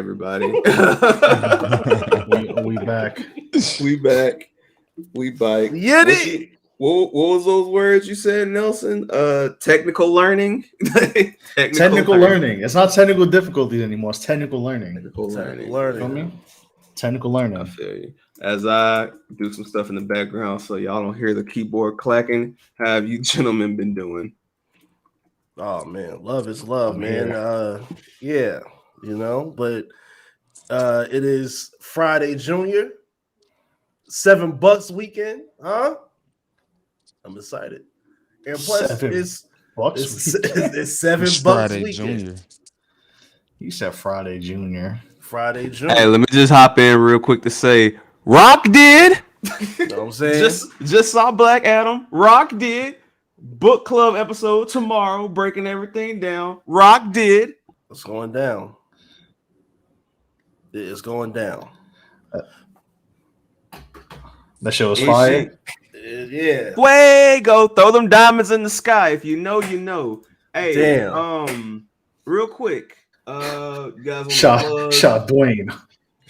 everybody. we back. We back. We bike. What was those words you said, Nelson? Technical learning. technical learning. It's not technical difficulties anymore. It's technical learning. Technical learning. Feel me? Technical learning. I feel you. As I do some stuff in the background, so y'all don't hear the keyboard clacking. How have you gentlemen been doing? Oh man, love is love, man. Yeah, but it is Friday Junior, $7 weekend, huh? I'm excited. And plus it's $7 Friday weekend. Junior. You said Friday Junior. Friday Junior. Hey, let me just hop in real quick to say Rock did. You know what I'm saying? just saw Black Adam. Rock did. Book club episode tomorrow, breaking everything down. Rock did. It's going down. It's going down. That show was fire. Yeah. Fuego. Throw them diamonds in the sky. If you know, you know. Hey, damn. Real quick. You guys want shout Shout Dwayne.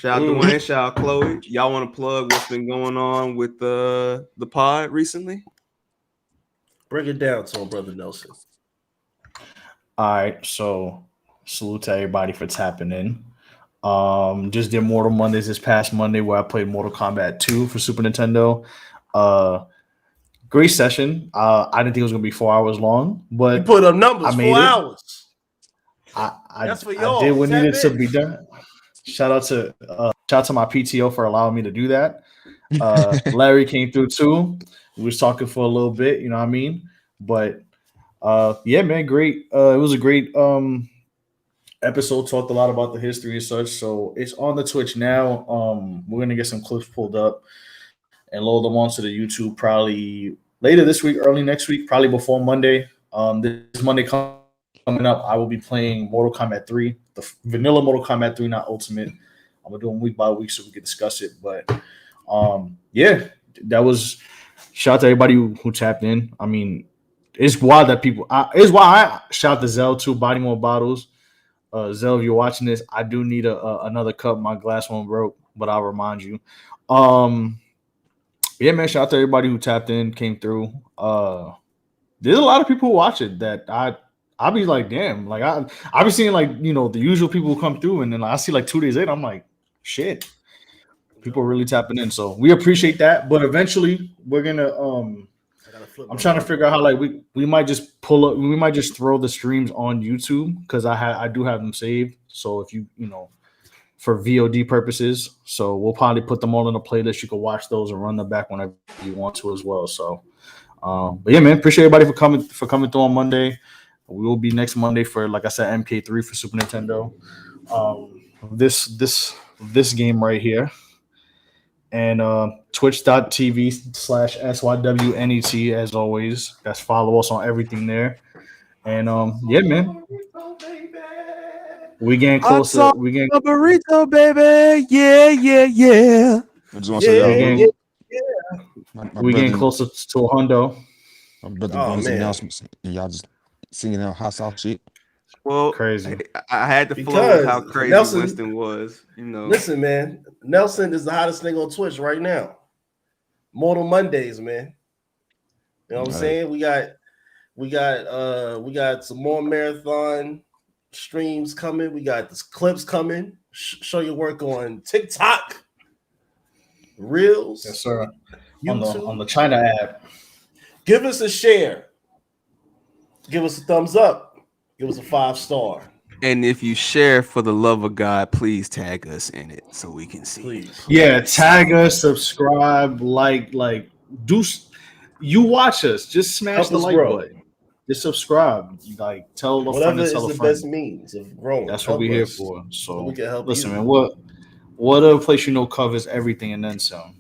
out Dwayne. Shout out Chloe. Y'all want to plug what's been going on with the pod recently? Break it down to him, Brother Nelson. All right, so salute to everybody for tapping in. Just did Mortal Mondays this past Monday where I played Mortal Kombat 2 for Super Nintendo. Great session. I didn't think it was gonna be 4 hours long, but you put up numbers. I made 4 hours. That's for y'all. I did what needed to be done. Shout out to my PTO for allowing me to do that. Larry came through too. We was talking for a little bit, you know what I mean? But yeah, man, great. It was a great episode. Talked a lot about the history and such. So it's on the Twitch now. We're gonna get some clips pulled up and load them onto the YouTube probably later this week, early next week, probably before Monday. This Monday coming up, I will be playing Mortal Kombat 3, the vanilla Mortal Kombat 3, not Ultimate. I'm gonna do them week by week so we can discuss it. But yeah, that was. Shout out to everybody who tapped in. I mean, it's wild that people. It's why I shout to Zell too. Body More Bottles. Zell, if you're watching this, I do need another cup. My glass one broke, but I'll remind you. Yeah, man. Shout out to everybody who tapped in, came through. There's a lot of people who watch it that I'll be like, damn. Like I be seeing like the usual people who come through, and then I see like 2 days later, I'm like, shit. People are really tapping in, so we appreciate that. But eventually, we're gonna. I'm trying to figure out how we might just pull up. We might just throw the streams on YouTube because I do have them saved. So if you for VOD purposes, so we'll probably put them all in a playlist. You can watch those and run them back whenever you want to as well. So, but yeah, man, appreciate everybody for coming through on Monday. We will be next Monday for, like I said, MK3 for Super Nintendo. This game right here. And twitch.tv/SYWNET as always. That's follow us on everything there. And yeah, man. We getting closer. We getting burrito, baby. Yeah. I just want to say, we getting closer to a hundo. My brother doing some announcements, and y'all just singing out hot sauce shit. Well, crazy. I had to flow with how crazy Winston was. Listen, man. Nelson is the hottest thing on Twitch right now. Mortal Mondays, man. You know what I'm saying? We got some more marathon streams coming. We got this clips coming. Show your work on TikTok, Reels. Yes, sir. YouTube. On the China app. Give us a share. Give us a thumbs up. Give us a 5-star. And if you share, for the love of God, please tag us in it so we can see. Please. Yeah, tag us, subscribe, like do. You watch us, just smash the like button. Just subscribe. Like tell a friend to tell a friend. Whatever is the best means of growing. That's what we're here for. So we can help listen, you. man. What other place covers everything and then some.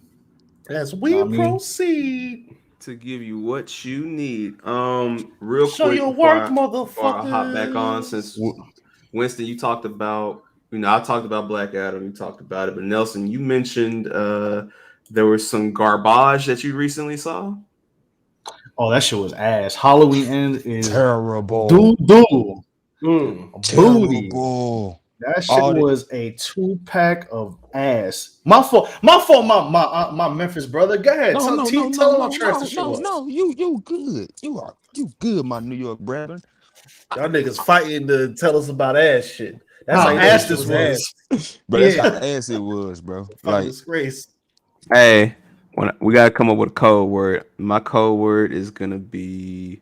As we proceed to give you what you need. Real show quick, your work, motherfucker. I hop back on, since Winston, you talked about, I talked about Black Adam, you talked about it, but Nelson, you mentioned there was some garbage that you recently saw. Oh, that shit was ass. Halloween Ends is terrible. Terrible. Booty. That shit was a 2-pack of ass. My fault. My Memphis brother. Go ahead. Tell him how trash the shit was. No, you good. You good, my New York brethren. Y'all niggas fighting to tell us about ass shit. That's how ass this was. Bro, that's how ass it was, bro. Like disgrace. Hey, we gotta come up with a code word. My code word is gonna be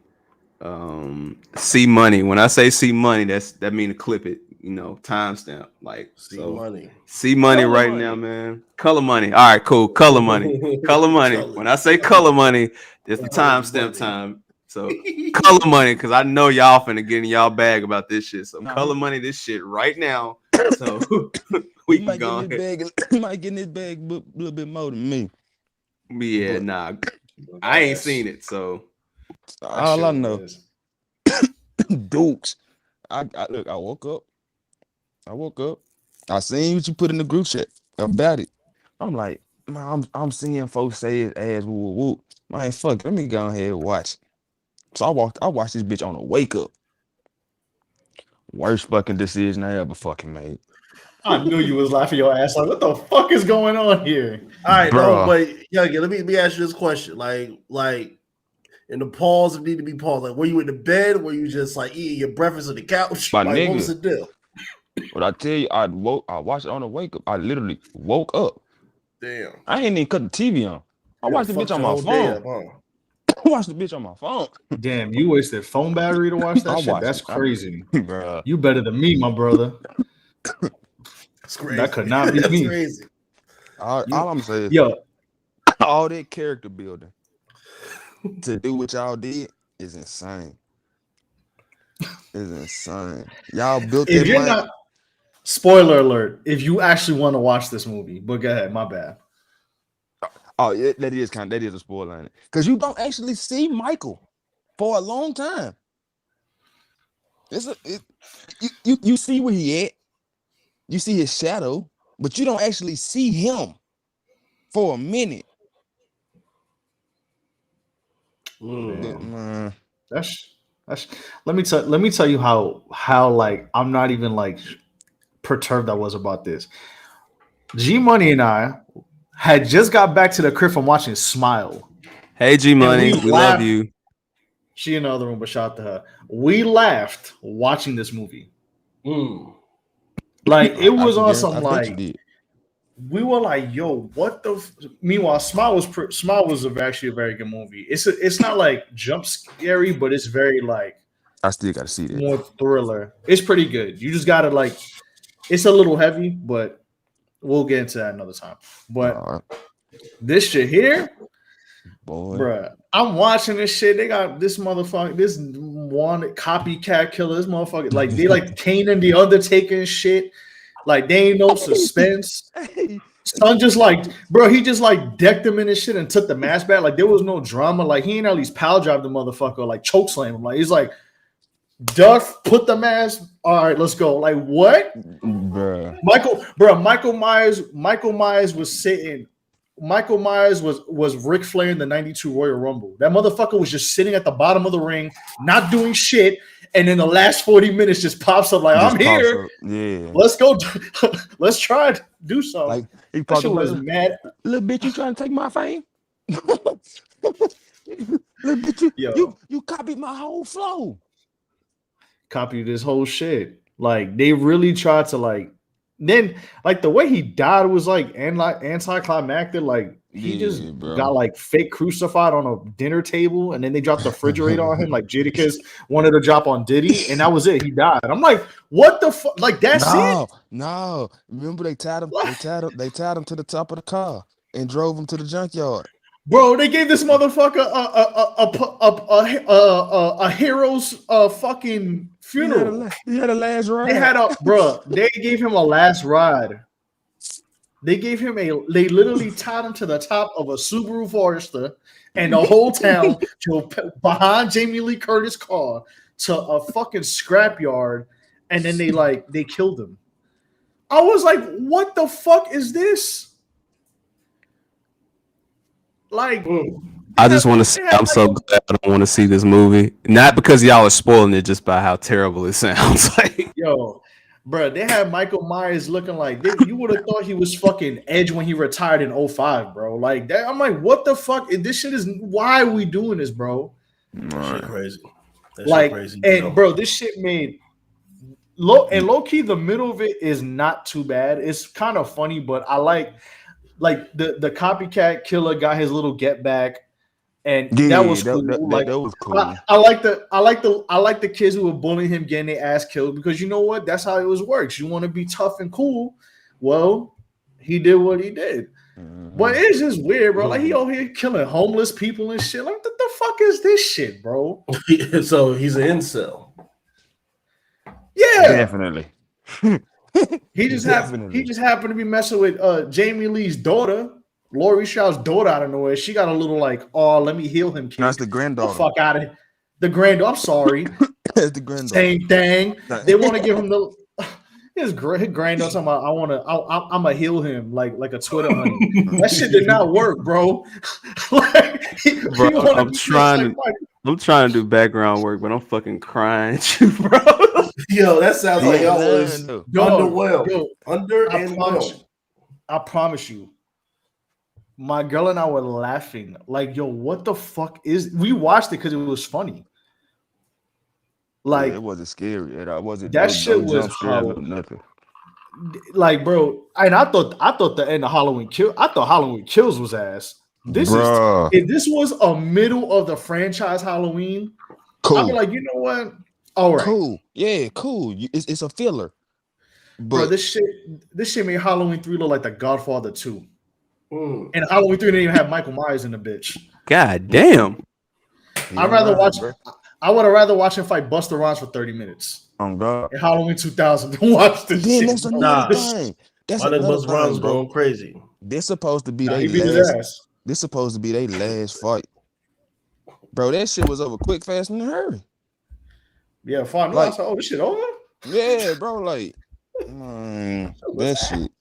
C money. When I say C money, that mean to clip it. You know, timestamp. Like C money. C money right now, man. Color money. All right, cool. Color money. Color money. When I say color money, it's the timestamp time. So color money, because I know y'all finna get in y'all bag about this shit. So color money this shit right now. So we can go ahead. He might get in his bag a little bit more than me. Yeah, nah. I ain't seen it, so all I know. Dukes. I woke up. I seen what you put in the group chat about it. I'm like, man, I'm seeing folks say his ass woo woo. Man, fuck, let me go ahead and watch. So I watched this bitch on a wake up. Worst fucking decision I ever fucking made. I knew you was laughing your ass like, what the fuck is going on here? All right, no, but Youngin, let me ask you this question. Like in the pause, it need to be paused. Like, were you in the bed? Were you just like eating your breakfast on the couch? My like, nigga, what was the deal? What I tell you, I watched it on the wake up. I literally woke up. Damn. I ain't even cut the TV on. I watched the bitch on my phone. I watched the bitch on my phone. Damn, you wasted phone battery to watch that shit? That's crazy. Bro. You better than me, my brother. That's crazy. That could not be me. Crazy. All I'm saying is, all that character building to do what y'all did is insane. It's insane. Y'all built if that you're mind. Not, spoiler alert, if you actually want to watch this movie, but go ahead, my bad. Oh, yeah, that is a spoiler, because you don't actually see Michael for a long time. You see where he at, you see his shadow, but you don't actually see him for a minute. That's let me tell you how like I'm not even like perturbed I was about this. G Money and I had just got back to the crib from watching Smile. Hey G Money, we love you. She in the other room, but shout out to her. We laughed watching this movie. Like it was on some like we were like, yo, what the? Meanwhile, Smile was actually a very good movie. It's not like jump scary, but it's very like I still gotta see that. More thriller. It's pretty good. You just gotta like. It's a little heavy, but we'll get into that another time. But this shit here, bruh, I'm watching this shit. They got this motherfucker, this wanted copycat killer. This motherfucker, like they like Kane and the Undertaker and shit. Like they ain't no suspense. Son just like, bro, he just like decked him in his shit and took the mask back. Like there was no drama. Like he ain't at least pal drive the motherfucker, like choke slam him. Like he's like, Duff, put the mask. All right, let's go. Like what? Bruh. Michael Myers was sitting. Michael Myers was Ric Flair in the 92 Royal Rumble. That motherfucker was just sitting at the bottom of the ring, not doing shit. And in the last 40 minutes just pops up like, I'm here. Yeah. Let's go. Let's try to do something. Like he probably was mad. Little bitch, you trying to take my fame? Little bitch, you copied my whole flow. Copied this whole shit. Like they really tried to like. Then like the way he died was like anticlimactic. Like he just got like fake crucified on a dinner table, and then they dropped the refrigerator on him. Like Jadakiss wanted to drop on Diddy, and that was it. He died. I'm like, what the fuck? Like that's it? No. Remember they tied him. They tied him to the top of the car and drove him to the junkyard. Bro, they gave this motherfucker a hero's fucking funeral. He had a last ride. They gave him a last ride. They literally tied him to the top of a Subaru Forester and the whole town behind Jamie Lee Curtis' car to a fucking scrapyard, and then they killed him. I was like, what the fuck is this? Like, I just want to say, I'm so glad I don't want to see this movie. Not because y'all are spoiling it, just by how terrible it sounds. Like, yo, Bro, they had Michael Myers looking like you would have thought he was fucking Edge when he retired in 05, bro. Like that, I'm like, what the fuck? This shit is why are we doing this, bro? That shit crazy. That like, shit crazy. And bro, this shit made low key. The middle of it is not too bad. It's kind of funny, but I like the copycat killer got his little get back. And that was cool. That was cool. I like the kids who were bullying him getting their ass killed because you know what? That's how it works. You want to be tough and cool. Well, he did what he did. Mm-hmm. But it's just weird, bro. Like he over here killing homeless people and shit. Like what the fuck is this shit, bro? So he's an incel. Yeah, definitely. He just happened to be messing with Jamie Lee's daughter. Laurie Shaw's daughter out of nowhere. She got a little like, oh, let me heal him. Kid. That's the granddaughter. The fuck out of here. The granddaughter. I'm sorry. That's the granddaughter. Same thing. They want to give him his granddaughter. Talking about, I'm gonna heal him like a Twitter honey. That shit did not work, bro. Bro, I'm trying to do background work, but I'm fucking crying at you, bro. Yo, that sounds like y'all was underwhelmed. I promise you. My girl and I were laughing like, yo, what the fuck is? We watched it because it was funny. Like it wasn't scary. It wasn't. That shit was nothing. Like, bro, and I thought the end of Halloween Kills. I thought Halloween Kills was ass. If this was a middle of the franchise Halloween, cool. I'd be like, you know what? All right, cool. Yeah, cool. It's a filler. But bro, this shit made Halloween 3 look like The Godfather 2. And Halloween 3 didn't even have Michael Myers in the bitch. God damn. I would have rather watch him fight Busta Rhymes for 30 minutes. Oh God. In Halloween 2000 to watch this shit. That's another thing. That's Busta Rhymes going crazy. This supposed to be their last fight. Bro, that shit was over quick, fast, and in a hurry. Yeah, 5 minutes. Like, this shit over? Yeah, bro, like that shit.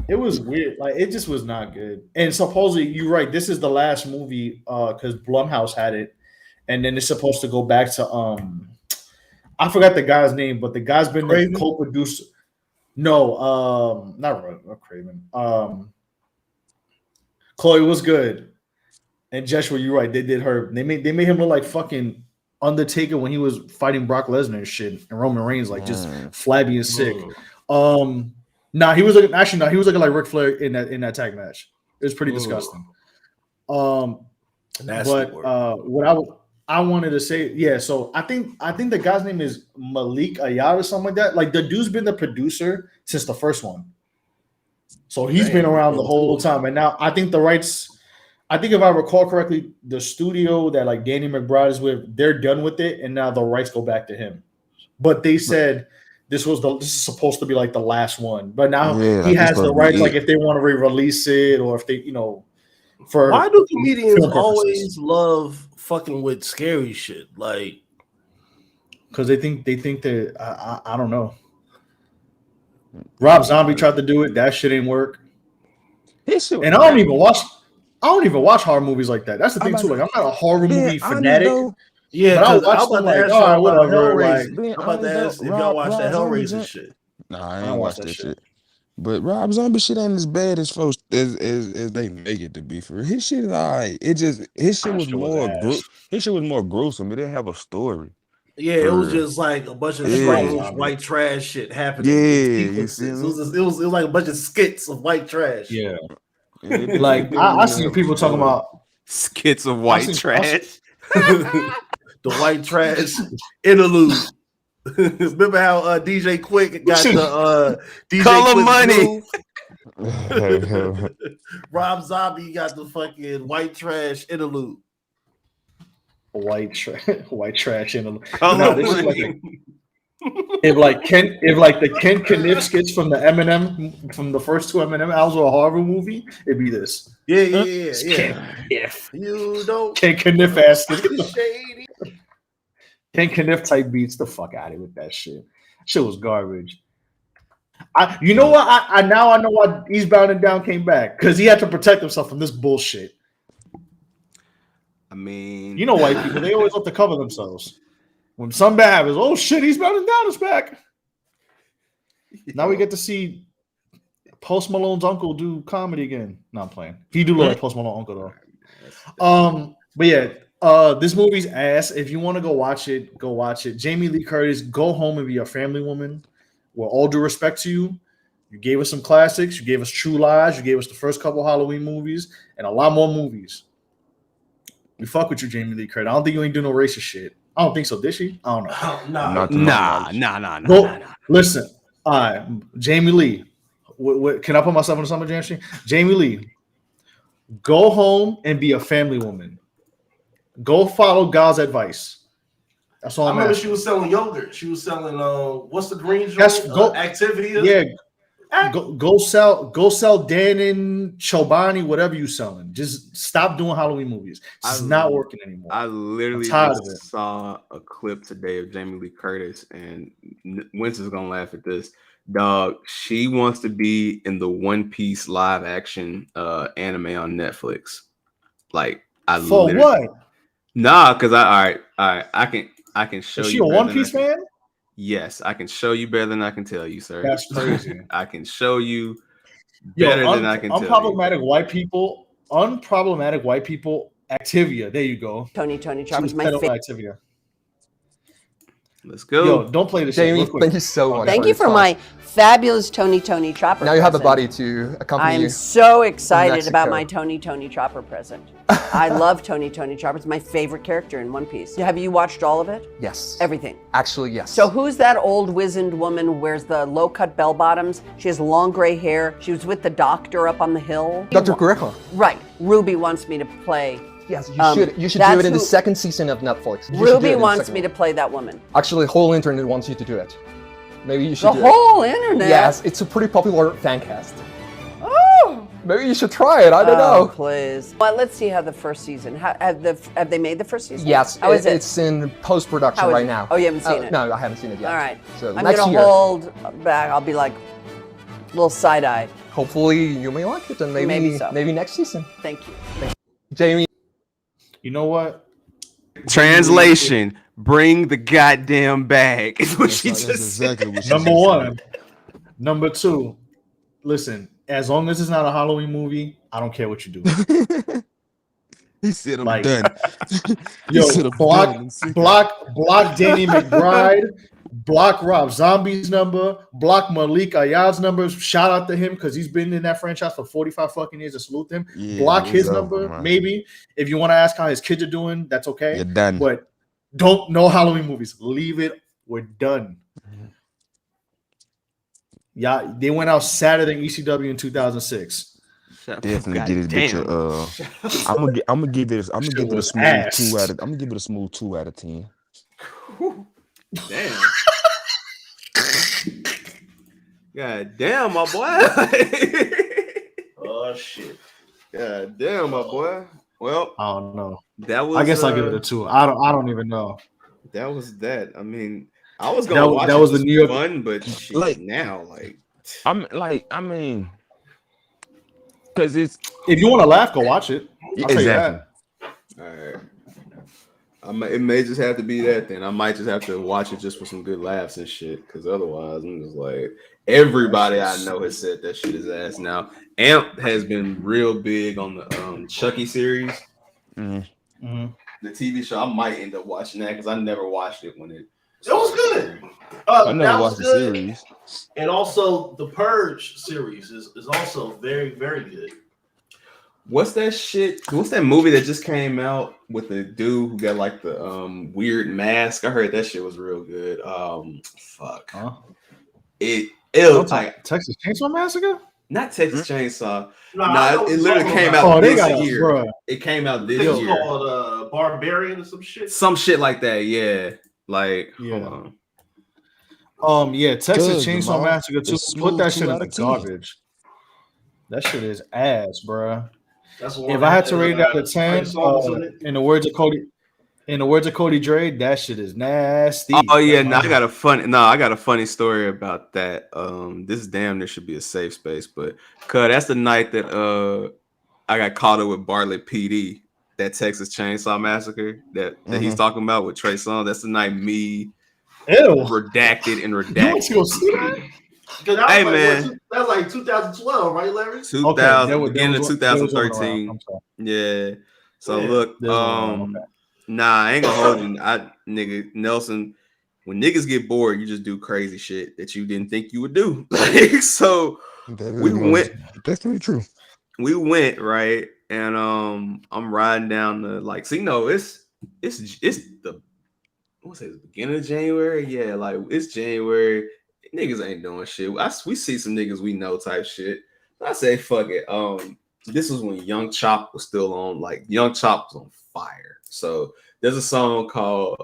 It was weird. Like it just was not good. And supposedly, you're right. This is the last movie because Blumhouse had it, and then it's supposed to go back to I forgot the guy's name, but the guy's been the co-producer. No, not Craven. Chloe was good, and Joshua, you're right. They did her. They made him look like fucking Undertaker when he was fighting Brock Lesnar and shit, and Roman Reigns like just flabby and sick. He was looking like Ric Flair in that tag match. It was pretty disgusting. What I wanted to say, yeah. So I think the guy's name is Malik Ayad or something like that. Like the dude's been the producer since the first one, so he's been around the whole time. And now I think the rights. I think if I recall correctly, the studio that like Danny McBride is with, they're done with it, and now the rights go back to him. But they said. This is supposed to be like the last one, but now he has the rights. Like if they want to re-release it, or if they, for why do comedians always love fucking with scary shit? Like, because they think that I don't know. Rob Zombie tried to do it. That shit didn't work. And I don't even watch horror movies like that. That's the thing too. Like I'm not a horror movie fanatic. Yeah, but I watched them like, all right, whatever. Like, I'm about to ask if y'all watch that Hellraiser shit. Nah, I ain't watch that shit. But Rob Zombie shit ain't as bad as folks as they make it to be. For real. His shit is alright. His shit was more gruesome. It didn't have a story. Yeah, it was just like a bunch of white trash shit happening. Yeah, it was like a bunch of skits of white trash. Yeah, like I see people talking about skits of white trash. The white trash interlude. Remember how DJ Quick got the DJ Color Money? Rob Zombie got the fucking white trash interlude. White trash interlude. Color Money. If the Ken Kniff skits from the Eminem from the first two Eminem albums were a horror movie, it'd be this. Yeah. Ken Kniff. You don't. Ken Kniff ass. Ken Kniff type beats the fuck out of it with that shit. Shit was garbage. You know what? I now know why Eastbound and Down came back because he had to protect himself from this bullshit. I mean, white people, they always love to cover themselves. When something bad happens, oh shit, Eastbound and Down is back. Now we get to see Post Malone's uncle do comedy again. No, I'm playing. He do look like Post Malone's uncle though. But yeah, this movie's ass. If you want to go watch it, go watch it. Jamie Lee Curtis, go home and be a family woman. With all due respect to you, you gave us some classics. You gave us True Lies. You gave us the first couple Halloween movies and a lot more movies. We fuck with you, Jamie Lee Curtis. I don't think you ain't doing no racist shit. I don't think so. Did she? I don't know. Nah. Listen, all right, Jamie Lee. Can I put myself on the summer jam stream? Jamie Lee, go home and be a family woman. Go follow God's advice. That's all I remember asking. she was selling yogurt. She was selling what's the green joint? Activity? Yeah. Go sell Dan and Chobani, whatever you selling. Just stop doing Halloween movies. It's not working anymore. I literally just saw a clip today of Jamie Lee Curtis, and Winston's gonna laugh at this. Dog, she wants to be in the One Piece live action anime on Netflix. Like, for what? Nah, because I can show you. Is she a One Piece fan? Yes, I can show you better than I can tell you, sir. That's crazy. I can show you better than I can tell you. Unproblematic white people. Activia. There you go. Tony Chopper's my favorite. Activia. Let's go. Yo, don't play the Jamie, thank you so much. Thank you for my fabulous Tony Chopper. Now you have a buddy to accompany you. I'm so excited about my Tony Chopper present. I love Tony Chopper. It's my favorite character in One Piece. Have you watched all of it? Yes. Everything? Actually, yes. So who's that old wizened woman who wears the low-cut bell bottoms? She has long gray hair. She was with the doctor up on the hill. Dr. Kureha. Right. Ruby wants me to play. Yes, you should do it in the second season of Netflix. Ruby wants me to play that woman. Actually, the whole internet wants you to do it. Maybe you should do it. The whole internet? Yes, it's a pretty popular fan cast. Oh! Maybe you should try it. I don't know. Please. Well, let's see how the first season. Have they made the first season? Yes. How is it? It's in post-production right now. Oh, you haven't seen it? No, I haven't seen it yet. All right. So I'm going to hold back. I'll be like a little side-eyed. Hopefully you may like it, and maybe next season. Thank you. Jamie. You know what? Translation: bring the goddamn bag. Is what she just said. Number one. Number two. Listen, as long as it's not a Halloween movie, I don't care what you do. He said I'm done. Yo, block Danny McBride, block Rob Zombie's number, block Malik Ayad's number. Shout out to him because he's been in that franchise for 45 fucking years. I salute him. Yeah, block his number, maybe. If you want to ask how his kids are doing, that's okay. You're done. But no Halloween movies. Leave it. We're done. Yeah, they went out Saturday in ECW in 2006. Definitely get his bitch. I'm gonna give it a smooth 2 out of. I'm gonna give it a smooth 2 out of 10. Damn. God damn, my boy. Oh shit. God damn, my boy. Well, I don't know. That was. I guess I'll give it a 2. I don't even know. That was that. I mean, I was gonna watch that was the New York fun, but shit, like now, because it's if you want to laugh, go watch it. I'll tell you that. All right. It may just have to be that then. I might just have to watch it just for some good laughs and shit. Because otherwise, I'm just like, everybody I know has said that shit is ass. Now, Amp has been real big on the Chucky series. Mm-hmm. The TV show. I might end up watching that because I never watched it when it was good. I never watched the series. And also, the Purge series is also very, very good. What's that shit? What's that movie that just came out with the dude who got like the weird mask? I heard that shit was real good. Fuck. Huh? It was like Texas Chainsaw Massacre? Not Texas Chainsaw. No, it literally came out this year. Bro. It came out this year. year. It's called Barbarian or some shit. Some shit like that, yeah. Like, hold on. Texas Chainsaw Massacre 2. Put that shit in the 10. garbage. That shit is ass, bro. If I had to rate it out of 10, in the words of Cody Dre, that shit is nasty. Oh yeah, I got a funny story about that. This damn near should be a safe space, but that's the night that I got caught up with Bartlett PD, that Texas Chainsaw Massacre that he's talking about with Trey Songz. That's the night me redacted. You want to go see that? Hey man, that's like 2012, right, Larry? 2000, beginning of 2013. Yeah. So look, nah, I ain't gonna hold you. Nigga Nelson, when niggas get bored, you just do crazy shit that you didn't think you would do. Like, so we went. That's really true. We went, right, and I'm riding down the like. So it's the what's it, the beginning of January? Yeah, like it's January. Niggas ain't doing shit. We see some niggas we know type shit. I say fuck it. This was when Young Chop was still on. Like Young Chop was on fire. So there's a song called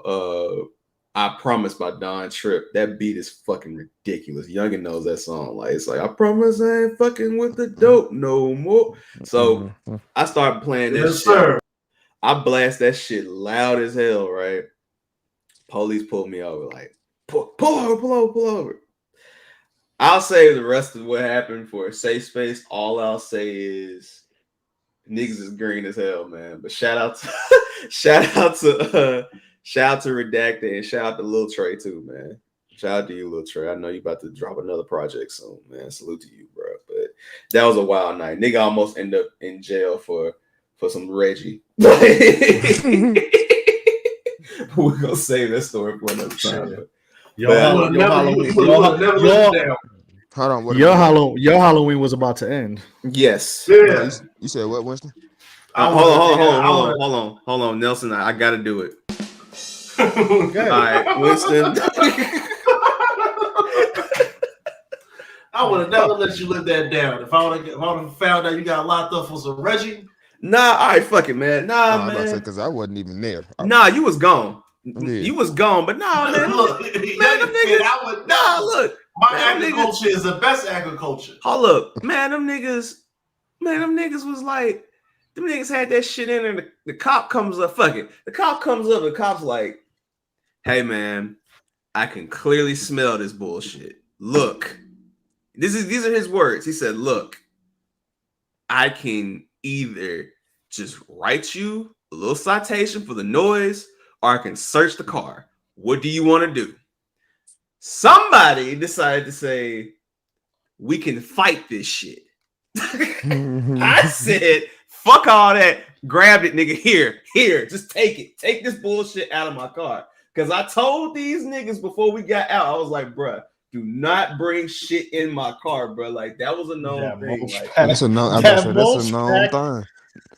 "I Promise" by Don Tripp. That beat is fucking ridiculous. Youngin knows that song. Like it's like I promise I ain't fucking with the dope no more. So I started playing that shit. Sir. I blast that shit loud as hell. Right. Police pulled me over. Like pull over. I'll say the rest of what happened for a safe space. All I'll say is niggas is green as hell, man. But shout out to Redacted and shout out to Lil Trey too, man. Shout out to you, Lil Trey. I know you about to drop another project soon, man. Salute to you, bro. But that was a wild night. Nigga almost ended up in jail for some Reggie. We're gonna save that story for another time. Your Halloween was about to end. Yes. Yeah. You said what, Winston? Hold on, Nelson. I gotta do it. Okay. All right, Winston. I would have never let you live that down. If I would have found out you got locked up for some Reggie. Nah, all right, fuck it, man. Nah, man. Because I wasn't even there. Nah, you was gone. Yeah. You was gone, but nah, man. Look, man, them niggas. Look. My agriculture is the best agriculture. Hold up, man. Them niggas was like, them niggas had that shit in, and the cop comes up. Fuck it. The cop comes up. The cop's like, "Hey, man, I can clearly smell this bullshit. Look, these are his words. He said, look, I can either just write you a little citation for the noise, or I can search the car. What do you want to do?" Somebody decided to say, "We can fight this shit." I said, "Fuck all that." Grabbed it, nigga. Here, just take it. Take this bullshit out of my car. Because I told these niggas before we got out, I was like, bruh, do not bring shit in my car, bro. Like that was a known thing. Like, that's a known thing.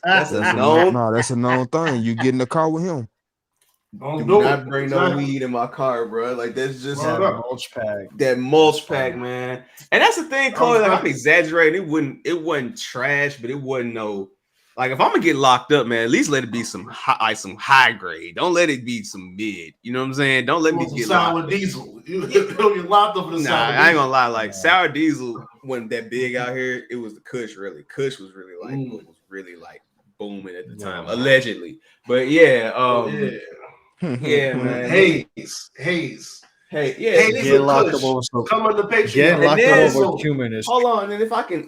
That's a known. No, that's a known thing. You get in the car with him. Do not bring no weed in my car, bro. Like that's just that mulch pack. That mulch pack, man. And that's the thing, Chloe. Like I'm exaggerating. It wasn't trash, but it wasn't no. Like if I'm gonna get locked up, man, at least let it be some high grade. Don't let it be some mid. You know what I'm saying? Don't let me get sour diesel. You get locked up for the sour diesel. I ain't gonna lie. Like sour diesel wasn't that big out here. It was the Kush really. Kush was really like what was really like booming at the time, allegedly. But yeah, yeah, man. Hayes. Hey, yeah, get locked up over come on the Patreon. Get locked up over cumin is. Hold on, and if I can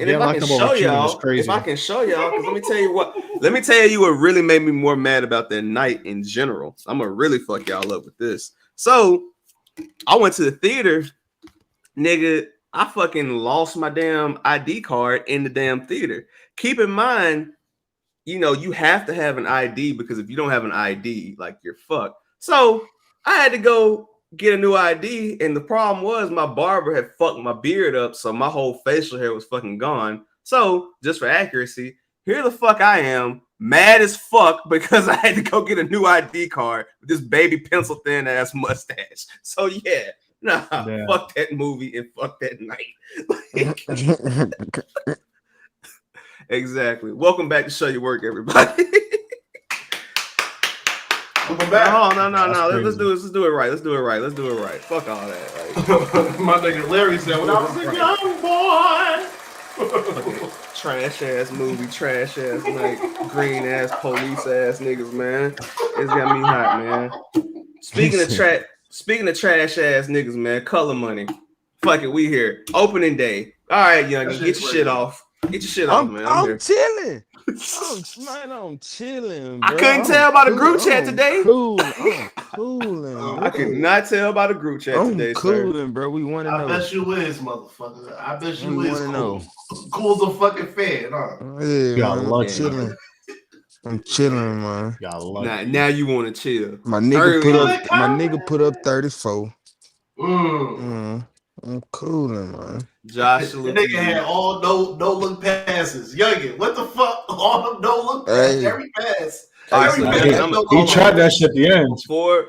show y'all, because let me tell you what really made me more mad about that night in general. I'm gonna really fuck y'all up with this. So I went to the theater, nigga. I fucking lost my damn ID card in the damn theater. Keep in mind, you know, you have to have an ID because if you don't have an ID, like you're fucked. So I had to go get a new ID, and the problem was my barber had fucked my beard up, so my whole facial hair was fucking gone. So just for accuracy, here the fuck I am, mad as fuck because I had to go get a new ID card with this baby pencil thin ass mustache. So yeah, fuck that movie and fuck that night. Exactly. Welcome back to Show Your Work, everybody. Welcome back. Oh no. Let's do it right. Let's do it right. Fuck all that. Like. My nigga Larry said when I was a young boy. Trash ass movie, trash ass night, green ass police ass niggas, man. It's got me hot, man. Speaking of trash ass niggas, man. Color Money. Fuck it, we here. Opening day. All right, young, get your shit off. Get your shit off, man. I'm chilling. I'm chilling. Bro. I couldn't tell by the group chat today. I'm cooling. I could not tell by the group chat today, cooling, bro. We want to know. I bet you is, motherfucker. I bet you we is cool. Cool's a fucking fan, huh? Yeah, man, chilling. I'm chilling, man. Now you want to chill. My nigga put up 34. I'm cooling, man. Josh, the nigga had all no look passes. Youngin, what the fuck? All them no look passes. Every pass. He tried that shit at the end.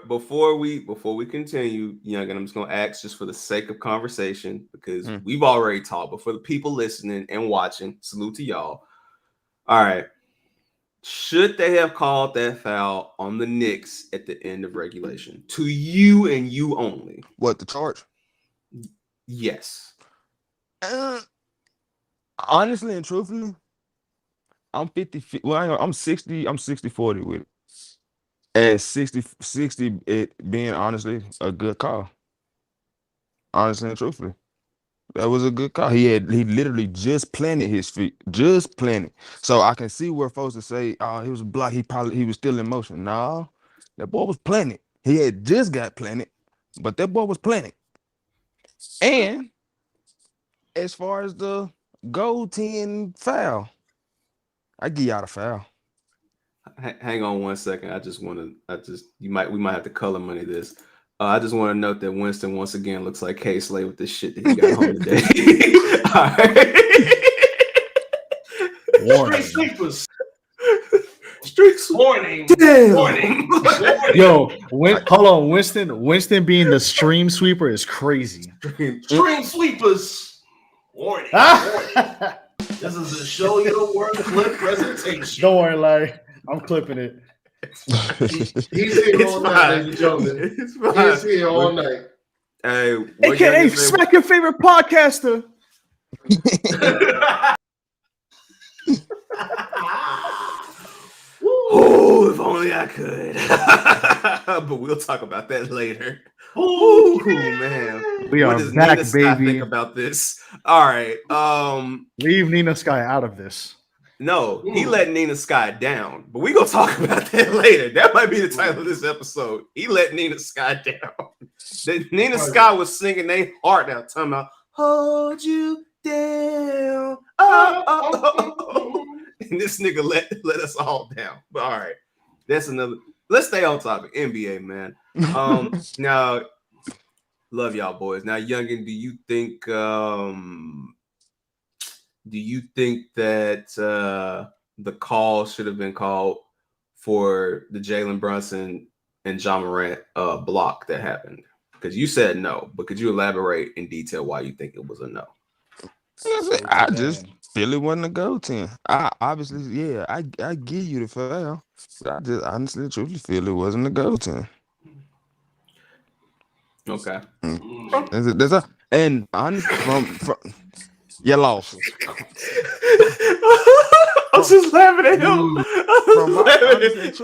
Before we continue, Youngin, I'm just gonna ask just for the sake of conversation because we've already talked, but for the people listening and watching, salute to y'all. All right. Should they have called that foul on the Knicks at the end of regulation? To you and you only. What, the charge? Yes. Honestly and truthfully, I'm 50. Well, I'm 60. I'm 60-40 with it. And 60 it being honestly a good call. Honestly and truthfully. That was a good call. He literally just planted his feet. Just planted. So I can see where folks would say, oh, he was blocked. He was still in motion. No, that boy was planted. He had just got planted, but that boy was planted. And as far as the goal 10 foul, I give y'all a foul. Hang on 1 second. We might have to color money this. I just want to note that Winston once again looks like K-Slay with this shit that he got home today. All right. Street sleepers. Warning. Warning. Yo, hold on, Winston. Winston being the stream sweeper is crazy. Stream sweepers. Warning. This is a show you the world clip presentation. Don't worry, Larry. I'm clipping it. He's here all night, ladies and gentlemen. He's here all night. Hey, AKA smack your favorite podcaster. Oh, if only I could. But we'll talk about that later. Oh man, we are back, baby. Think about this. All right. Leave Nina Sky out of this. No, he let Nina Sky down, but we gonna talk about that later. That might be the title of this episode. He let Nina Sky down. Nina Sky was singing their heart out, talking about "Hold You Down." And this nigga let us all down. But all right, that's another. Let's stay on topic. NBA, man. Now, love y'all boys. Now, Youngin, do you think that the call should have been called for the Jalen Brunson and John Morant block that happened? Because you said no, but could you elaborate in detail why you think it was a no? I just feel it wasn't a go 10. I obviously, yeah, I give you the foul. But I just honestly, truly feel it wasn't a go 10. Okay. And honestly, from you lost. I'm just laughing at him.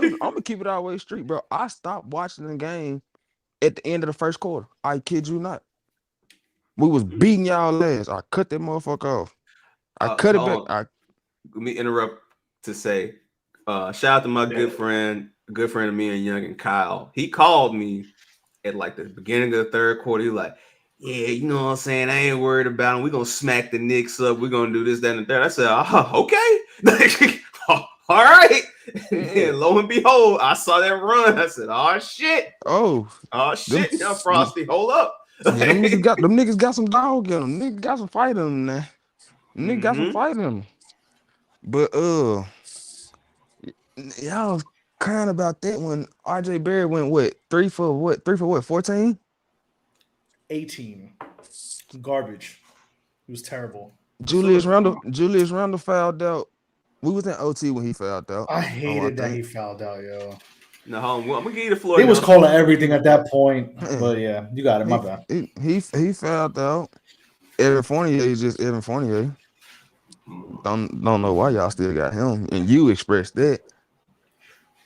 I'm gonna keep it all the way straight, bro. I stopped watching the game at the end of the first quarter. I kid you not. We was beating y'all ass. I cut that motherfucker off. I cut it back. Let me interrupt to say, shout out to my good friend of me and Young and Kyle. He called me at like the beginning of the third quarter. He was like, yeah, you know what I'm saying? I ain't worried about him. We're going to smack the Knicks up. We're going to do this, that, and the third. I said, okay. All right. And lo and behold, I saw that run. I said, oh, shit. Oh, shit. Now, Frosty, hold up. Them niggas got some dog in them. Niggas got some fight in them now. Niggas got some fight in them. But, y'all was crying about that when RJ Barrett went, 3 for 14? 18. Garbage. It was terrible. Julius Randle fouled out. We was in OT when he fouled out. I hated that he fouled out, yo. No, I'm gonna give you the floor. He was calling everything at that point, but yeah, you got it. My bad. He fouled out. Evan Fournier is just Evan Fournier. Don't know why y'all still got him, and you expressed that.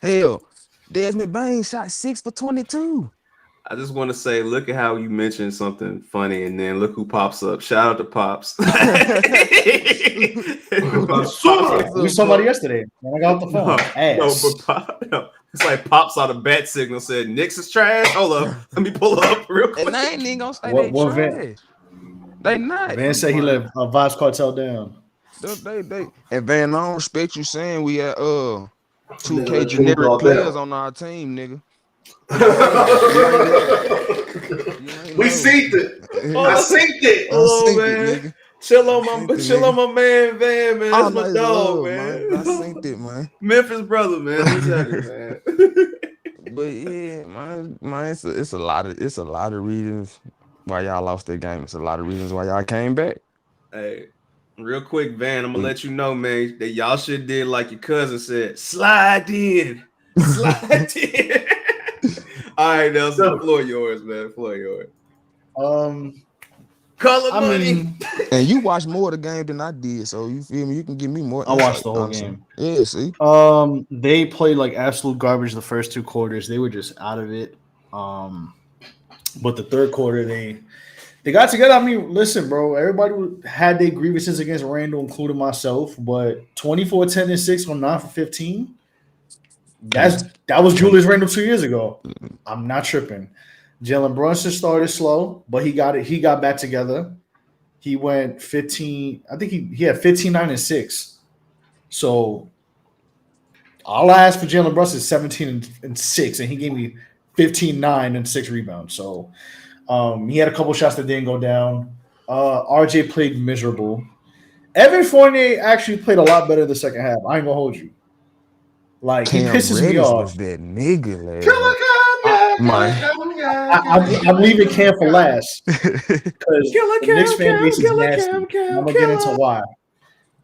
Hell, Desmond Bain shot 6 for 22. I just want to say, look at how you mentioned something funny, and then look who pops up. Shout out to Pops. We saw somebody yesterday when I got off the phone. It's like Pops saw the bat signal, said Knicks is trash. Hold up, let me pull up real quick. And I ain't even gonna say they trash. They not. Van said he let Vibes Cartel down. They and Van, I don't respect you saying we had 2K generic players on our team, nigga. We seen it. I seen it. Oh man, chill on my man Van, man. That's my dog, man. I seen it, man. Memphis brother, man. Man. But yeah, man, it's a lot of reasons why y'all lost that game. It's a lot of reasons why y'all came back. Hey, real quick, Van, I'm gonna let you know, man, that y'all should did like your cousin said, slide in. All right, Nelson, the floor yours, man. Floor yours. Color money. And you watched more of the game than I did, so you feel me? You can give me more. I watched the whole game. Yeah, see. They played like absolute garbage the first 2 quarters. They were just out of it. But the third quarter, they got together. I mean, listen, bro. Everybody had their grievances against Randall, including myself. But 24, 10, and 6 on 9 for 15. That was Julius Randle 2 years ago. I'm not tripping. Jalen Brunson started slow, but he got back together. He went 15. I think he had 15, 9, and 6. So all I asked for Jalen Brunson is 17 and 6, and he gave me 15, 9, and 6 rebounds. So he had a couple shots that didn't go down. RJ played miserable. Evan Fournier actually played a lot better the second half. I ain't gonna hold you. Like, he pisses me off. That nigga, I'm leaving Cam for last because the Knicks fan base is nasty. I'm gonna get into why.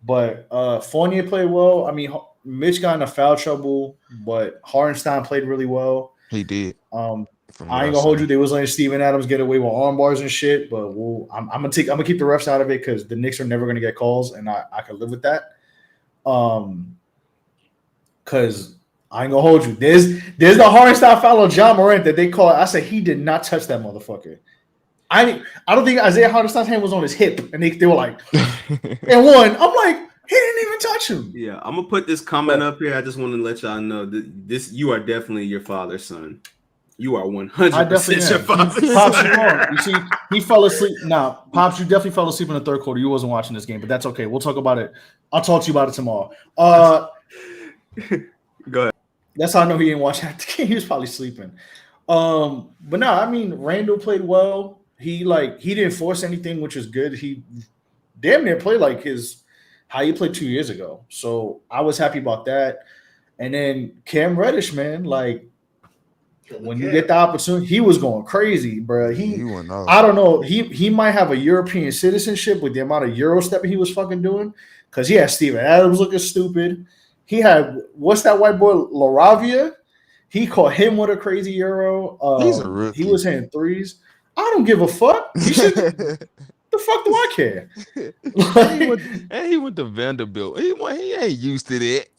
But Fournier played well. I mean, Mitch got into foul trouble, but Hartenstein played really well. He did. I ain't gonna hold you. They was letting Steven Adams get away with arm bars and shit. But I'm gonna keep the refs out of it because the Knicks are never gonna get calls, and I can live with that. Because I ain't gonna hold you. There's the Hartenstein foul on John Morant that they call. I said he did not touch that motherfucker. I don't think Isaiah Hartenstein's hand was on his hip, and they were like, and one. I'm like, he didn't even touch him. Yeah, I'm gonna put this comment up here. I just want to let y'all know that you are definitely your father's son. You are 100% your father's son. You see, he fell asleep. Now, Pops, you definitely fell asleep in the third quarter. You wasn't watching this game, but that's okay. We'll talk about it. I'll talk to you about it tomorrow. Go ahead. That's how I know he didn't watch that game. He was probably sleeping. But no, I mean, Randall played well. He didn't force anything, which is good. He damn near played like how he played 2 years ago. So I was happy about that. And then Cam Reddish, man, like when you get the opportunity, he was going crazy, bro. I don't know. He might have a European citizenship with the amount of Euro stepping he was fucking doing, because he had Steven Adams looking stupid. He had, what's that white boy, Laravia? He caught him with a crazy Euro. He's a rookie. He was hitting threes. I don't give a fuck. The fuck do I care? He went to Vanderbilt. He ain't used to that.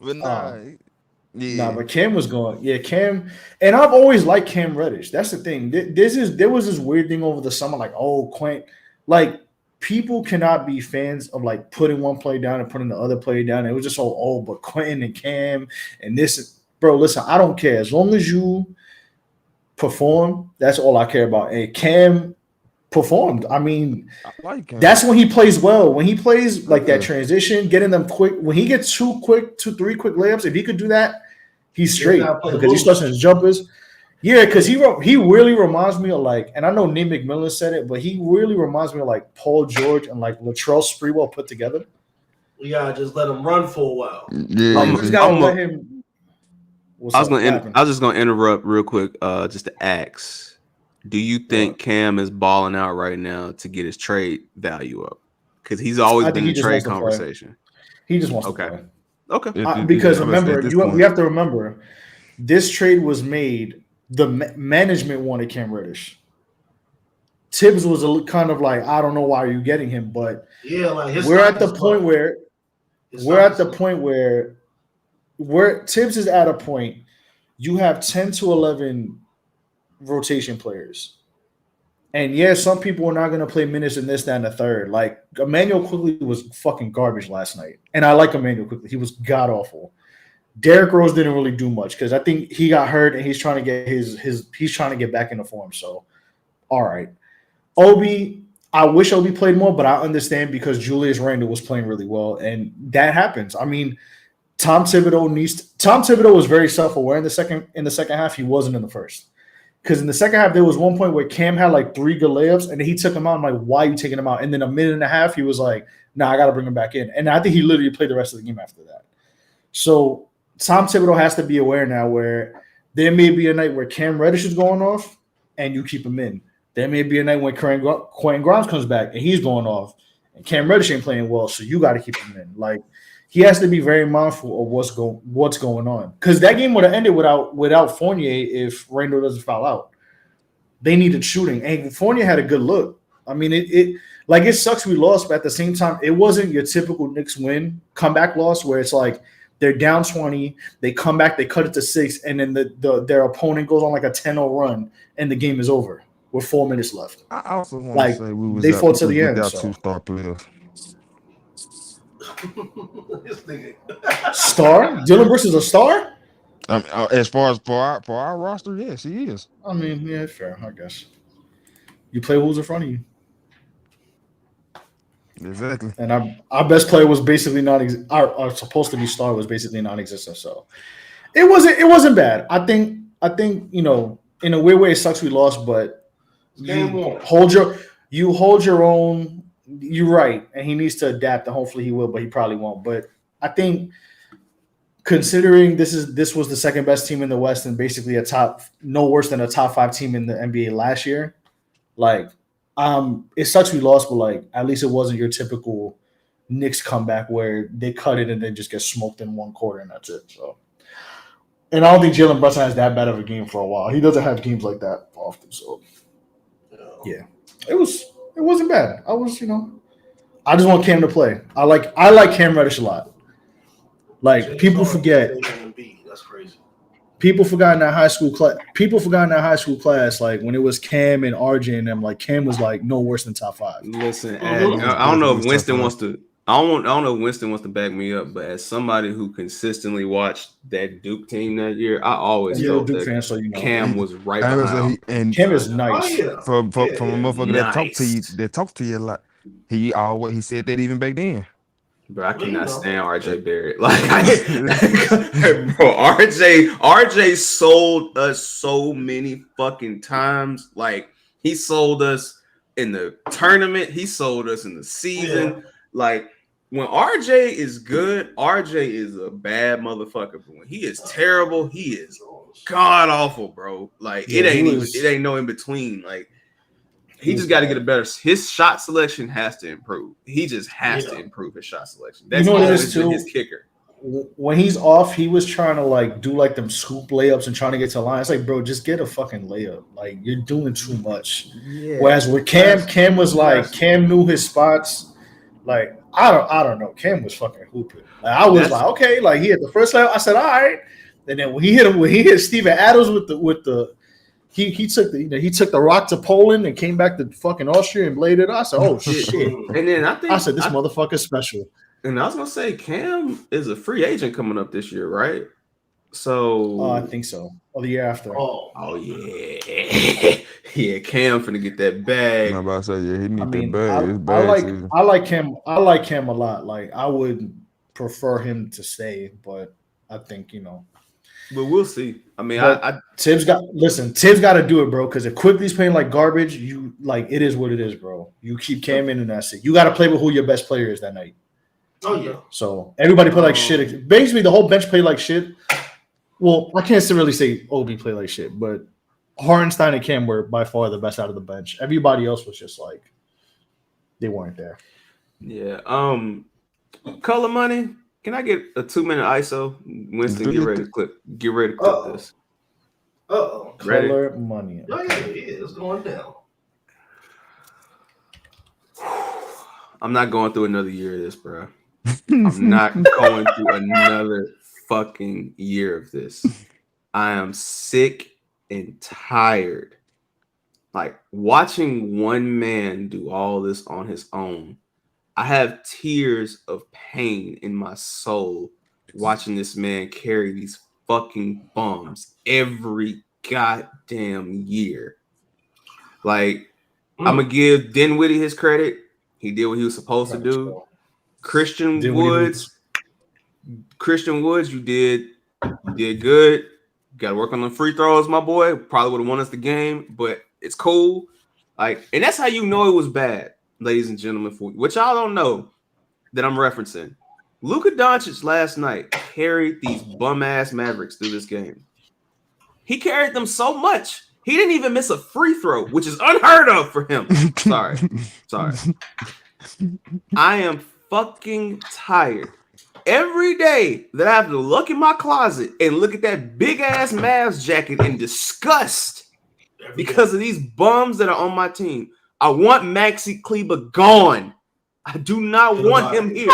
But but Cam was going. Yeah, Cam. And I've always liked Cam Reddish. That's the thing. There was this weird thing over the summer, like, oh, Quint. Like, people cannot be fans of like putting one play down and putting the other play down. It was just all, but Quentin and Cam and this, bro. Listen, I don't care as long as you perform. That's all I care about. And Cam performed. I mean, that's when he plays well. When he plays like that transition, getting them quick. When he gets 2, 3 quick layups, if he could do that, he's straight because he starts his jumpers. Yeah, because he really reminds me of like, and I know Nate McMillan said it, but he really reminds me of like Paul George and like Latrell Sprewell put together. We gotta just let him run for a while. Yeah, you just gotta let him. I was just gonna interrupt real quick, just to ask: do you think Cam is balling out right now to get his trade value up? Because he's always been in trade conversation. He just wants to play. Okay. Because remember, we have to remember, this trade was made. The management wanted Cam Reddish. Tibbs was kind of like, I don't know why you're getting him, but yeah, like we're at the point where Tibbs is at a point. You have 10 to 11 rotation players. And yeah, some people are not going to play minutes in this, that, and the third. Like Emmanuel Quickly was fucking garbage last night, and I like Emmanuel Quickly. He was god awful. Derrick Rose didn't really do much because I think he got hurt and he's trying to get he's trying to get back into form. So, all right, Obi. I wish Obi played more, but I understand because Julius Randle was playing really well, and that happens. I mean, Tom Thibodeau was very self-aware in the second half. He wasn't in the first. Because in the second half, there was one point where Cam had like 3 good layups, and then he took him out. I'm like, why are you taking him out? And then a minute and a half, he was like, nah, I got to bring him back in. And I think he literally played the rest of the game after that. So Tom Thibodeau has to be aware now where there may be a night where Cam Reddish is going off, and you keep him in. There may be a night when Quentin Grimes comes back, and he's going off, and Cam Reddish ain't playing well, so you got to keep him in. Like, he has to be very mindful of what's going on. Because that game would have ended without Fournier if Randle doesn't foul out. They needed shooting. And Fournier had a good look. I mean, it sucks we lost, but at the same time, it wasn't your typical Knicks win comeback loss where it's like they're down 20, they come back, they cut it to 6, and then their opponent goes on like a 10-0 run, and the game is over with 4 minutes left. I also want to say they fought to the end. Without 2-star players. Star? Dylan Brooks is a star? As far as for our roster, yes, he is. I mean, yeah, fair, I guess. You play who's in front of you. Exactly. And our best player was basically our supposed to be star was basically non-existent. So it wasn't bad. I think in a weird way it sucks we lost, but you hold your own. You're right, and he needs to adapt, and hopefully he will, but he probably won't. But I think considering this was the second best team in the West and basically no worse than a top 5 team in the NBA last year, like it sucks we lost, but like at least it wasn't your typical Knicks comeback where they cut it and then just get smoked in one quarter and that's it. So, and I don't think Jalen Brunson has that bad of a game for a while. He doesn't have games like that often. So yeah, it wasn't bad. I just want Cam to play. I like Cam Reddish a lot. Like people forget. That's crazy. People forgot in that high school class, like when it was Cam and RJ and them, like Cam was like no worse than top 5. Listen, I don't know if Winston wants to. I don't know if Winston wants to back me up, but as somebody who consistently watched that Duke team that year, I always felt Duke that fan, so Cam was right behind. And Cam is nice. From a motherfucker that talks to you a lot. He said that even back then. Bro, I cannot stand RJ Barrett. Like, bro, RJ sold us so many fucking times. Like, he sold us in the tournament. He sold us in the season. Yeah. Like, when RJ is good, RJ is a bad motherfucker. But when he is terrible, he is god awful, bro. Like, it ain't no in between. Like, he just got to get a better. His shot selection has to improve. He just has to improve his shot selection. That's his kicker. When he's off, he was trying to like do like them scoop layups and trying to get to the line. It's like, bro, just get a fucking layup. Like you're doing too much. Yeah. Whereas with Cam was like Cam knew his spots. Like I don't know. Cam was fucking hooping. Like, I was like, okay, like he hit the first layup. I said, all right. And then when he hit Steven Adams with the. He took the rock to Poland and came back to fucking Austria and bladed it. I said, "Oh shit!" And then I said, "This motherfucker's special." And I was gonna say, Cam is a free agent coming up this year, right? So I think so. Or the year after. Oh yeah, yeah. Cam finna get that bag. I'm about to say, yeah, he need that bag. It's bad I like Cam. I like Cam a lot. Like I would prefer him to stay, but I think But we'll see. I mean, Tibbs got to do it, bro. Because if Quickly's playing like garbage, it is what it is, bro. You keep Cam in and that's it. You got to play with who your best player is that night. Oh yeah. So everybody play like shit. Basically, the whole bench played like shit. Well, I can't really say Obi played like shit, but Hartenstein and Cam were by far the best out of the bench. Everybody else was just like they weren't there. Yeah. Color money. Can I get a 2-minute ISO? Winston, get ready to clip this. Color money. Oh, yeah, it's going down. I'm not going through another year of this, bro. I'm not going through another fucking year of this. I am sick and tired. Like watching one man do all this on his own. I have tears of pain in my soul watching this man carry these fucking bums every goddamn year. Like, I'm gonna give Dinwiddie his credit. He did what he was supposed to do. Christian Woods, you did good. You gotta work on the free throws, my boy. Probably would have won us the game, but it's cool. Like, and that's how you know it was bad, ladies and gentlemen. For which y'all don't know that I'm referencing. Luka Doncic last night carried these bum ass Mavericks through this game. He carried them so much. He didn't even miss a free throw, which is unheard of for him. Sorry. I am fucking tired. Every day that I have to look in my closet and look at that big ass Mavs jacket in disgust because of these bums that are on my team. I want Maxi Kleber gone. I do not want him here.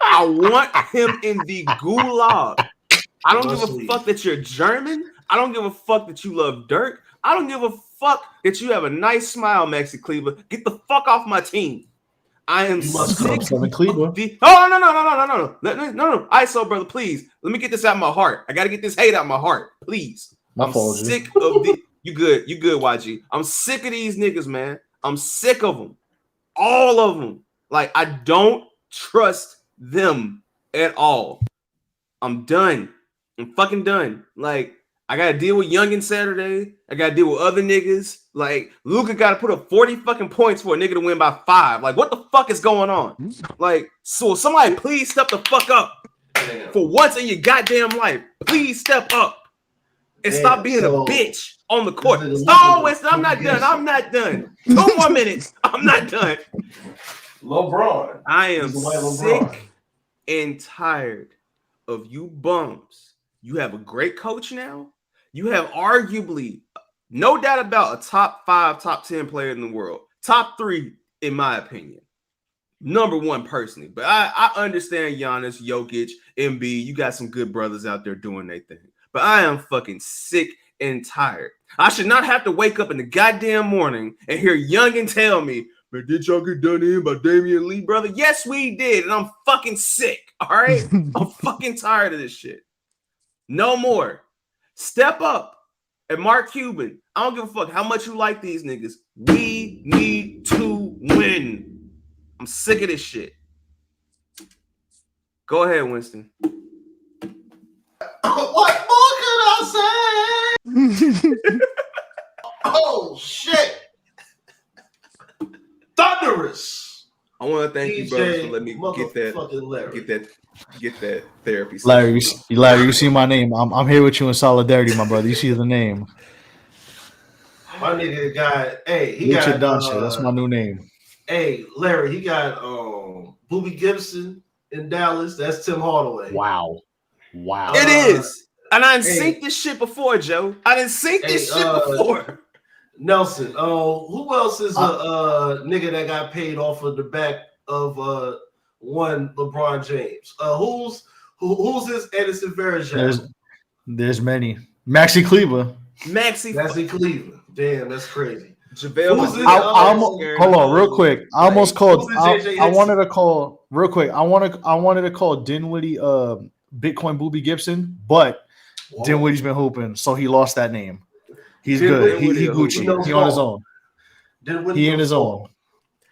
I want him in the gulag. I don't give a fuck that you're German. I don't give a fuck that you love Dirk. I don't give a fuck that you have a nice smile, Maxi Kleber. Get the fuck off my team. I am sick. No. ISO, brother, please. Let me get this out of my heart. I got to get this hate out of my heart, please. I'm sick of the. You good, YG. I'm sick of these niggas, man. I'm sick of them. All of them. Like, I don't trust them at all. I'm done. I'm fucking done. Like, I gotta deal with Youngin Saturday. I gotta deal with other niggas. Like, Luka gotta put up 40 fucking points for a nigga to win by 5. Like, what the fuck is going on? Like, so somebody please step the fuck up for once in your goddamn life. Please step up and stop being a bitch on the court. Stop, Winston. I'm not done. 2 more minutes. I'm not done. LeBron. I am sick and tired of you bums. You have a great coach now. You have arguably, no doubt about, a top 5, top 10 player in the world. Top 3, in my opinion. Number 1 personally. But I understand Giannis, Jokic, Embiid. You got some good brothers out there doing their thing. But I am fucking sick and tired. I should not have to wake up in the goddamn morning and hear Youngin tell me, man, did y'all get done in by Damian Lee, brother? Yes, we did. And I'm fucking sick. All right? I'm fucking tired of this shit. No more. Step up. And Mark Cuban, I don't give a fuck how much you like these niggas. We need to win. I'm sick of this shit. Go ahead, Winston. What more can I say? Oh, shit. Thunderous. I want to thank you, brother, for letting me get that therapy. Larry, you see my name. I'm here with you in solidarity, my brother. You see the name. My nigga got, he Richard got Dunshire. That's my new name. Hey, Larry, he got Boobie Gibson in Dallas. That's Tim Hardaway. Wow. It is. And I didn't seen this shit before, Joe. I didn't see this shit before. Nelson, who else is a nigga that got paid off of the back of one LeBron James? Who's his Edison Varejao? There's many. Maxi Kleber. Maxi Kleber. Damn, that's crazy. Hold on, real quick. I almost called. I wanted to call real quick. I wanted to call Dinwiddie Bitcoin Boobie Gibson, but Dinwiddie's been hooping, so he lost that name. He's good. He Gucci. He on his own. He in his own.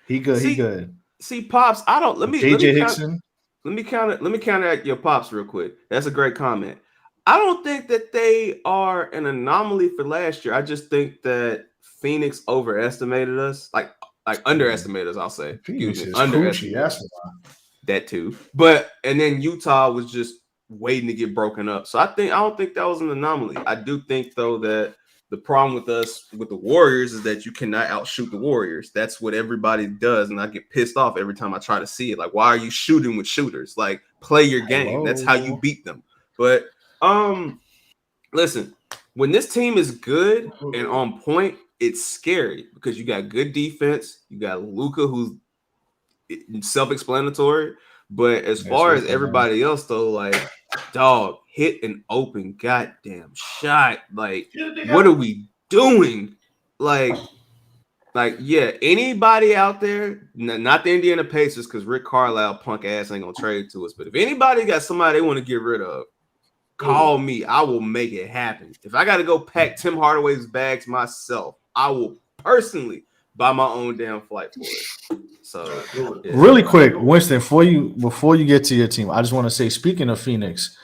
He good. He good. See, Pops, I don't. Let me Hickson. Let me counter at your Pops real quick. That's a great comment. I don't think that they are an anomaly for last year. I just think that Phoenix overestimated us, like underestimated us. I'll say. Underestimated. That's that too. But and then Utah was just waiting to get broken up. So I don't think that was an anomaly. I do think though that the problem with us with the Warriors is that you cannot outshoot the Warriors. That's what everybody does, and I get pissed off every time I try to see it. Like, why are you shooting with shooters? Like, play your game. That's how you beat them. But listen, when this team is good and on point, it's scary because you got good defense. You got Luka, who's self-explanatory. But as far as everybody else, though, like dog, hit an open goddamn shot. Like, what are we doing? Like, yeah, anybody out there, not the Indiana Pacers, because Rick Carlisle punk ass ain't gonna trade to us. But if anybody got somebody they want to get rid of, call me. I will make it happen. If I got to go pack Tim Hardaway's bags myself, I will personally buy my own damn flight for it. So, yeah. Really quick, Winston, before you get to your team, I just want to say, speaking of Phoenix,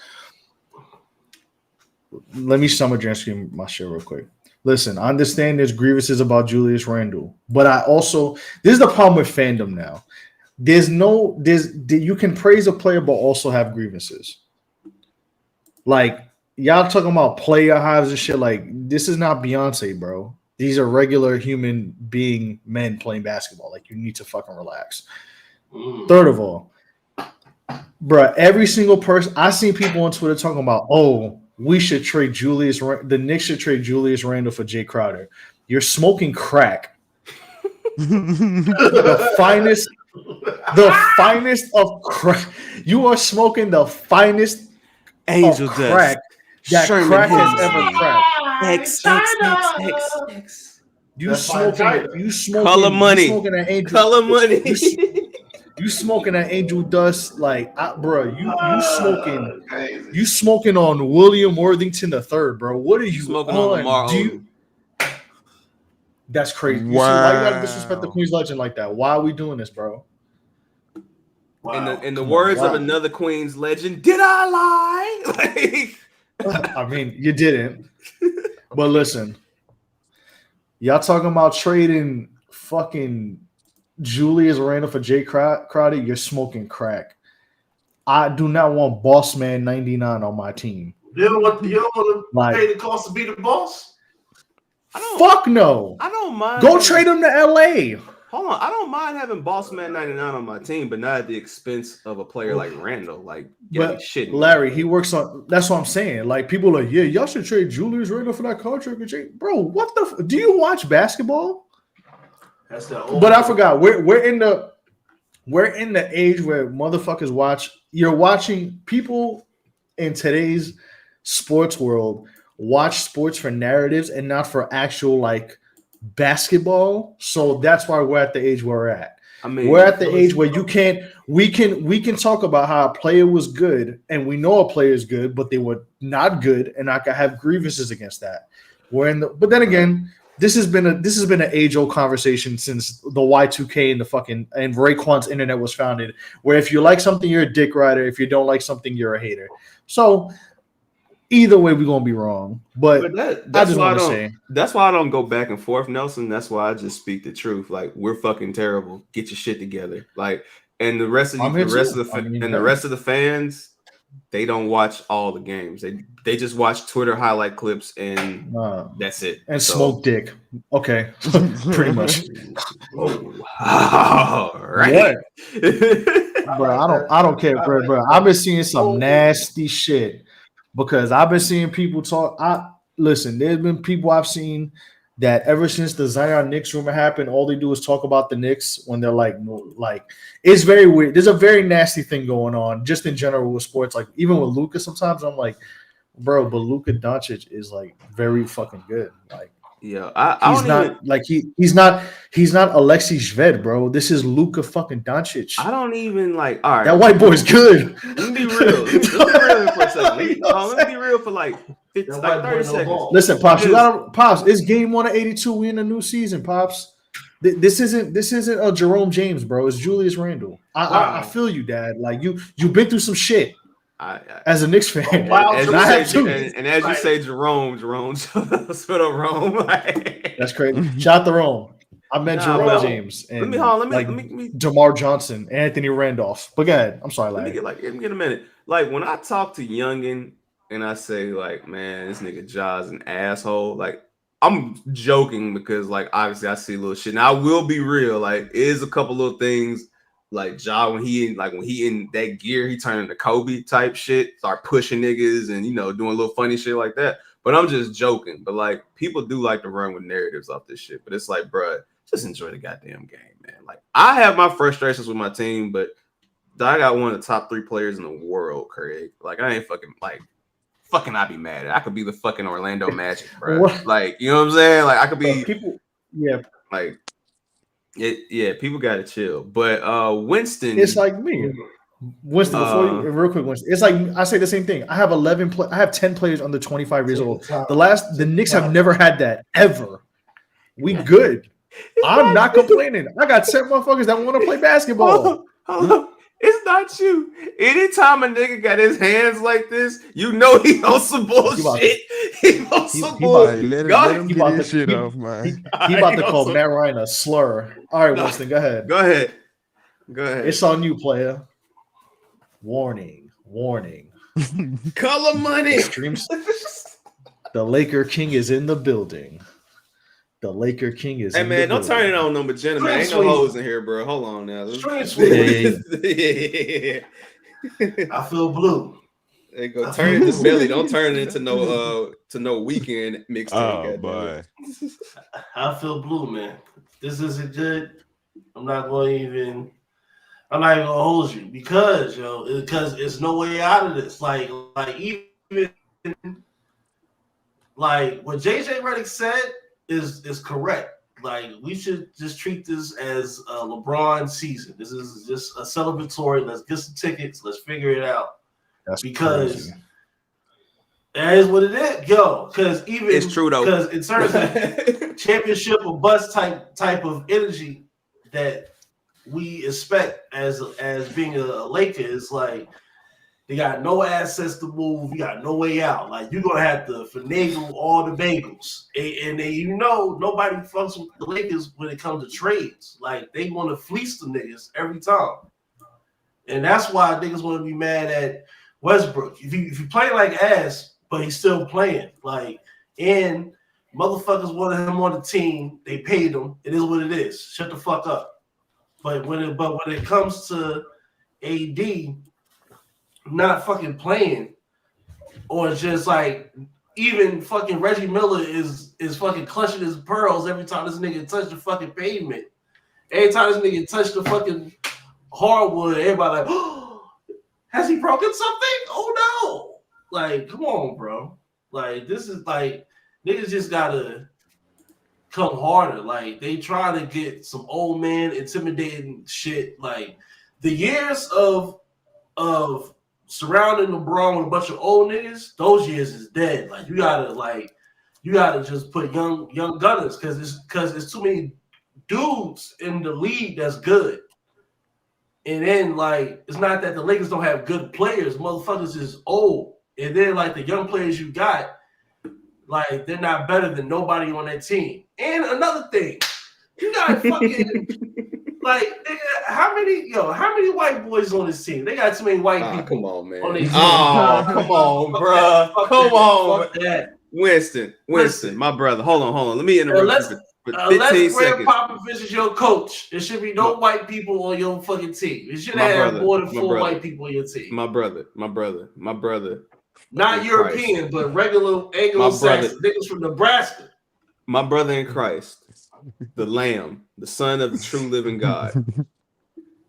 let me summer jam my shit real quick. Listen, I understand there's grievances about Julius Randle, but this is the problem with fandom now. You can praise a player but also have grievances. Like, y'all talking about player hives and shit. Like, this is not Beyonce, bro. These are regular human being men playing basketball. Like, you need to fucking relax. Third of all, bro, every single person I seen people on Twitter talking about, we should trade the Knicks should trade Julius Randle for Jay Crowder. You're smoking crack. the finest of crack. You are smoking the finest angel of crack that Sherman crack has ever cracked. X. You smoking color money. You smoking that angel dust, like, bro. You smoking on William Worthington III, bro. What are you smoking on Lamar Odom? That's crazy. Wow. You see, why you gotta disrespect the Queens legend like that? Why are we doing this, bro? Wow. In the words of another Queens legend, did I lie? I mean, you didn't. But listen, y'all talking about trading fucking Julius Randle for Jay Crowder, you're smoking crack. I do not want Boss Man 99 on my team. You don't want to pay the cost to be the boss? Fuck no. I don't mind. Go trade him to LA. Hold on. I don't mind having Boss Man 99 on my team, but not at the expense of a player like Randall. Like, shit. Larry, he works on. That's what I'm saying. Like, people are like, yeah, y'all should trade Julius Randle for that contract. Bro, what the? Do you watch basketball? That's the. But I forgot. We're in the age where motherfuckers watch. You're watching people in today's sports world watch sports for narratives and not for actual like basketball. So that's why we're at the age where we're at. I mean, we're at the age where we can talk about how a player was good and we know a player is good, but they were not good, and I can have grievances against that. But then again, this has been an age-old conversation since the Y2K and Raekwon's internet was founded, where if you like something, you're a dick rider. If you don't like something, you're a hater. So either way, we're gonna be wrong. But I just want to say that's why I don't go back and forth, Nelson. That's why I just speak the truth. Like, we're fucking terrible. Get your shit together. Like, and the rest of the fans, they don't watch all the games. They just watch Twitter highlight clips and that's it. And smoke dick. Okay, pretty much. All right. Bro, I don't care, bro. I've been seeing some nasty shit because I've been seeing people talk. Listen, there's been people I've seen that ever since the Zion Knicks rumor happened, all they do is talk about the Knicks when they're like it's very weird. There's a very nasty thing going on just in general with sports. Like, even with Luka, sometimes I'm like, bro, but Luka Doncic is like very fucking good. Like, yeah, he's not Alexei Shved, bro. This is Luka fucking Doncic. I don't even like. All right, that white boy's good. Let me be real. Let's be real for a second. Let me be real for like 30 seconds. Listen, Pops, it's game 1 of 82. We in a new season, Pops. This isn't a Jerome James, bro. It's Julius Randle. I feel you, Dad. Like, you've been through some shit. As a Knicks fan, and as you say, Jerome, spit up Rome. That's crazy. Shout out to Rome. I meant Jerome James and let me DeMar Johnson, Anthony Randolph. But go ahead. I'm sorry, Larry. Let me get a minute. Like, when I talk to Youngin and I say, like, man, this nigga Ja's an asshole. Like, I'm joking because, like, obviously I see little shit. Now I will be real. Like, it is a couple little things. Like, Ja, when he in that gear, he turned into Kobe type shit, start pushing niggas and, doing a little funny shit like that. But I'm just joking. But, like, people do like to run with narratives off this shit. But it's like, bro, just enjoy the goddamn game, man. Like, I have my frustrations with my team, but I got one of the top 3 players in the world, Craig. Like, I ain't fucking I'd be mad. I could be the fucking Orlando Magic, bro. What? Like, you know what I'm saying? Like, I could be people. Yeah, like it. Yeah, people gotta chill. But Winston, it's like me. Winston, before you, real quick, Winston. It's like I say the same thing. I have 10 players under 25 years old. The Knicks have never had that ever. We good. I'm not complaining. I got 10 motherfuckers that want to play basketball. It's not you. Anytime a nigga got his hands like this, you know he on some bullshit. He on some bullshit. Let him get his shit off, man. He about to call Matt Ryan a slur. All right, Winston, go ahead. Go ahead. It's on you, player. Warning. Color money. The Laker King is in the building. The Laker King is. Hey man, don't turn it on no magenta, man. Ain't no hoes in here, bro. Hold on now. Yeah. I feel blue. Hey, go turn it to Billy. Don't turn it into no weekend mixtape. Oh boy. I feel blue, man. This isn't good. I'm not even gonna hold you because it's no way out of this. Like even like what JJ Redick said is correct. Like, we should just treat this as a LeBron season. This is just a celebratory. Let's get some tickets. Let's figure it out. Because that is what it is, yo. Because even it's true though. Because in terms of championship or bust type of energy that we expect as being a Laker, is like they got no assets to move. You got no way out. Like, you're gonna have to finagle all the bagels, and nobody fucks with the Lakers when it comes to trades. Like, they want to fleece the niggas every time, and that's why niggas want to be mad at Westbrook. If you play like ass, but he's still playing, like, and motherfuckers wanted him on the team. They paid him. It is what it is. Shut the fuck up. But when it comes to AD not fucking playing, or just like even fucking Reggie Miller is fucking clutching his pearls every time this nigga touch the fucking pavement. Every time this nigga touch the fucking hardwood, everybody like, oh, has he broken something? Oh no! Like, come on, bro. Like, this is like niggas just gotta come harder. Like, they try to get some old man intimidating shit. Like, the years of surrounding LeBron with a bunch of old niggas, those years is dead. Like, you gotta just put young gunners, because it's too many dudes in the league that's good. And then, like, it's not that the Lakers don't have good players. Motherfuckers is old. And then, like, the young players you got, like, they're not better than nobody on that team. And another thing, you got fucking like, nigga, how many white boys on this team? They got too many white people. Come on, man. On come on, bro. Come on, Winston, my brother. Hold on. Let me interrupt you for 15 seconds. Popovich is your coach. There should be no white people on your fucking team. You should have more than 4 white people on your team. My brother. Not European, but regular Anglo-Saxon. Niggas from Nebraska. My brother in Christ, the Lamb, the Son of the true living God.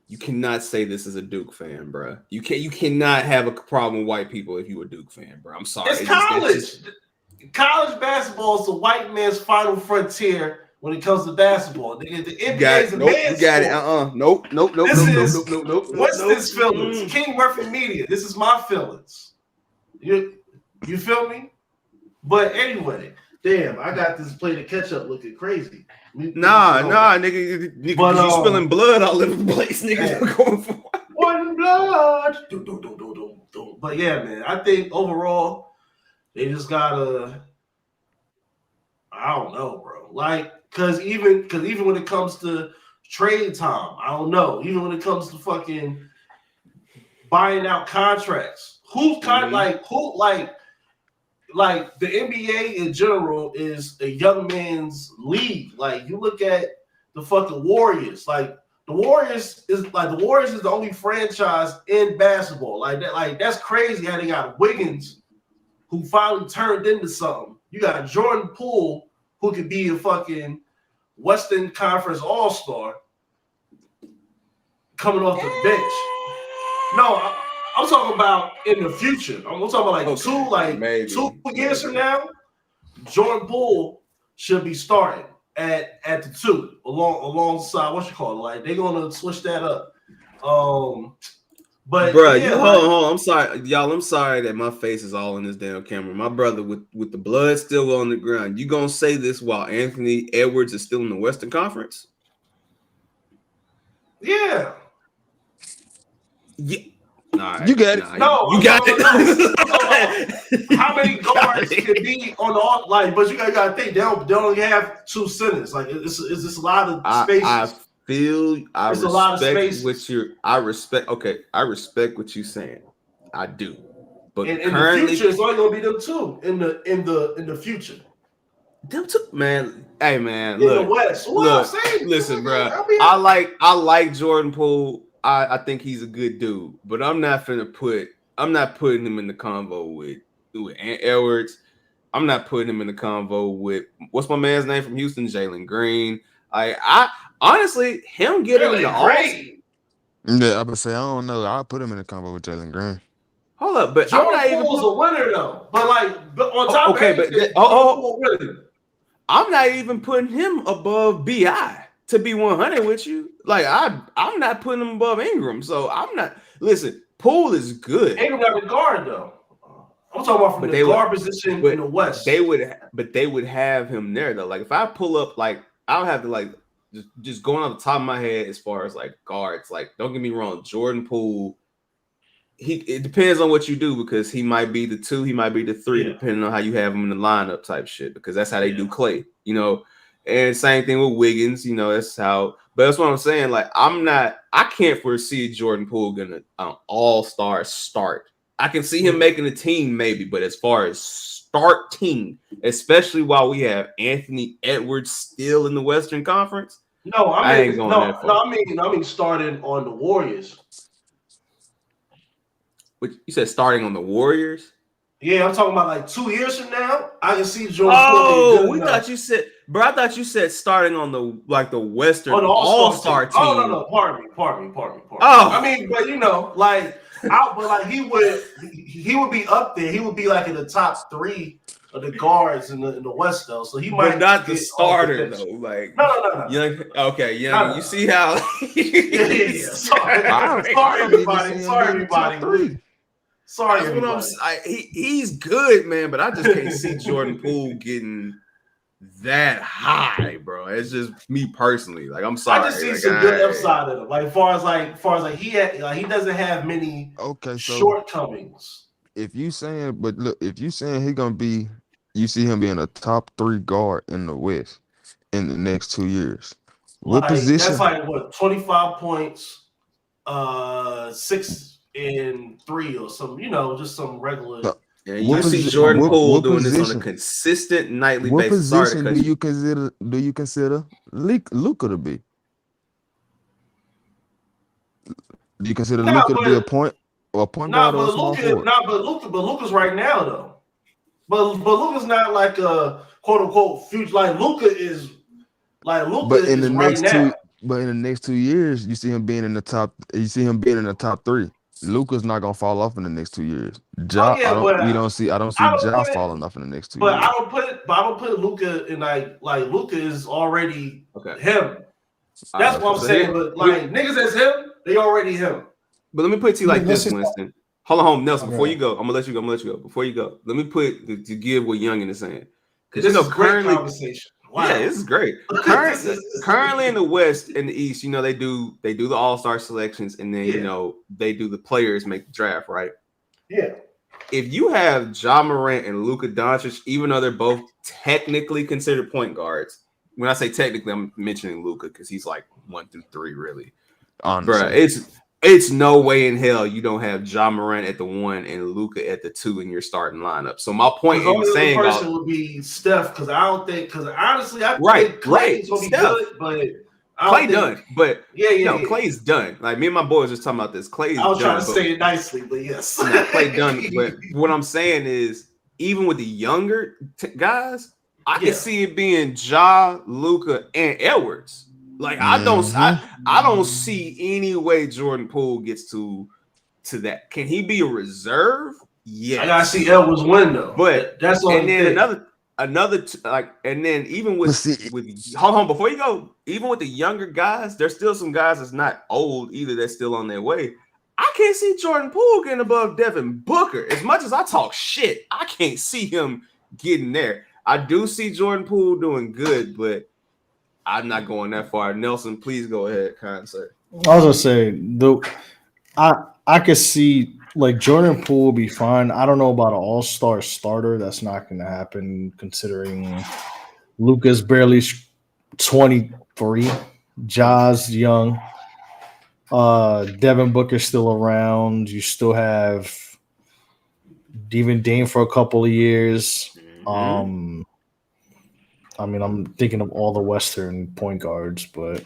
You cannot say this as a Duke fan, bro. You cannot have a problem with white people if you a Duke fan, bro. I'm sorry. It's college. College basketball is the white man's final frontier when it comes to basketball. The NBA is a man's sport. Nope. What's this feelings? King Murphy Media. This is my feelings. You feel me? But anyway, damn, I got this play to catch up looking crazy. Nah, nigga, you spilling blood all over the place, nigga. Yeah. Going for one blood. But yeah, man, I think overall they just gotta. I don't know, bro. Like, cause even when it comes to trade time, I don't know. Even when it comes to fucking buying out contracts, like the NBA in general is a young man's league. Like, you look at the fucking Warriors. Like, the Warriors is the only franchise in basketball. Like that. Like, that's crazy how they got Wiggins, who finally turned into something. You got Jordan Poole, who could be a fucking Western Conference All-Star, coming off the bench. No, I'm talking about in the future. I'm talking about maybe. 2 years from now. Jordan Poole should be starting at the 2 alongside what you call it. Like they're gonna switch that up. But bro, you hold on. I'm sorry, y'all. I'm sorry that my face is all in this damn camera. My brother, with the blood still on the ground, you gonna say this while Anthony Edwards is still in the Western Conference? Yeah. Yeah. Right. You got it. No, you got it. How many guards can be on the but you gotta think they only have 2 centers. Like it's just a lot of spaces. I respect what you're saying. I do. But in the future, it's only gonna be them 2 in the future. Them 2, man. Hey, man. In the West. Listen, bro. I like Jordan Poole. I think he's a good dude, but I'm not putting him in the convo with Ant Edwards. I'm not putting him in the convo with what's my man's name from Houston, Jalen Green. I honestly, him getting the Green. Yeah, I would say I don't know. I'll put him in the convo with Jalen Green. Hold up, but Jordan Poole's a winner though. But on top of everything, I'm not even putting him above BI. To be 100 with you, I'm not putting him above Ingram, so I'm not. Listen, Poole is good. Ingram got the guard though. I'm talking about from the guard position in the West. They would have him there though. Like if I pull up, I'll have to just going off the top of my head as far as guards. Don't get me wrong, Jordan Poole. It depends on what you do because he might be the 2, he might be the 3, depending on how you have him in the lineup type shit. Because that's how they do Clay, And same thing with Wiggins, that's how. But that's what I'm saying. I can't foresee Jordan Poole gonna all-star start. I can see him making a team maybe, but as far as starting, especially while we have Anthony Edwards still in the Western Conference. No, I ain't going that far. I mean starting on the Warriors. You said starting on the Warriors? Yeah, I'm talking about 2 years from now. I can see Jordan. I thought you said, bro. I thought you said starting on the Western all-star team. Oh no, pardon me. Oh, I mean, but he would be up there. He would be in the top 3 of the guards in the West though. So he might, but not the starter though. No. You see how? Sorry, everybody. Sorry, he's good, man, but I just can't see Jordan Poole getting that high, bro. It's just me personally. I'm sorry. I just see some good upside in him. As far as he doesn't have many shortcomings. If you saying he gonna be, you see him being a top 3 guard in the West in the next 2 years. What position? That's 25 points, 6 and 3 or some, just some regular. Yeah, you see Jordan Poole doing this on a consistent nightly basis. What position do you consider Luka to be? Do you consider Luka to be a point guard or a small forward? But Luka's right now though. But Luka's not a quote unquote future. Luka is Luka is right now. But in the next 2 years, you see him being in the top. You see him being in the top 3. Luka's not gonna fall off in the next 2 years. I don't see Ja falling off in the next 2 years. I don't put Luka in Luka is already him. That's what I'm saying. But niggas as him, they already him. But let me put it to you like this, Winston. Hold on, Nelson. Before you go, I'm gonna let you go. Before you go, let me put to give what Youngin is saying. Because this is great conversation. Wow. Yeah, this is great. Currently in the West and the East, they do the All-Star selections, and then they do the players make the draft, right? Yeah. If you have Ja Morant and Luka Doncic, even though they're both technically considered point guards, when I say technically, I'm mentioning Luka because he's 1 through 3, really. Bruh, it's no way in hell you don't have Ja Morant at the 1 and Luka at the 2 in your starting lineup. So my point in saying the person would be Steph because honestly I think Clay's gonna be good, but Clay done. But Clay's done. Me and my boys just talking about this. Clay's done. I was trying to say it nicely, but yes, Clay done. But what I'm saying is, even with the younger guys, I can see it being Ja, Luka, and Edwards. I don't see any way Jordan Poole gets to to that. Can he be a reserve? Yes. I gotta see Edwards win though. But that's all. And then and then even with hold on before you go, even with the younger guys, there's still some guys that's not old either. That's still on their way. I can't see Jordan Poole getting above Devin Booker. As much as I talk shit, I can't see him getting there. I do see Jordan Poole doing good, but I'm not going that far. Nelson, please go ahead, kind sir. I was gonna say I could see like Jordan Poole will be fine. I don't know about an all-star starter. That's not going to happen considering Luka's barely 23, Ja's young, Devin Booker's still around. You still have Devin Dame for a couple of years. Mm-hmm. I mean, I'm thinking of all the Western point guards, but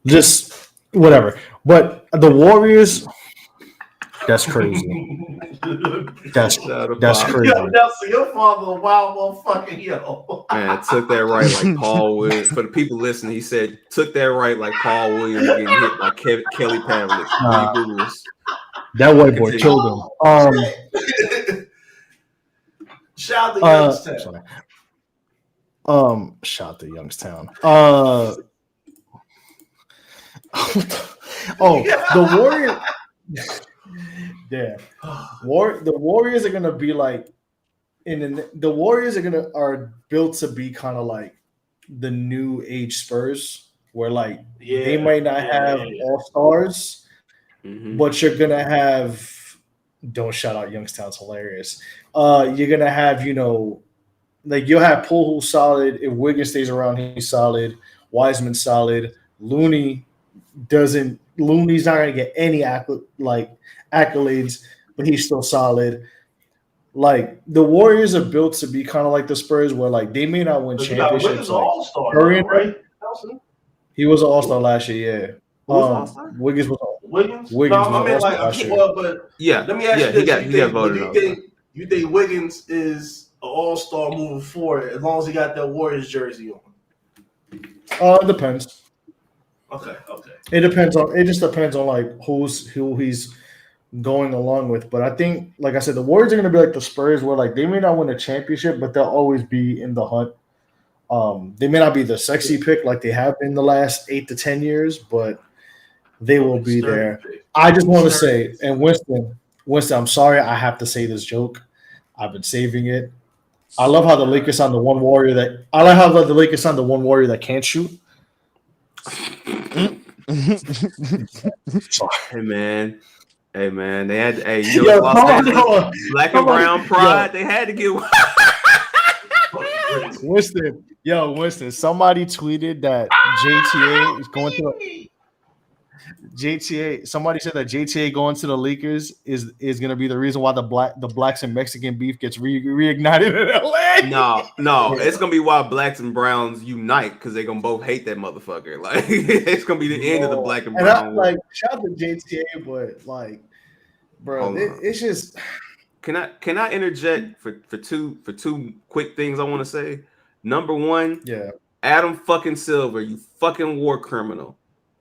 just whatever. But the Warriors, that's crazy. That's crazy. Yo, Nelson, your father a wild motherfucker, yo. Man, took that right like Paul Williams. For the people listening, he said, took that right like Paul Williams getting hit by Kelly Pavlik. That white boy killed him. Shout out to Youngstown. Shout out to Youngstown. The Warriors. Yeah, the Warriors are gonna be like, the Warriors are built to be kind of like the new age Spurs, where like they might not have all stars, but you're gonna have. Don't shout out Youngstown's hilarious. You're gonna have like you'll have Poole who's solid. If Wiggins stays around, he's solid. Wiseman's solid. Looney's not gonna get any accolades, but he's still solid. Like the Warriors are built to be kind of like the Spurs, where like they may not win championships. All-star, right? He was an all-star last year. Yeah. Wiggins was. Wiggins? No, I mean but yeah. Let me ask you this: he got voted. You think Wiggins is an all-star moving forward as long as he got that Warriors jersey on? It depends. Okay. It just depends on like who he's going along with. But I think, like I said, the Warriors are going to be like the Spurs, where like they may not win a championship, but they'll always be in the hunt. They may not be the sexy pick like they have been the last 8 to 10 years, but they will be there. I just want to say, and Winston, I'm sorry I have to say this joke. I've been saving it. I love how the Lakers signed the one Warrior that can't shoot. Hey man, they had black and brown pride. They had to get one. Winston. Somebody tweeted that JTA is going to JTA. Somebody said that JTA going to the Lakers is going to be the reason why the blacks and Mexican beef gets reignited in LA. No, it's going to be why blacks and browns unite because they're going to both hate that motherfucker. Like it's going to be the end of the black and brown. And like shout out to JTA, but like, bro, it's just. Can I interject for two quick things I want to say? Number one, Adam fucking Silver, you fucking war criminal.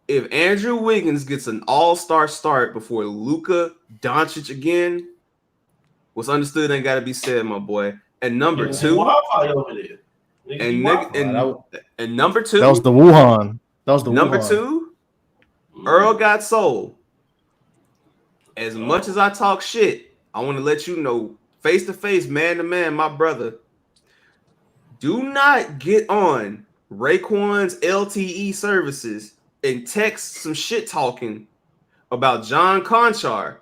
If Andrew Wiggins gets an all-star start before Luka Doncic again, what's understood ain't got to be said, my boy. And number two, and number two, that was the Wuhan. Number two, Earl got soul. As much as I talk shit, I want to let you know, face to face, man to man, my brother. Do not get on Raekwon's LTE services and text some shit talking about John Conchar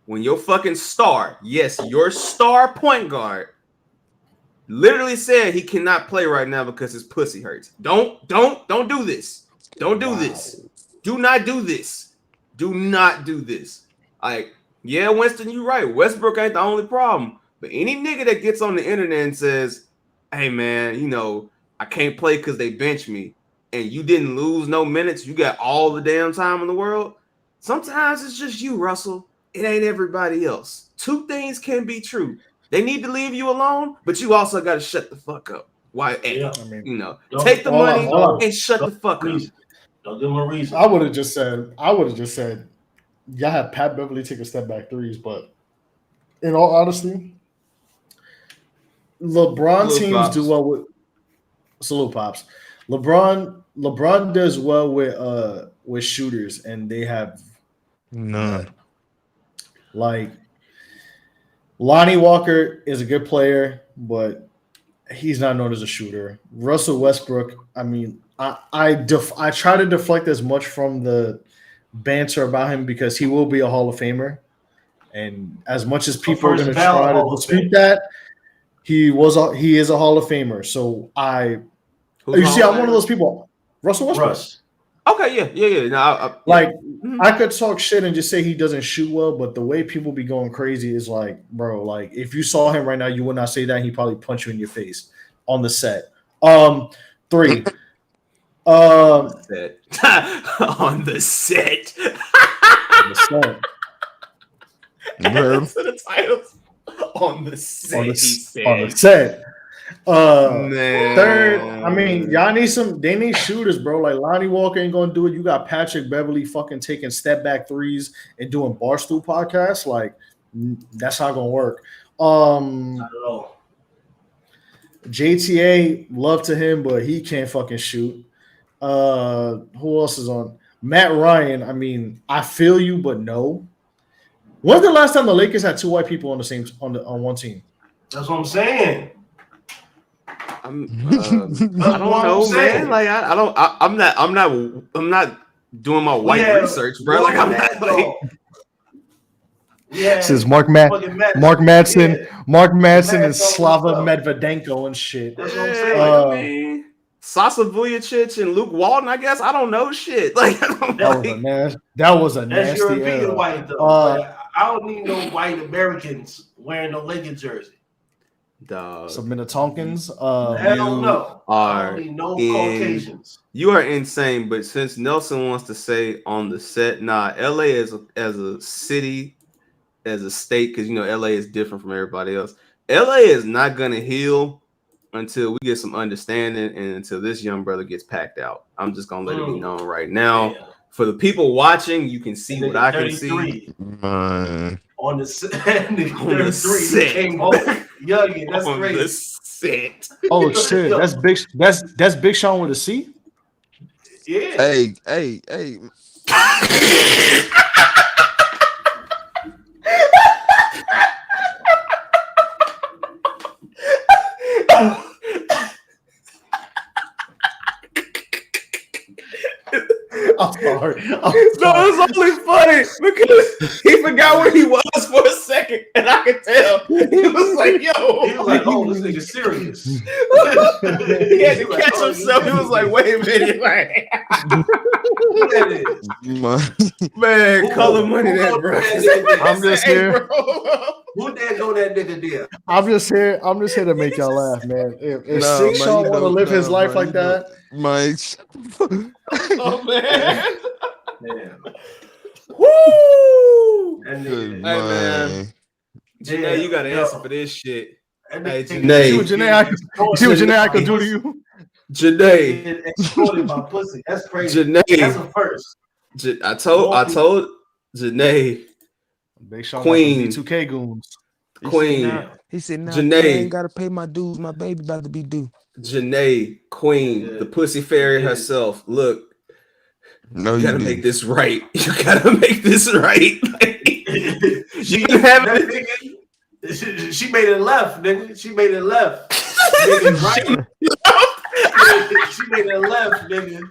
when your fucking star, yes, your star point guard, literally said he cannot play right now because his pussy hurts. Don't do this. Don't do this. Do not do this. Do not do this. Like, yeah, Winston, you're right. Westbrook ain't the only problem. But any nigga that gets on the internet and says, hey, man, I can't play because they bench me, and you didn't lose no minutes, you got all the damn time in the world, sometimes it's just you, Russell. It ain't everybody else. Two things can be true. They need to leave you alone, but you also got to shut the fuck up. Why? Take the money and shut the fuck up. Don't give them a reason. I would have just said, y'all have Pat Beverly take a step back threes, but in all honesty, LeBron Little teams pops. do well with salute pops. LeBron does well with shooters, and they have None. like Lonnie Walker is a good player, but he's not known as a shooter. Russell Westbrook, I mean, I try to deflect as much from the banter about him because he will be a Hall of Famer. And as much as people are going to try to dispute that, he is a Hall of Famer. So I'm one of those people. Russell Westbrook. Okay, yeah. No, I could talk shit and just say he doesn't shoot well, but the way people be going crazy is like, bro, like if you saw him right now, you would not say that. He'd probably punch you in your face on the set. 3. on the set. Verb. The titles on the set. On the set. Man. 3rd, I mean, y'all they need shooters, bro. Like Lonnie Walker ain't gonna do it. You got Patrick Beverly fucking taking step back threes and doing Barstool podcasts. Like, that's not gonna work. Not at all. JTA, love to him, but he can't fucking shoot. Who else is on? Matt Ryan. I mean, I feel you, but no. When's the last time the Lakers had 2 white people on one team? That's what I'm saying. I don't know, man. Like I'm not doing my white research, bro. Like I'm not like. Yeah, this is Mark Madsen and Slava Medvedenko and shit. That's what I'm saying. I mean, Sasa Vujacic and Luke Walton, I guess. I don't know shit. Like that was a nasty European era. white though. I don't need no white Americans wearing no Lakers jersey. Some Minnetonкins. Hell no. I don't need no Caucasians. You are insane, but since Nelson wants to say on the set, LA as a city, as a state, because LA is different from everybody else. LA is not gonna heal until we get some understanding and until this young brother gets packed out. I'm just gonna let it be known right now. Yeah. For the people watching, you can see what I can see. On the set, 33 came home. Youngin, that's on crazy. The set. Oh shit, that's Big Sean with a C. Yeah. Hey. I'm sorry. No, it's only funny because he forgot where he was for a second, and I could tell he was like, "Yo," he was like, "Oh, this nigga's serious." He had to catch himself. He was like, "Wait a minute, like, who that is? Man, color money, that bro." I'm just here. Who that know that nigga there? I'm just here to make y'all laugh, man. If Six Sean want to live his life like that, Mike. Oh man. Woo! Hey man. Janae, you gotta answer for this shit. Hey, Janae. See what Janae I could do to you. Janae. Exploited by pussy. That's crazy. Janae. That's a first. I told Janae. Big Sean Queen. 2K goons. Queen. He said, "Nah, Janae. I ain't gotta pay my dues. My baby about to be due." Janae, Queen, the pussy fairy herself. Look, no, you gotta make this right. You gotta make this right. You can have it. She made it left, nigga. She made it left. She made it right. She made it left, nigga.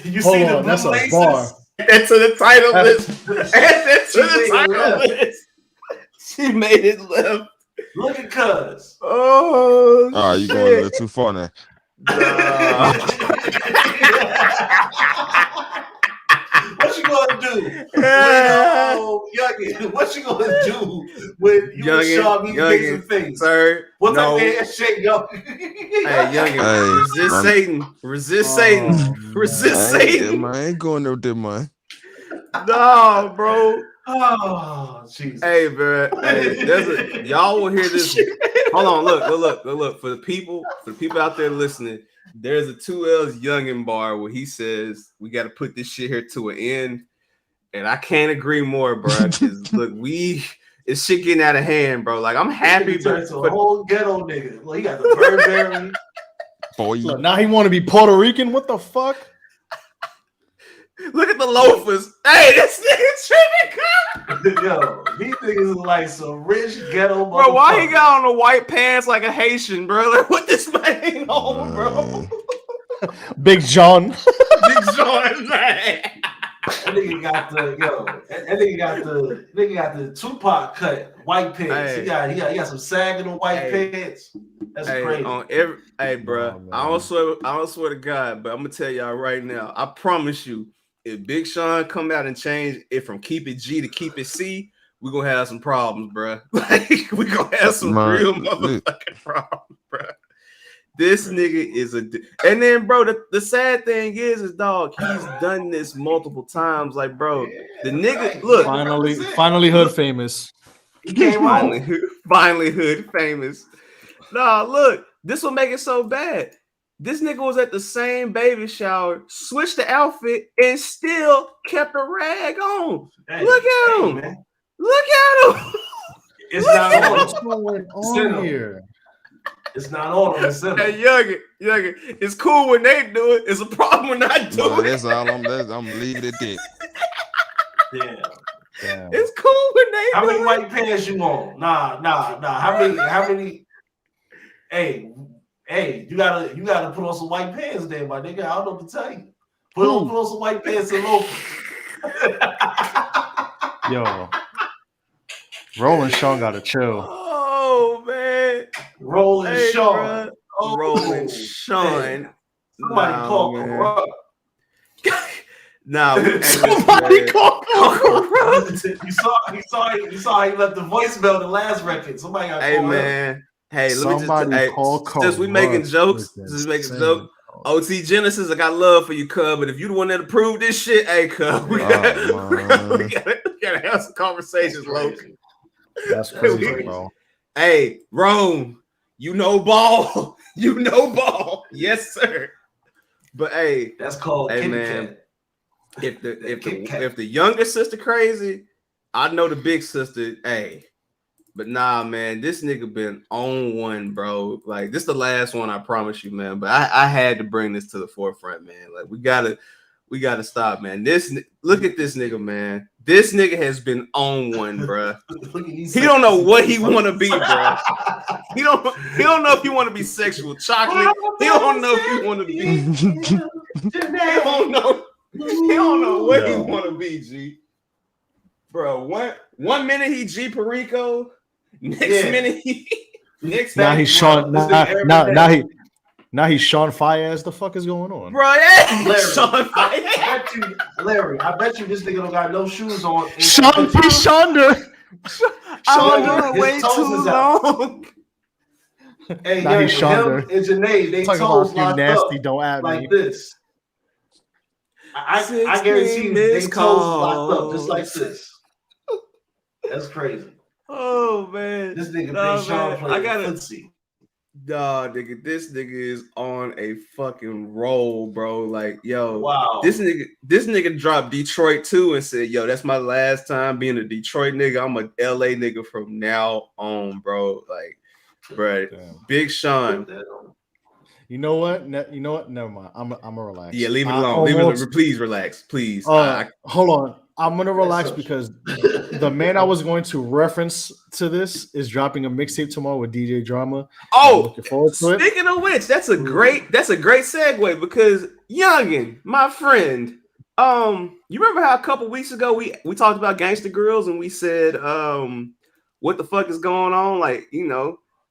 You see the blue that's laces? A bar. Add to the title list. Add that to the title list. She made it left. Look at Cuz. Oh, you going a little too far now. What you gonna do? What you gonna do when you and Shaw meet face to face? Sir, what's that handshake, yo? Hey, youngin, resist Satan. Resist Satan. Resist Satan. I ain't going there with that, man. No, bro. Oh, Jesus. Hey, bro. Hey, y'all will hear this. Hold on, look. For the people out there listening, there's a 2L's youngin bar where he says we got to put this shit here to an end. and I can't agree more, bro. Because look, it's shit getting out of hand, bro. Like I'm happy, but a whole ghetto nigga. Well, he got the Burberry. Boy, look, now he want to be Puerto Rican. What the fuck? Look at the loafers. Hey, this nigga tripping, Yo, these niggas is like some rich ghetto. bro. Why he got on the white pants like a Haitian, bro? Like what this man on, bro? Big John. Big John, man. That nigga got the nigga got the Tupac cut white pants. Hey. He got some sagging on white pants. That's crazy. Bro. I don't swear to God, but I'm gonna tell y'all right now. I promise you, if Big Sean come out and change it from keep it G to keep it C, we're gonna have some problems, bro. Like we gonna have some real motherfucking problems, bro. This nigga is and then, bro, the sad thing is dog, he's done this multiple times. Like, bro, the nigga, look, finally hood famous. He came finally hood famous. Nah, look, this will make it so bad. This nigga was at the same baby shower, switched the outfit, and still kept a rag on. Hey, look at him. Man. Look at him. It's not on. What's going on here? It's not on the center. Hey, Youngin, it's cool when they do it. It's a problem when I do it. That's all I'm leaving it at that. Damn. It's cool when they How do many it. white pants you want? Nah. How many? Hey, you gotta put on some white pants there, my nigga. I don't know what to tell you. Put on some white pants and loafers. Yo, Rolling Sean gotta chill. Oh man, Rolling Sean. Oh, Rolling Sean. Hey. Somebody call Corrupt. Nah, somebody call Corrupt. You saw he left the voicemail the last record. Somebody got hey called man. Hey, somebody let me call since we making jokes, OT Genesis, I got love for you, cub. But if you the one that approved this shit, hey, cub, we gotta have some conversations, Loki. That's crazy, bro. Hey, Rome, you know ball. You know ball. Yes, sir. But hey, that's called hey, man. If the younger sister crazy, I know the big sister, hey. But nah, man, this nigga been on one, bro. Like, this the last one, I promise you, man. But I had to bring this to the forefront, man. Like, we gotta stop, man. Look at this nigga, man. This nigga has been on one, bro. He don't know what he want to be, bro. He don't know if he want to be sexual chocolate. He don't know if he want to be. He don't know what he want to be, G. Bro, one minute he G Perico, next minute he now he's Sean. Now he's Sean Fayez. The fuck is going on, bro? Yeah, Sean Fayez. Larry, I bet you this nigga don't got no shoes on. Sean P. Shonder. Shonder way too long. Hey, now he's Shonder. And Janae, they toes locked nasty. up don't add like me. this. I guarantee they toes locked up just like this. That's crazy. Oh man, this nigga Big Sean playing footsie. Nah, nigga, this nigga is on a fucking roll, bro. Like, yo, wow, this nigga dropped Detroit too and said, yo, that's my last time being a Detroit nigga. I'm a LA nigga from now on, bro. Like, bro, Big Sean. You know what? Never mind. I'm gonna relax. Yeah, leave it alone. Please relax. Please. Hold on. I'm gonna relax because the man I was going to reference to this is dropping a mixtape tomorrow with DJ Drama. Oh, looking forward to it. Speaking of which, that's a great segue because Youngin, my friend, you remember how a couple weeks ago we talked about Gangsta Girls and we said, what the fuck is going on? Like,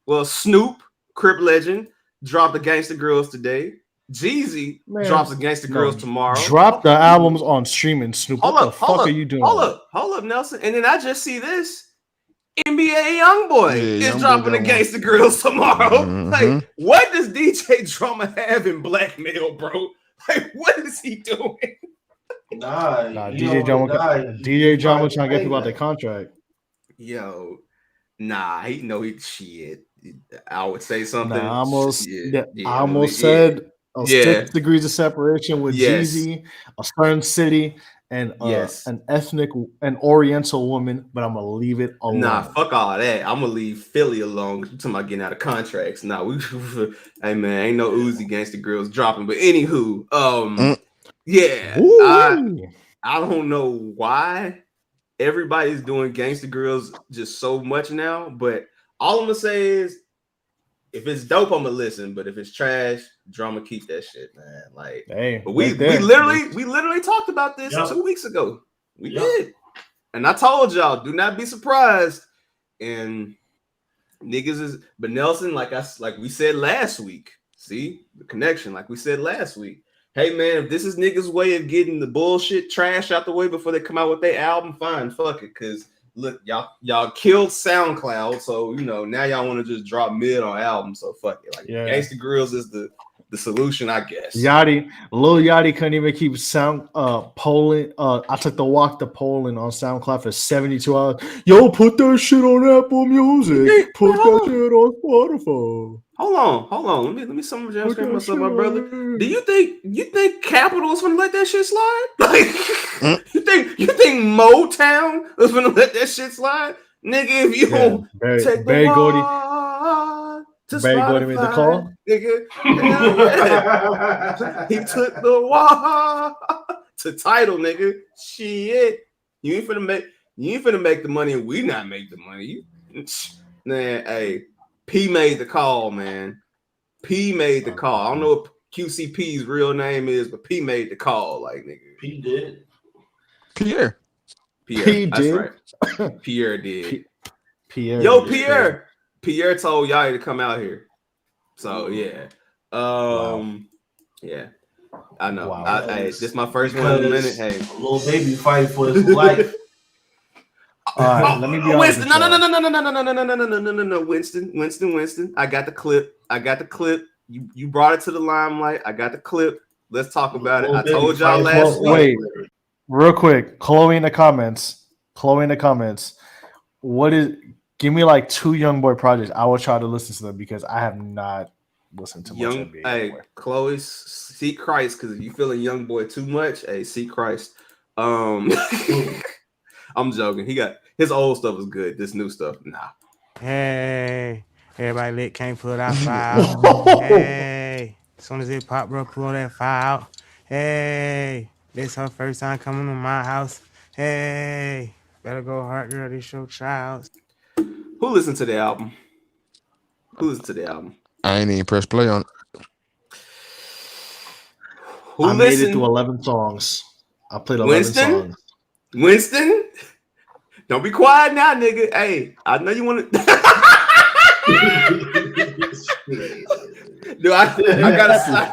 well, Snoop, Crip Legend, dropped the Gangsta Girls today. Jeezy drops the Gangsta Girls tomorrow. Drop the albums on streaming, Snoop. What the fuck are you doing? Hold up, Nelson. And then I just see this. NBA Youngboy is dropping the Gangsta Girls tomorrow. Mm-hmm. Like, what does DJ Drama have in blackmail, bro? Like, what is he doing? Nah, DJ Drama trying to get people out their contract. Yo, nah, he shit. I would say something. I almost said 6 degrees of separation with Jeezy, a certain city, and Yes. an Oriental woman, but I'm gonna leave it alone. Nah, fuck all that. I'm gonna leave Philly alone. You talking about getting out of contracts? Nah, hey man, ain't no Uzi Gangsta Grills dropping. But anywho, yeah, I don't know why everybody's doing Gangsta Grills just so much now. But all I'm gonna say is, if it's dope, I'm gonna listen. But if it's trash, drama, keep that shit, man. Like, but we literally talked about this 2 weeks ago. We did. And I told y'all, do not be surprised. And niggas is, but Nelson, like we said last week, see the connection, like we said last week. Hey man, if this is niggas' way of getting the bullshit trash out the way before they come out with their album, fine, fuck it. Cause look, y'all killed SoundCloud, so now y'all want to just drop mid on albums, so fuck it. Like Gangsta Grills is the solution, I guess. Lil Yachty couldn't even keep polling. I took the walk to Poland on SoundCloud for 72 hours. Yo, put that shit on Apple Music. Put that shit on Spotify. Hold on. Let me sum myself, my brother. Do you think Capitol is gonna let that shit slide? Like, you think Motown is gonna let that shit slide? Nigga, if you don't take the walk to Spotify, made the call. Nigga, he took the walk to Tidal, nigga. Shit, you ain't finna make the money, and we not make the money. Man, hey. P made the call, man. P made the call. I don't know what QCP's real name is, but P made the call. Like, nigga. P did. Pierre. P That's did. Right. Pierre did. Pierre. Yo, Pierre. Pierre told Yachty to come out here. So, yeah. Yeah. I know. Wow. This is my first one in a minute. Hey. Lil Baby fighting for his life. All right, let me be honest. Winston, no. Winston. I got the clip. You brought it to the limelight. I got the clip. Let's talk about it. I told y'all last week. Wait, real quick. Chloe in the comments. Give me like 2 Young Boy projects. I will try to listen to them because I have not listened to much NBA. Hey, Chloe, seek Christ, because if you feeling Young Boy too much, hey, seek Christ. I'm joking. He got his old stuff was good. This new stuff, nah. Hey, everybody lit, can't pull that file. Hey, as soon as it pop, bro, pull that file. Hey, this her first time coming to my house. Hey, better go hard, girl. This your child. Who listened to the album? I ain't even press play on it. I made it through 11 songs. I played 11 songs. Winston, don't be quiet now, nigga. Hey, I know you want to. Dude, I gotta slap.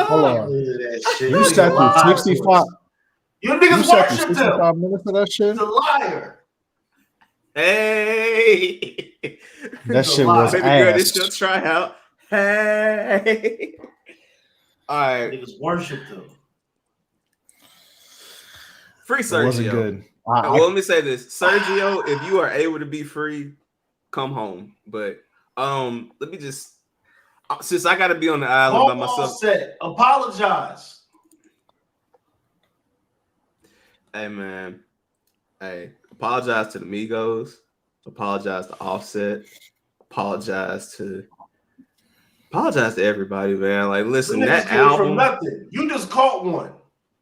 Hold on. You sat through 65. You niggas worship 65 minutes of that shit. He's a liar. Hey, that shit was baby ass. girl, this your tryout. Hey, all right. Niggas worship him. Free Sergio. It wasn't good. Well, let me say this, Sergio. If you are able to be free, come home. But let me just, since I got to be on the island by myself. Apologize. Hey man, apologize to the Migos. Apologize to Offset. Apologize to everybody, man. Like, listen, that album. From nothing. You just caught one.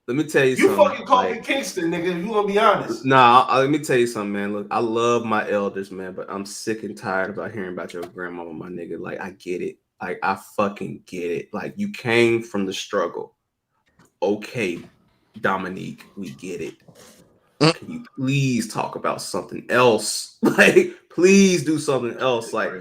Let me tell you something. You fucking called me Kingston, nigga. You want to be honest? Nah, let me tell you something, man. Look, I love my elders, man, but I'm sick and tired about hearing about your grandmama, my nigga. Like, I get it. Like, I fucking get it. Like, you came from the struggle. Okay, Dominique, we get it. Can you please talk about something else? Like, please do something else. Like,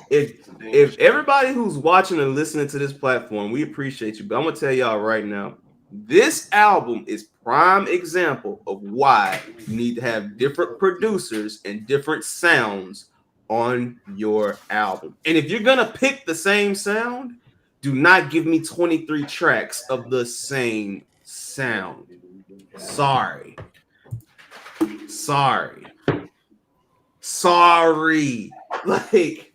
if everybody who's watching and listening to this platform, we appreciate you. But I'm gonna tell y'all right now, this album is prime example of why you need to have different producers and different sounds on your album. And if you're gonna pick the same sound, do not give me 23 tracks of the same sound. Sorry. Like,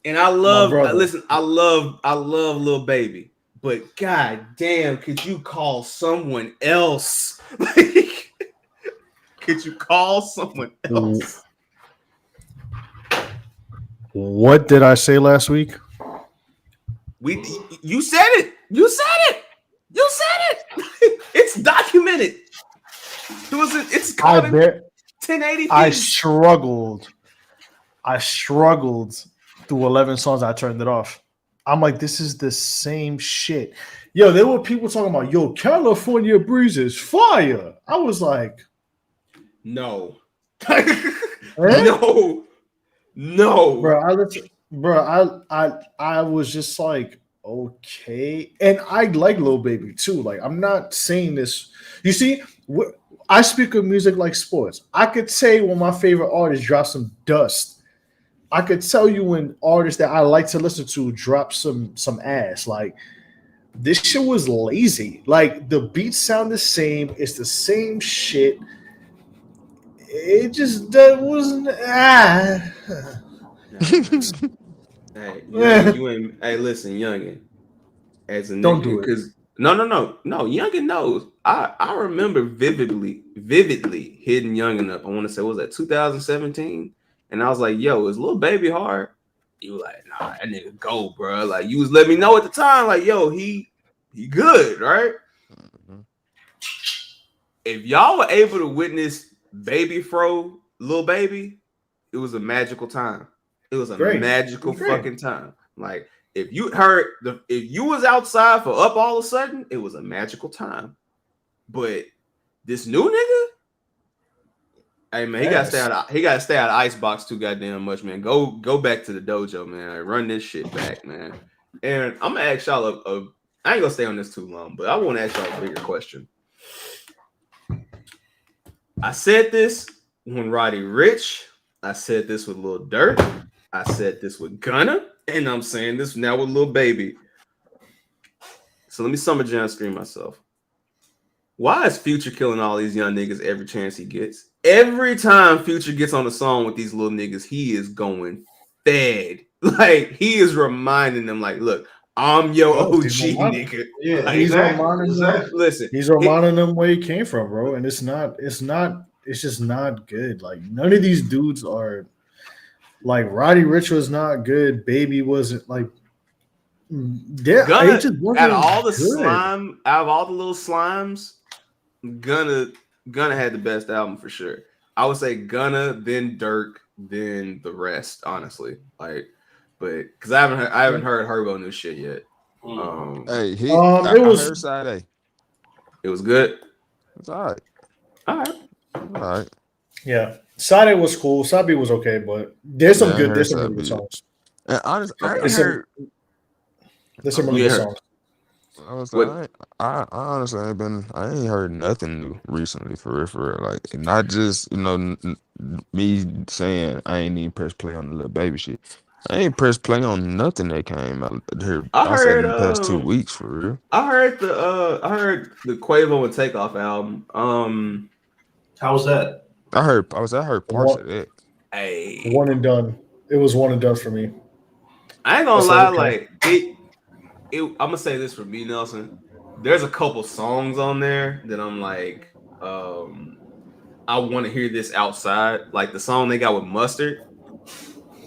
and I love, listen, I love Lil Baby. but god damn, could you call someone else? Like, could you call someone else? What did I say last week? You said it. You said it. You said it. It's documented. It's called 1080p. I struggled through 11 songs. I turned it off. I'm like, this is the same shit. Yo, there were people talking about, yo, California Breeze is fire. I was like, no. No. Bro, I was just like, okay. And I like Lil Baby too. Like, I'm not saying this. You see, I speak of music like sports. I could say when my favorite artist drops some dust. I could tell you when artists that I like to listen to drop some ass. Like, this shit was lazy. Like, the beats sound the same. It's the same shit. It just wasn't. Hey, listen, youngin. As a nigga, don't do it. Because no, youngin knows. I remember vividly hitting youngin up. I want to say, was that 2017? And I was like, yo, is Lil Baby hard? You were like, nah, that nigga go, bro. Like, you was letting me know at the time, like, yo, he good, right? Mm-hmm. If y'all were able to witness Baby Fro, Lil Baby, it was a magical time. It was a magical fucking time. Like, if you was outside for Up all of a sudden, it was a magical time. But this new nigga, hey man, he gotta stay out of Icebox too goddamn much, man. Go back to the dojo, man. Like, run this shit back, man. And I'm gonna ask y'all I ain't gonna stay on this too long, but I want to ask y'all a bigger question. I said this when Roddy Ricch. I said this with Lil Durk. I said this with Gunna, and I'm saying this now with Lil Baby. So let me summer jam screen myself. Why is Future killing all these young niggas every chance he gets? Every time Future gets on a song with these little niggas, he is going fed. Like, he is reminding them, like, look, I'm your OG nigga. Yeah, like, he's reminding them. Listen, he's reminding them where he came from, bro. And it's just not good. Like, none of these dudes are like Roddy Ricch was not good. Baby wasn't like. Gunna, out of all the little slimes, Gunna had the best album for sure. I would say Gunna, then Durk, then the rest. Honestly, like, but because I haven't heard Herbo new shit yet. I heard Side A. It was good. It's all right. Yeah, Side A was cool. Side B was okay, but there's some good songs. And honestly, there's some really good songs. I honestly I ain't heard nothing new recently for real. Like, not just, me saying I ain't even press play on the Lil Baby shit. I ain't press play on nothing that came out here. I heard in the past 2 weeks for real. I heard the Quavo and Takeoff album. How was that? I heard parts of that. Hey, one and done. It was one and done for me. I ain't gonna lie, like I'm gonna say this for me, Nelson. There's a couple songs on there that I'm like, I want to hear this outside. Like the song they got with Mustard,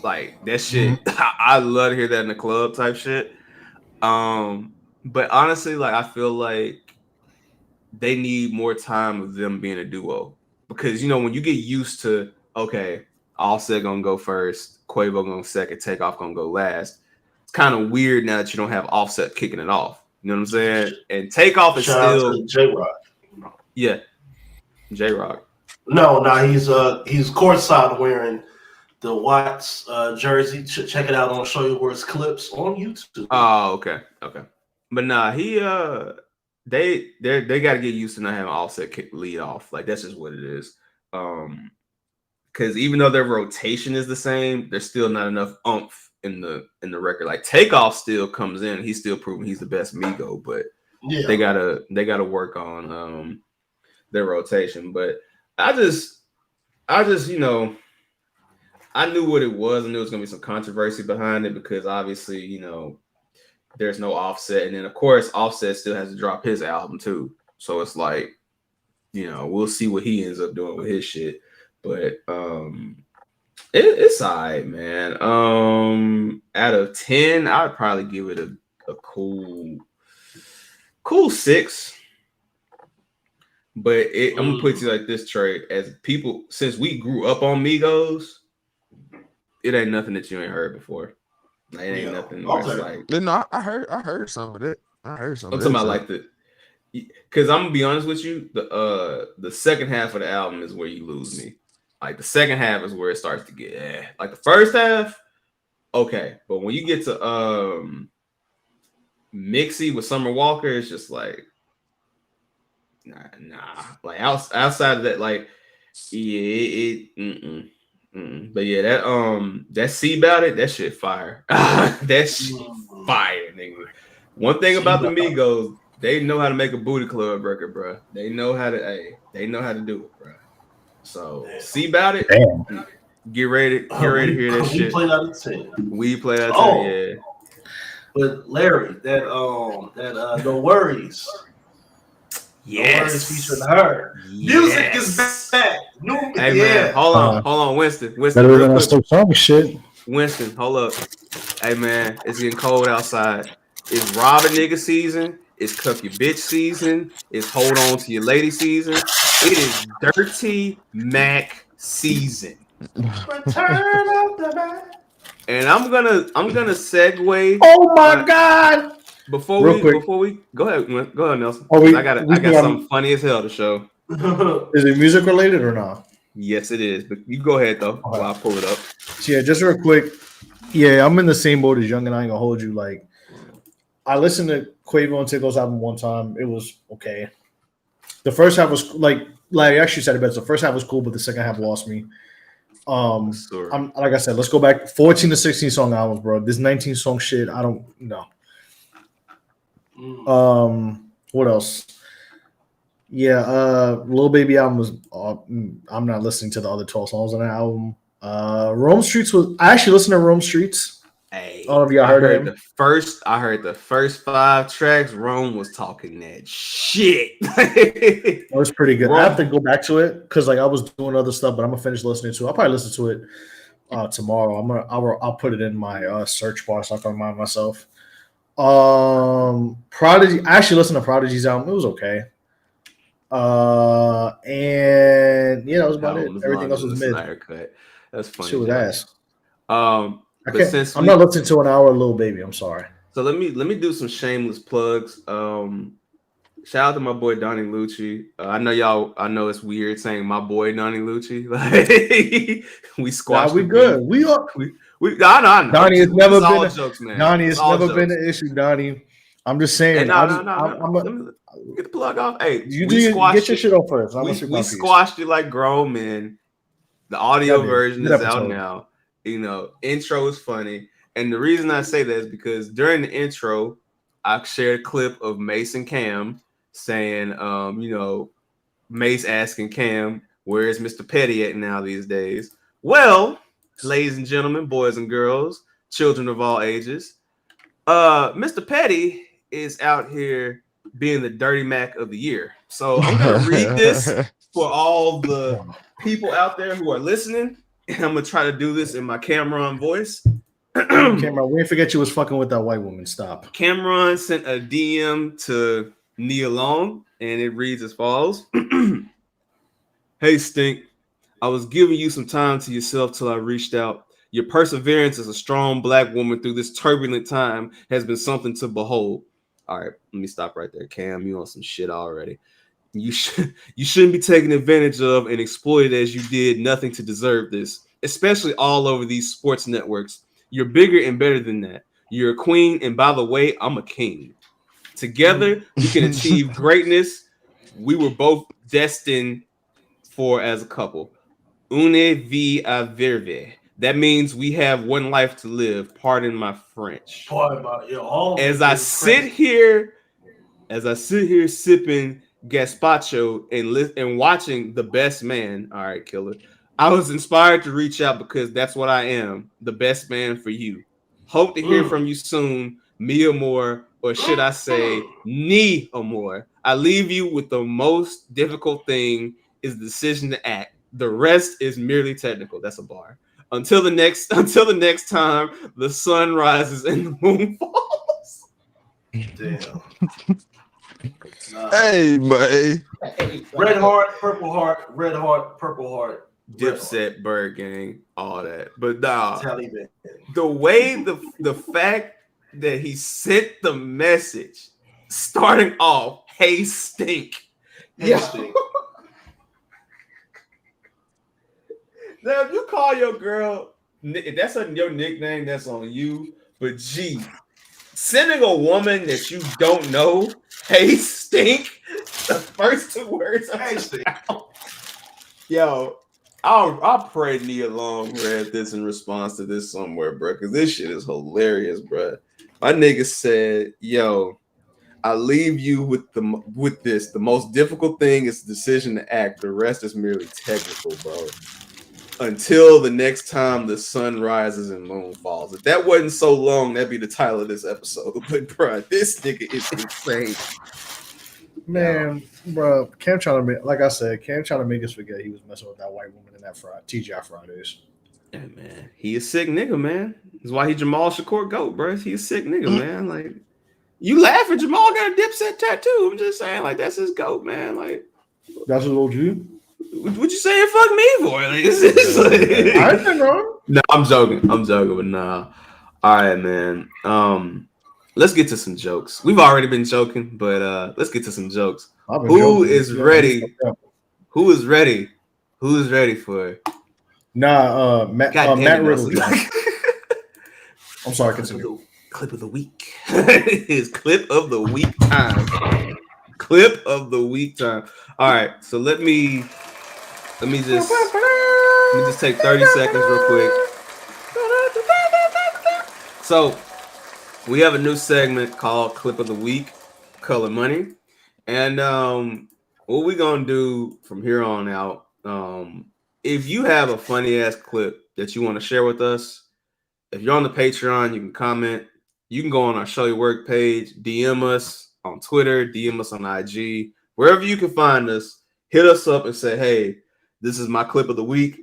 like that shit. I love to hear that in the club type shit. But honestly, like I feel like they need more time of them being a duo because when you get used to Offset gonna go first, Quavo gonna second, Takeoff gonna go last. It's kind of weird now that you don't have Offset kicking it off. You know what I'm saying? And Takeoff is still J-Rock. Yeah, J-Rock. No, he's courtside wearing the Watts jersey. Check it out. I'll show you where it's clips on YouTube. Oh, okay. But nah, he they got to get used to not having Offset kick lead off. Like that's just what it is. Because even though their rotation is the same, there's still not enough oomph in the record. Like Takeoff still comes in, he's still proving he's the best Migo, but they gotta work on their rotation. But I just I knew what it was. I knew it was gonna be some controversy behind it because obviously there's no Offset, and then of course Offset still has to drop his album too. So it's like, we'll see what he ends up doing with his shit. But it's alright, man. Out of 10, I'd probably give it a cool 6. But I'm gonna put you like this, Trey. As people, since we grew up on Migos, it ain't nothing that you ain't heard before. Like, it ain't nothing where it's like. No, I heard some of it. I'm talking about like because I'm gonna be honest with you, the second half of the album is where you lose me. Like the second half is where it starts to get like the first half, okay, but when you get to Mixie with Summer Walker, it's just like nah. Like outside of that, like But yeah, that C About It, that shit fire. That shit fire, nigga. One thing about the Migos, they know how to make a booty club record, bro. They know how to do it, bro. So C About It, get ready to hear that shit. We played out of 10. We played out of 10, yeah. But Larry, that No Worries. Yes. No Worries featuring her. Yes. Music is back. Hey man, hold on, Winston. Better than that Stokes Army shit. Winston, hold up. Hey man, it's getting cold outside. It's rob a nigga season. It's cuff your bitch season. It's hold on to your lady season. It is Dirty Mac season. Return of the Mac. And I'm gonna segue. Oh my god! Before we go ahead, Nelson. I got something funny as hell to show. Is it music related or not? Yes, it is. But you go ahead though while I pull it up. So yeah, just real quick. Yeah, I'm in the same boat as Young, and I ain't gonna hold you. Like, I listened to Quavo and Tickle's album one time. It was okay. The first half was like I actually said it best. The first half was cool, but the second half lost me. I'm like I said, let's go back 14 to 16 song albums, bro. This 19 song shit, I don't know. What else? Yeah, Lil Baby album was. I'm not listening to the other 12 songs on that album. Rome Streets was. I actually listened to Rome Streets. Hey, all of y'all heard him. I heard the first 5 tracks. Rome was talking that shit. That was pretty good. I have to go back to it because like I was doing other stuff, but I'm gonna finish listening to it. I'll probably listen to it tomorrow. I'll put it in my search bar so I can remind myself. Prodigy. I actually listened to Prodigy's album. It was okay. And yeah, that was about it. Everything else was mid. That's funny. She was ass. I'm not listening to an hour of Lil Baby. I'm sorry. So let me do some shameless plugs. Shout out to my boy Donnie Lucci. I know it's weird saying my boy Donnie Lucci. Like we squashed. We good. We are. I know. Donnie has never been. Jokes, man. Donnie has never been an issue. Donnie, I'm just saying. Hey, let me get the plug off. Hey, get your shit off first. We squashed it like grown men. The audio version is out now. Intro is funny. And the reason I say that is because during the intro, I shared a clip of Mace and Cam saying, Mace asking Cam, where is Mr. Petty at now these days? Well, ladies and gentlemen, boys and girls, children of all ages, Mr. Petty is out here being the Dirty Mac of the year. So I'm going to read this for all the people out there who are listening. And I'm going to try to do this in my Cameron voice. Cameron, we didn't forget you was fucking with that white woman. Stop. Cameron sent a DM to Nia Long, and it reads as follows. Hey, Stink. I was giving you some time to yourself till I reached out. Your perseverance as a strong black woman through this turbulent time has been something to behold. All right, let me stop right there. Cam, you on some shit already. You shouldn't be taken advantage of and exploited as you did nothing to deserve this, especially all over these sports networks. You're bigger and better than that. You're a queen, and by the way, I'm a king. Together, we can achieve greatness. We were both destined for as a couple. Une vie à vivre. That means we have one life to live. Pardon my French. As I sit here sipping gazpacho and watching The Best Man. All right, killer. I was inspired to reach out because that's what I am, the best man for you. Hope to hear from you soon. me amor, or should I say ni amor? I leave you with the most difficult thing is the decision to act. The rest is merely technical. That's a bar. Until the next time the sun rises and the moon falls. Damn. Hey, man. Red heart, purple heart, red heart, purple heart. Dipset, Bird Gang, all that. But nah, Taliban. the way the fact that he sent the message starting off, hey stink. Hey, stink. Now, if you call your girl, if that's your nickname, that's on you. But gee, sending a woman that you don't know, hey stink, the first two words are hey stink. Yo, I'll pray Nia Long read this in response to this somewhere, bro, because this shit is hilarious, bro. My nigga said, yo, I leave you with this. The most difficult thing is the decision to act. The rest is merely technical, bro. Until the next time the sun rises and moon falls. If that wasn't so long, that'd be the title of this episode. But bro, this nigga is insane. Man, bro, Cam trying to make, like I said, Cam trying to make us forget he was messing with that white woman in that TGI Fridays. Yeah, man, he a sick nigga, man. That's why he Jamal Shakur GOAT, bro. He a sick nigga, man. Like, you laugh at Jamal got a Dipset tattoo. I'm just saying, like, that's his GOAT, man. Like, that's his OG. What you saying? Fuck me for? Like, it's like, I didn't know. No, I'm joking, but nah. All right, man. Let's get to some jokes. We've already been joking, but let's get to some jokes. Who is ready? Who is ready? Who is ready for it? Nah, Matt Riddle. I'm sorry, continue. Clip of the week. His clip of the week time. Clip of the week time. All right, so let me just take 30 seconds real quick. So we have a new segment called Clip of the Week, Color Money. And what we're going to do from here on out, if you have a funny ass clip that you want to share with us, if you're on the Patreon, you can comment. You can go on our Show Your Work page, DM us on Twitter, DM us on IG, wherever you can find us, hit us up and say, hey, this is my clip of the week.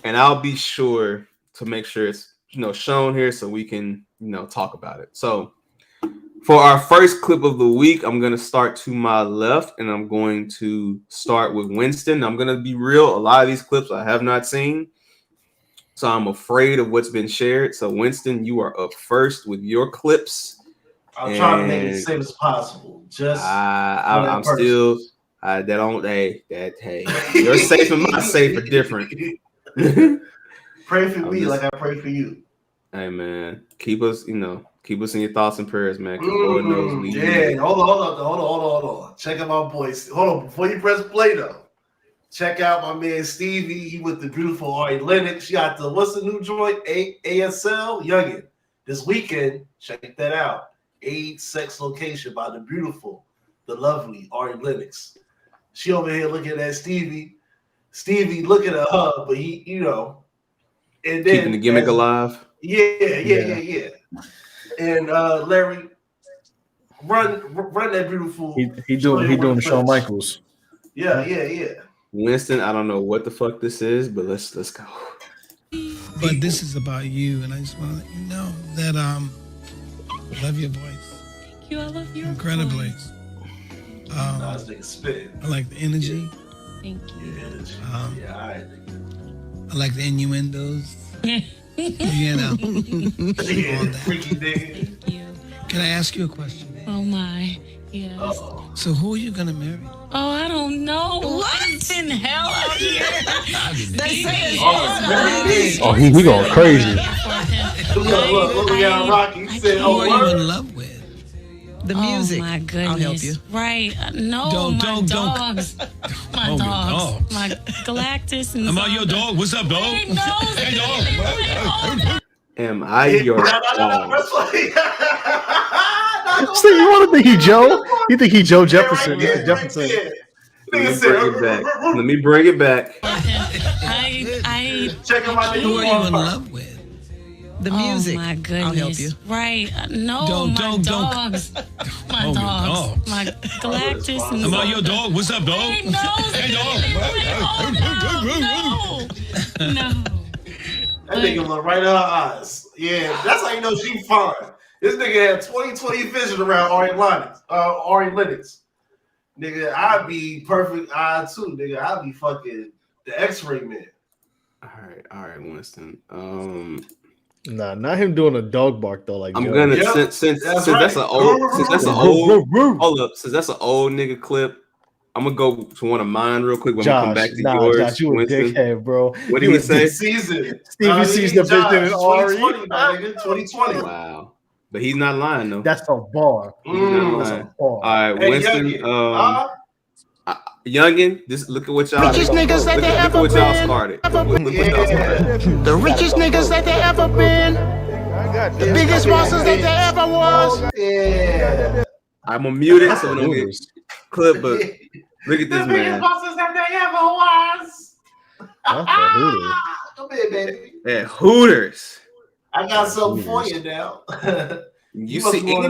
And I'll be sure to make sure it's shown here so we can talk about it. So for our first clip of the week, I'm going to start to my left and I'm going to start with Winston. I'm going to be real. A lot of these clips I have not seen, so I'm afraid of what's been shared. So Winston, you are up first with your clips. I'm trying to make it as safe as possible. Just I'm still hey, your safe and my safe are different. Pray for me like I pray for you. Hey man, keep us in your thoughts and prayers, man. Lord knows we yeah, hold on. Check out my boys. Hold on, before you press play though. Check out my man Stevie. He with the beautiful Ari Lennox. She got the what's the new joint? ASL Youngin. This weekend, check that out. AIDS Sex Location by the beautiful, the lovely Ari Lennox. She over here looking at Stevie. Stevie looking at her, but he, and then keeping the gimmick alive. Yeah. And Larry, run that beautiful. He doing Shawn Michaels. Yeah. Winston, I don't know what the fuck this is, but let's go. But this is about you, and I just want to let you know that I love your voice. Thank you. I love your incredibly. voice. I like the energy. Thank you. I like the innuendos. Freaky nigga. Thank you. Can I ask you a question? Oh my. Yes. So who are you gonna marry? Oh, I don't know. What in hell out here? They say he going crazy. Look, we got Rocky. He said, who are you in love with? The music. Oh my goodness. I'll help you. Right. No, don't. dogs. My dogs. My Galactus and I'm your dog. What's up, dog? Hey, dog. Am I your dog? So you want to think he Joe? You think he Joe Jefferson? Jefferson. Let me bring it back. I check him out. Who are you in love with? The music. Oh my goodness. I'll help you. Right. No, my dogs. My dogs. My Galactus. How about your dog? What's up, dog? Hey, dog. No. That nigga look right in her eyes. Yeah, that's how you know she fine. This nigga had 20/20 vision around Ari Lennox. Nigga, I'd be perfect eye too, nigga. I'd be fucking the X-ray man. All right, Winston. Nah, not him doing a dog bark though. Like I'm gonna since that's an old nigga clip. I'm gonna go to one of mine real quick when we come back to yours. Josh, you Winston. a dickhead, bro. What did he say? Stevie sees the vision in Ari. 2020. Wow, but he's not lying though. That's a bar. That's a bar. All right, Winston. Youngin, look at what y'all. Richest niggas that they ever what y'all been. started. The richest niggas that they ever been. The biggest bosses that they ever was. Yeah. I'm gonna mute it so we don't get clip, but look at this The man. biggest bosses that they ever was. That's a Hooters. Come here, baby. Yeah, Hooters. I got something for you now. You see any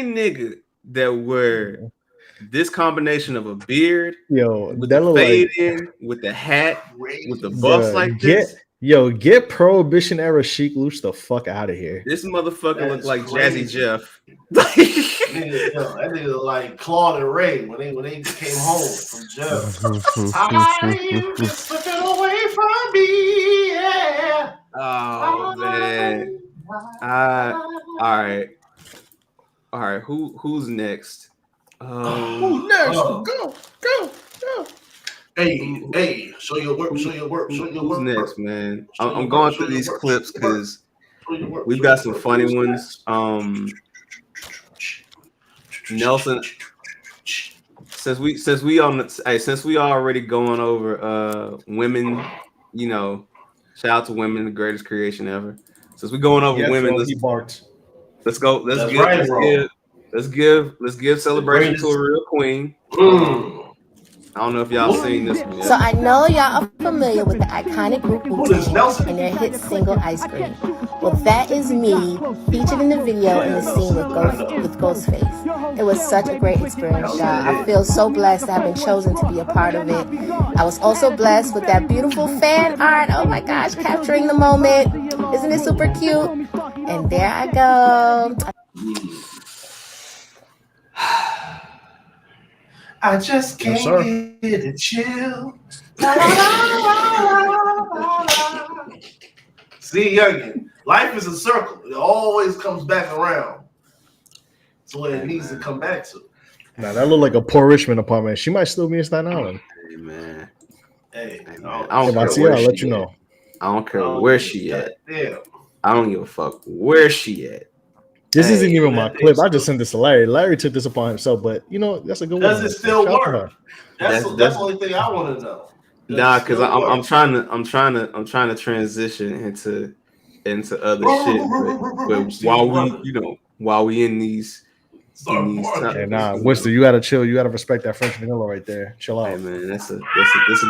nigga that wear this combination of a beard, with the fade in, with the hat, with the buffs like this. Get Prohibition era Chic Luch the fuck out of here. This motherfucker look like crazy. Jazzy Jeff. That nigga look like Claude and Ray when they came home from jail. I'm just slipping away from me. Yeah. Oh man. All right. Who's next? Who's next? Go. Hey, show your work. Who's next, man? I'm going through these clips because we've got some funny ones. Nelson, since we already going over women, shout out to women, the greatest creation ever. Since we going over women, let's give celebration to a real queen. I don't know if y'all seen this one yet. So I know y'all are familiar with the iconic group Winston and their hit single Ice Cream. Well, that is me featured in the video in the scene with Ghostface. It was such a great experience, y'all. I feel so blessed to have been chosen to be a part of it. I was also blessed with that beautiful fan art. Oh my gosh, capturing the moment. Isn't it super cute? And there I go. I just can't get it chill. See, youngin, life is a circle. It always comes back around. That's what it needs to come back to. Nah, that looked like a poor Richmond apartment. She might still be in Staten Island. Hey, man. Hey, man. I'll let you know. I don't care where she at. Damn. I don't give a fuck where she at. This isn't even my clip. I just sent this to Larry. Larry took this upon himself, but that's a good one. Does it still work? That's the only thing I want to know. Nah, because I'm trying to transition into other shit. But while we in these Winston, you gotta chill. You gotta respect that French vanilla right there. Chill out. Hey man, that's a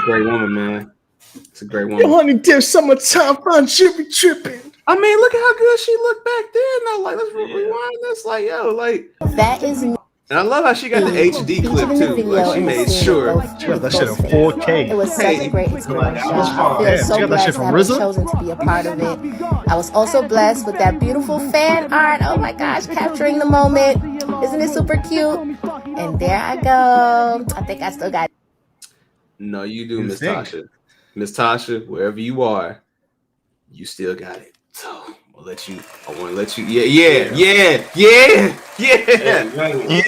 great woman, man. It's a great woman. Yo, honey dip, summertime fun, should be tripping. I mean, look at how good she looked back then. Though, like, let's rewind this. Like, that is me. And I love how she got the HD clip too. Like, she made sure she got that shit in 4K. It was such a great experience. I feel so blessed to have been chosen to be a part of it. I was also blessed with that beautiful fan art. Oh my gosh, capturing the moment. Isn't it super cute? And there I go. I think I still got it. No, you do, Miss Tasha. Miss Tasha, wherever you are, you still got it. So I want to let you. Yeah.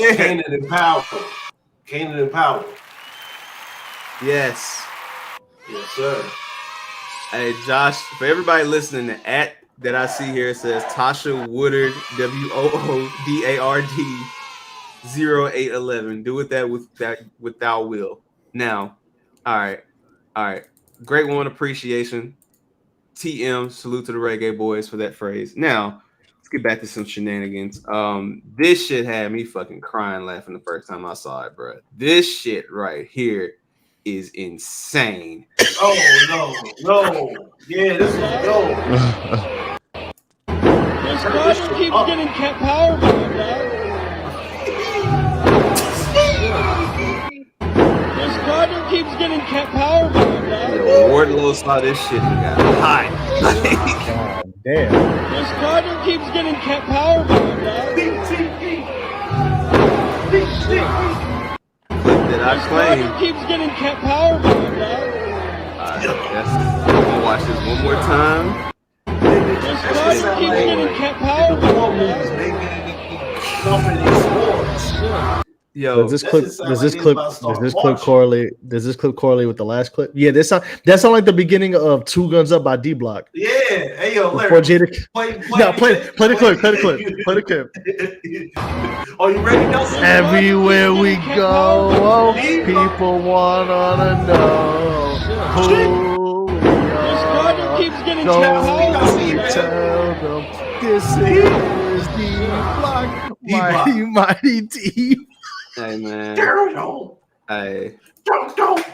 Canaan and Power. Canaan and Power. Yes, sir. Hey, Josh, for everybody listening, the @ that I see here says Tasha Woodard, WOODARD 0811. Do with that with thou will. Now, all right. Great woman appreciation. TM, salute to the reggae boys for that phrase. Now, let's get back to some shenanigans. This shit had me fucking crying laughing the first time I saw it, bro. This shit right here is insane. Oh no. Yeah, this is This Gardner keeps getting kept power bomb, dog. This Gardner keeps getting kept power bomb, dog. Yo, Wardlow saw this shit and got hot. God damn. This Gardner keeps getting kept power bomb, dog. That I claim. Gardner keeps getting kept power bomb, dog. I'm gonna watch this one more time. This Gardner keeps getting kept power bomb, dog. Yo, does this clip correlate with the last clip? Yeah, that sound like the beginning of Two Guns Up by D Block. Yeah, hey yo, Larry. Play the clip. Are you ready, Nelson? Everywhere we go, people wanna know who we are. Tell them this is D Block, mighty D. Hey man. Hey. Don't.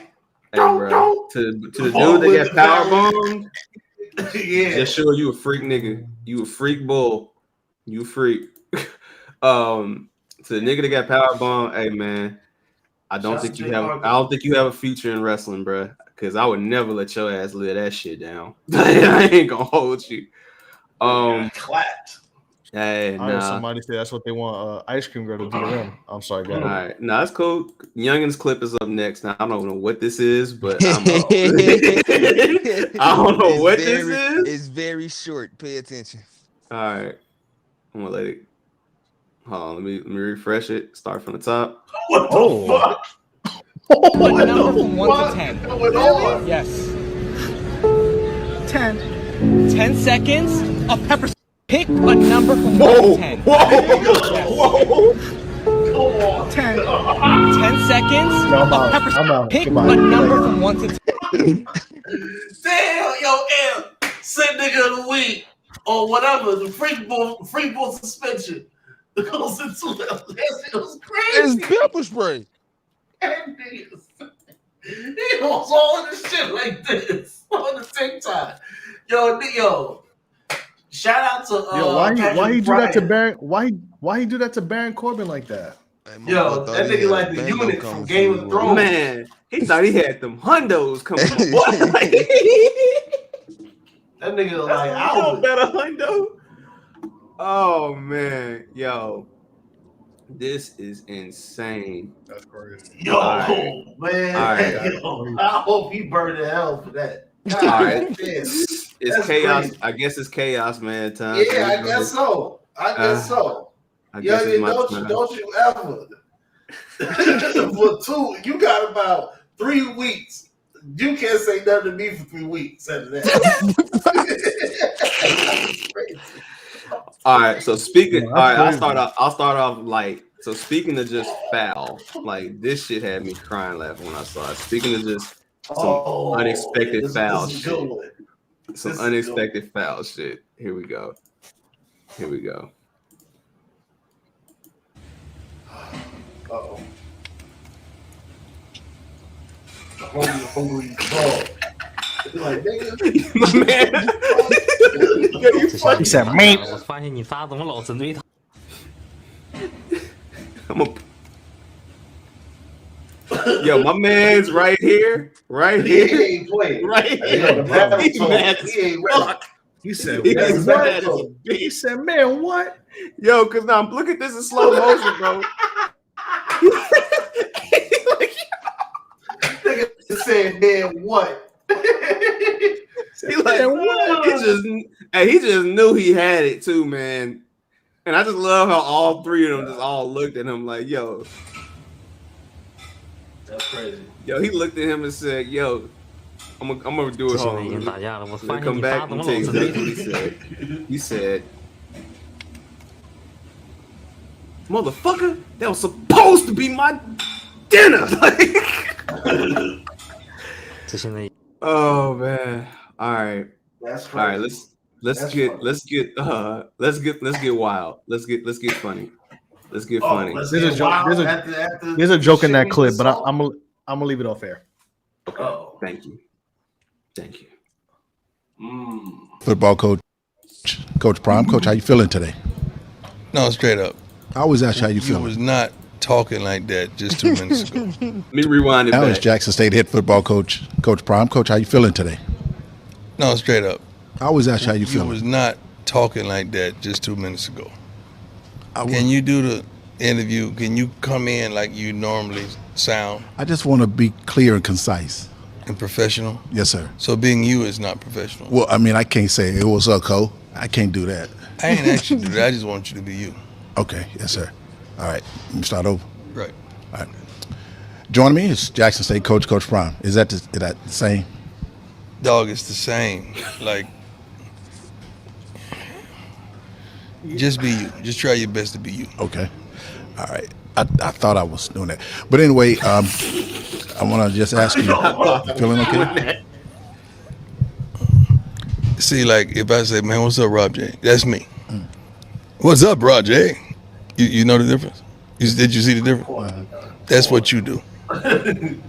Bro. To the dude that got power bombed. Yeah. Just show you a freak nigga. You a freak bull. You a freak. To the nigga that got power bombed, hey man. I don't think you have a future in wrestling, bro. Cause I would never let your ass live that shit down. I ain't gonna hold you. Clapped. Hey, I heard somebody say that's what they want. Ice cream girl to do to them. I'm sorry, guys. All right, no, that's cool. Youngin's clip is up next. Now I don't know what this is, but I don't know what this is. It's very short. Pay attention. All right, I'm gonna let it. Hold on, let me refresh it. Start from the top. What the fuck? What number from 1 to 10? Yes. 10. 10 seconds. A pepper. Pick a number from 1 to 10. Whoa. Come on. 10. 10 seconds. No, I'm out. Pick a number from 1 to 10. Damn, yo, sick nigga of the week or whatever. The freak ball suspension. It goes into that. It was crazy. It's pepper spray. He was all in the shit like this on the TikTok. Yo. Shout out to why he do that to Baron? Why he do that to Baron Corbin like that? Yo, that nigga like the eunuch from Game of Thrones. Man, he thought he had them hundos coming. That nigga like Albert. Better hundo. Oh man, yo, this is insane. That's crazy. Yo, man, I hope he burned in hell for that. All right, it's chaos. Crazy. I guess it's chaos, man. Time. Yeah, I guess so. I guess don't you ever. For 2, you got about 3 weeks. You can't say nothing to me for 3 weeks after that. All right, so speaking. All right, I'll start off light. So speaking of just foul, like this shit had me crying laughing when I saw it. Speaking of just some unexpected foul shit. Some unexpected foul shit. Here we go. Uh-oh. Hungry dog. Like, nigga. He said, man. Yo, my man's right here. Right here. He ain't playing. Right here. He's mad as fuck. He said, he said, man, what? Yo, because now look at this in slow motion, bro. Nigga said, man, what? He just knew he had it too, man. And I just love how all 3 of them just all looked at him like, yo. That's crazy. Yo, he looked at him and said, yo, I'm gonna do it home. Come back and tell you exactly what he said. He said, motherfucker, that was supposed to be my dinner. Oh man. All right. That's crazy. All right, let's get wild. Let's get funny. Let's get funny. There's a joke in that clip, but I'm gonna leave it off air. Okay. Oh, thank you. Thank you. Football coach, Coach Prime. Coach, how you feeling today? No, straight up. I always ask how you feeling. You was not talking like that just 2 minutes ago. Let me rewind it back. Alex Jackson State head football coach, Coach Prime. Coach, how you feeling today? No, straight up. I always ask how you feeling. You was not talking like that just 2 minutes ago. Can you do the interview? Can you come in like you normally sound? I just want to be clear and concise. And professional? Yes, sir. So being you is not professional? Well, I mean, I can't say, it was up, Cole. I can't do that. I ain't asked you to do that. I just want you to be you. Okay. Yes, sir. All right. Let me start over. Right. All right. Joining me is Jackson State coach, Coach Prime. Is that the same? Dog, it's the same. Like, just be you. Just try your best to be you. Okay. All right. I thought I was doing that. But anyway, I want to just ask you, feeling okay? See, like, if I say, man, what's up, Rob J? That's me. What's up, Rob J? You know the difference? Did you see the difference? That's what you do. And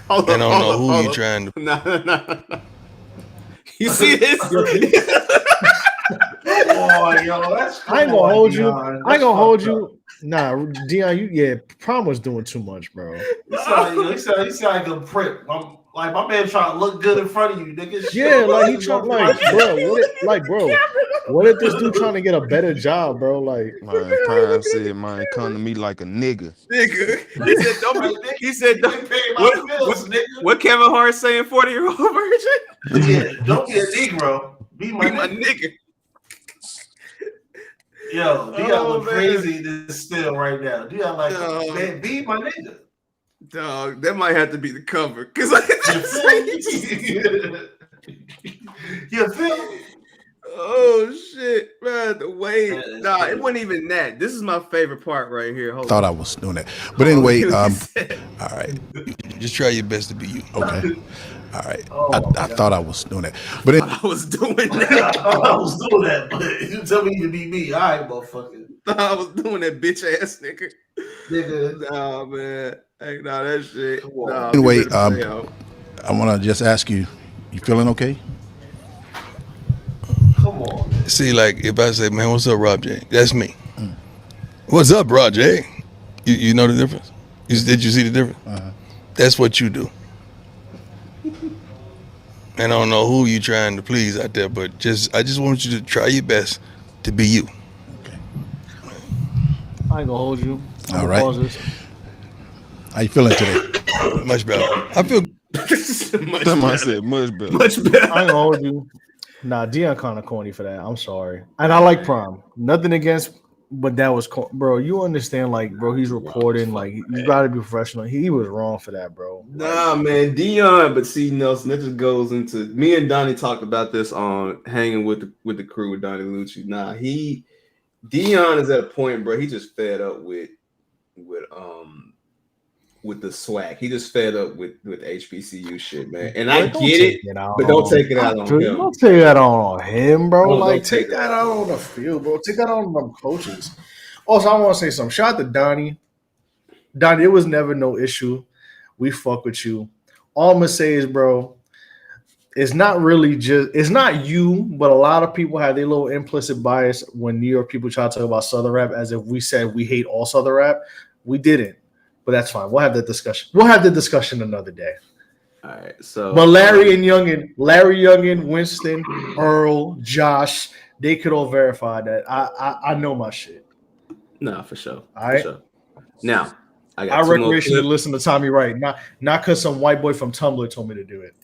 I don't know who you trying to. No. You see this? Oh, yo, that's I ain't gonna hold you. I ain't gonna hold you. Nah, Dion, Prom was doing too much, bro. You sound like a prick. Like my man trying to look good in front of you, nigga. Yeah, like he trying, bro. What if this dude trying to get a better job, bro? Like, Man, Prime said, man, come to me like a nigga. Nigga. He said, don't pay my bills, nigga. What Kevin Hart saying, 40-year-old virgin? Yeah, don't be a Negro. Be my nigga. Yo, Dion look crazy this still right now. Dion like, man, be my nigga. Dog, that might have to be the cover. Cause you feel me? Oh shit, man! The way, it wasn't even that. This is my favorite part right here. Hold Thought on. I was doing that, but anyway, all right. Just try your best to be you. Okay. All right. I thought I was doing that, but I was doing that. I was doing that, but you tell me to be me. All right, motherfucker. I was doing that bitch ass nigga. Nigga. Nah, man. Hey, nah, that shit. Nah, anyway, I want to just ask you, you feeling okay? Come on. Man. See, like, if I say, man, what's up, Rob J? That's me. What's up, Rob J? You know the difference? Did you see the difference? That's what you do. And I don't know who you trying to please out there, but I just want you to try your best to be you. Okay. I ain't gonna hold you. All right. How you feeling today? Much better. I feel much better. Much better. I ain't gonna hold you. Nah, Dion kind of corny for that. I'm sorry. And I like Prom. Nothing against, but that was bro. You understand, like, bro, he's recording. Like, you gotta be professional. He was wrong for that, bro. Nah, man, Dion. But see, Nelson, that just goes into me and Donnie talked about this on hanging with the crew with Donnie Lucci. Nah, Dion is at a point, bro. He just fed up with the swag. He just fed up with HBCU shit, man. And I get it, but don't take it out on him. Don't take that on him, bro. Like, take that out on the field, bro. Take that out on them coaches. Also, I want to say something. Shout out to Donnie. Donnie, it was never no issue. We fuck with you. All I'm gonna say is, bro, it's not you, but a lot of people have their little implicit bias when New York people try to talk about Southern rap as if we said we hate all Southern rap. We didn't. But that's fine. We'll have that discussion. We'll have the discussion another day. All right. So, but Larry Youngin, Winston, Earl, Josh, they could all verify that. I know my shit. Nah, for sure. All right. For sure. Now, I recreationally listen to Tommy Wright, not because some white boy from Tumblr told me to do it.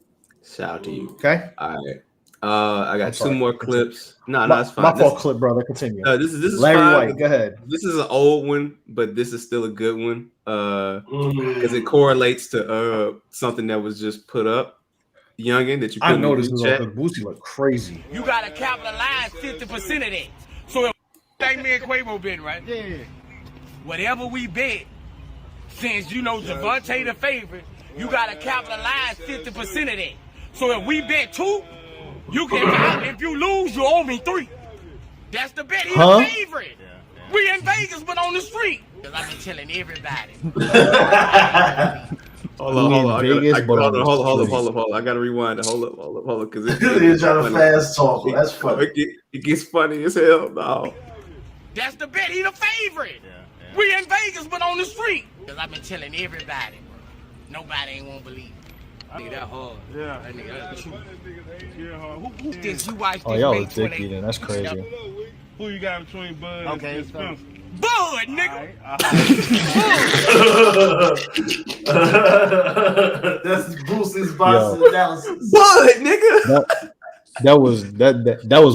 Shout out to you. Okay. All right. I got two more clips. No, that's fine. My fault clip, brother. Continue. This is Larry fine. White. Go ahead. This is an old one, but this is still a good one. Because it correlates to something that was just put up. Youngin, that you put I know this in is the chat. Boosie look crazy. You gotta capitalize 50% of that. So if like me and Quavo been right, whatever we bet, since you know Javante the favorite, you gotta capitalize 50% of that. So if we bet 2, you can. If you lose, you owe me 3. That's the bet. He's the favorite. We in Vegas, but on the street. Cause I've been telling everybody. Oh, in Vegas, but on the hold streets. up. I gotta rewind it. Hold up, because He's trying to fast talk. That's funny. It gets funny as hell. No. That's the bet. He the favorite. We in Vegas, but on the street. Because I've been telling everybody. Nobody ain't won't believe. Nigga, that hard. Yeah. That nigga, that's true. Who thinks you watch this? Y'all was dicky then. That's crazy. Who you got between Bud and Spencer? Bud, nigga. That's Boosie's boss analysis. Bud, nigga. That was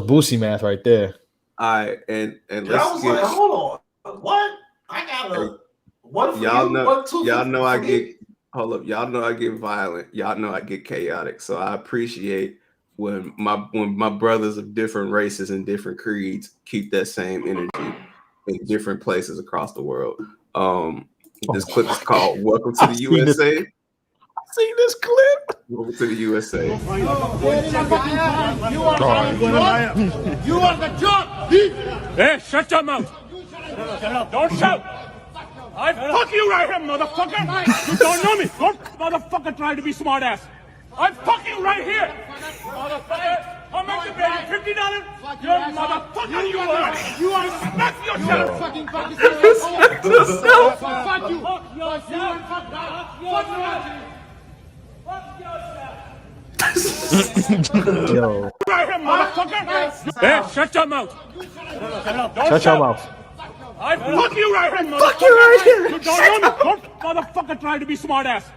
Boosie math right there. All right, and let's I was like, hold on, what? I got a one for y'all you, know, one, two. Y'all know I get. Hold up, y'all know I get violent. Y'all know I get chaotic. So I appreciate when my brothers of different races and different creeds keep that same energy in different places across the world. This clip is called "Welcome to the USA." I've seen this clip. Welcome to the USA. You are the job. Hey, shut your mouth. Don't shout. I fuck you right here, motherfucker. You don't know me. Don't motherfucker try to be smart ass. I fuck you right here. Motherfucker. How much you pay? $50? You motherfucker, you are. You are smack yourself. Fucking fuck yourself. Fuck you. Fuck yourself. Fuck yourself. Yo. Right here, motherfucker. Hey, shut your mouth. Shut your mouth. I fuck you right here, motherfucker. Fuck you right here. You don't know me. Don't motherfucker try to be smart ass.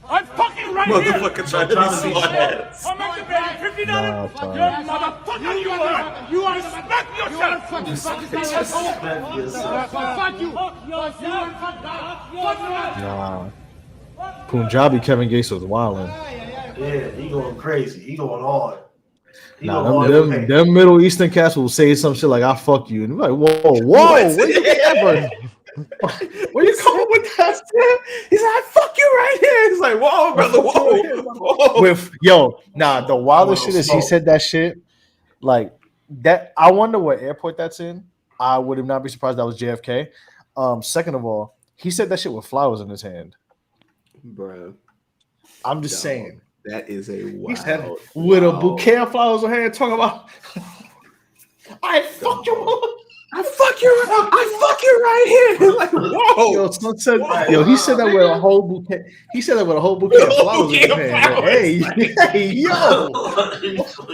I'm fucking right here. Motherfucker trying to be smart ass. How much you pay? $50? You motherfucker, you are. You are smack yourself. Fuck you. Fuck yourself. Nah. Punjabi Kevin Gates was wilding. Yeah, he going crazy. He going hard. Nah, them Middle Eastern cats will say some shit like "I fuck you," and I'm like, whoa, where you get that from? Where you coming with that? He's like, "I fuck you right here." He's like, "Whoa, brother, whoa." The wildest shit is he said that shit like that. I wonder what airport that's in. I would not be surprised that was JFK. Second of all, he said that shit with flowers in his hand, bro. I'm just saying. That is a wild. He said with a bouquet of flowers in hand, talking about I fuck you. I fuck you right here. Like, whoa. He said that with a whole bouquet. He said that with a whole bouquet of flowers in his hand. Hey, yo.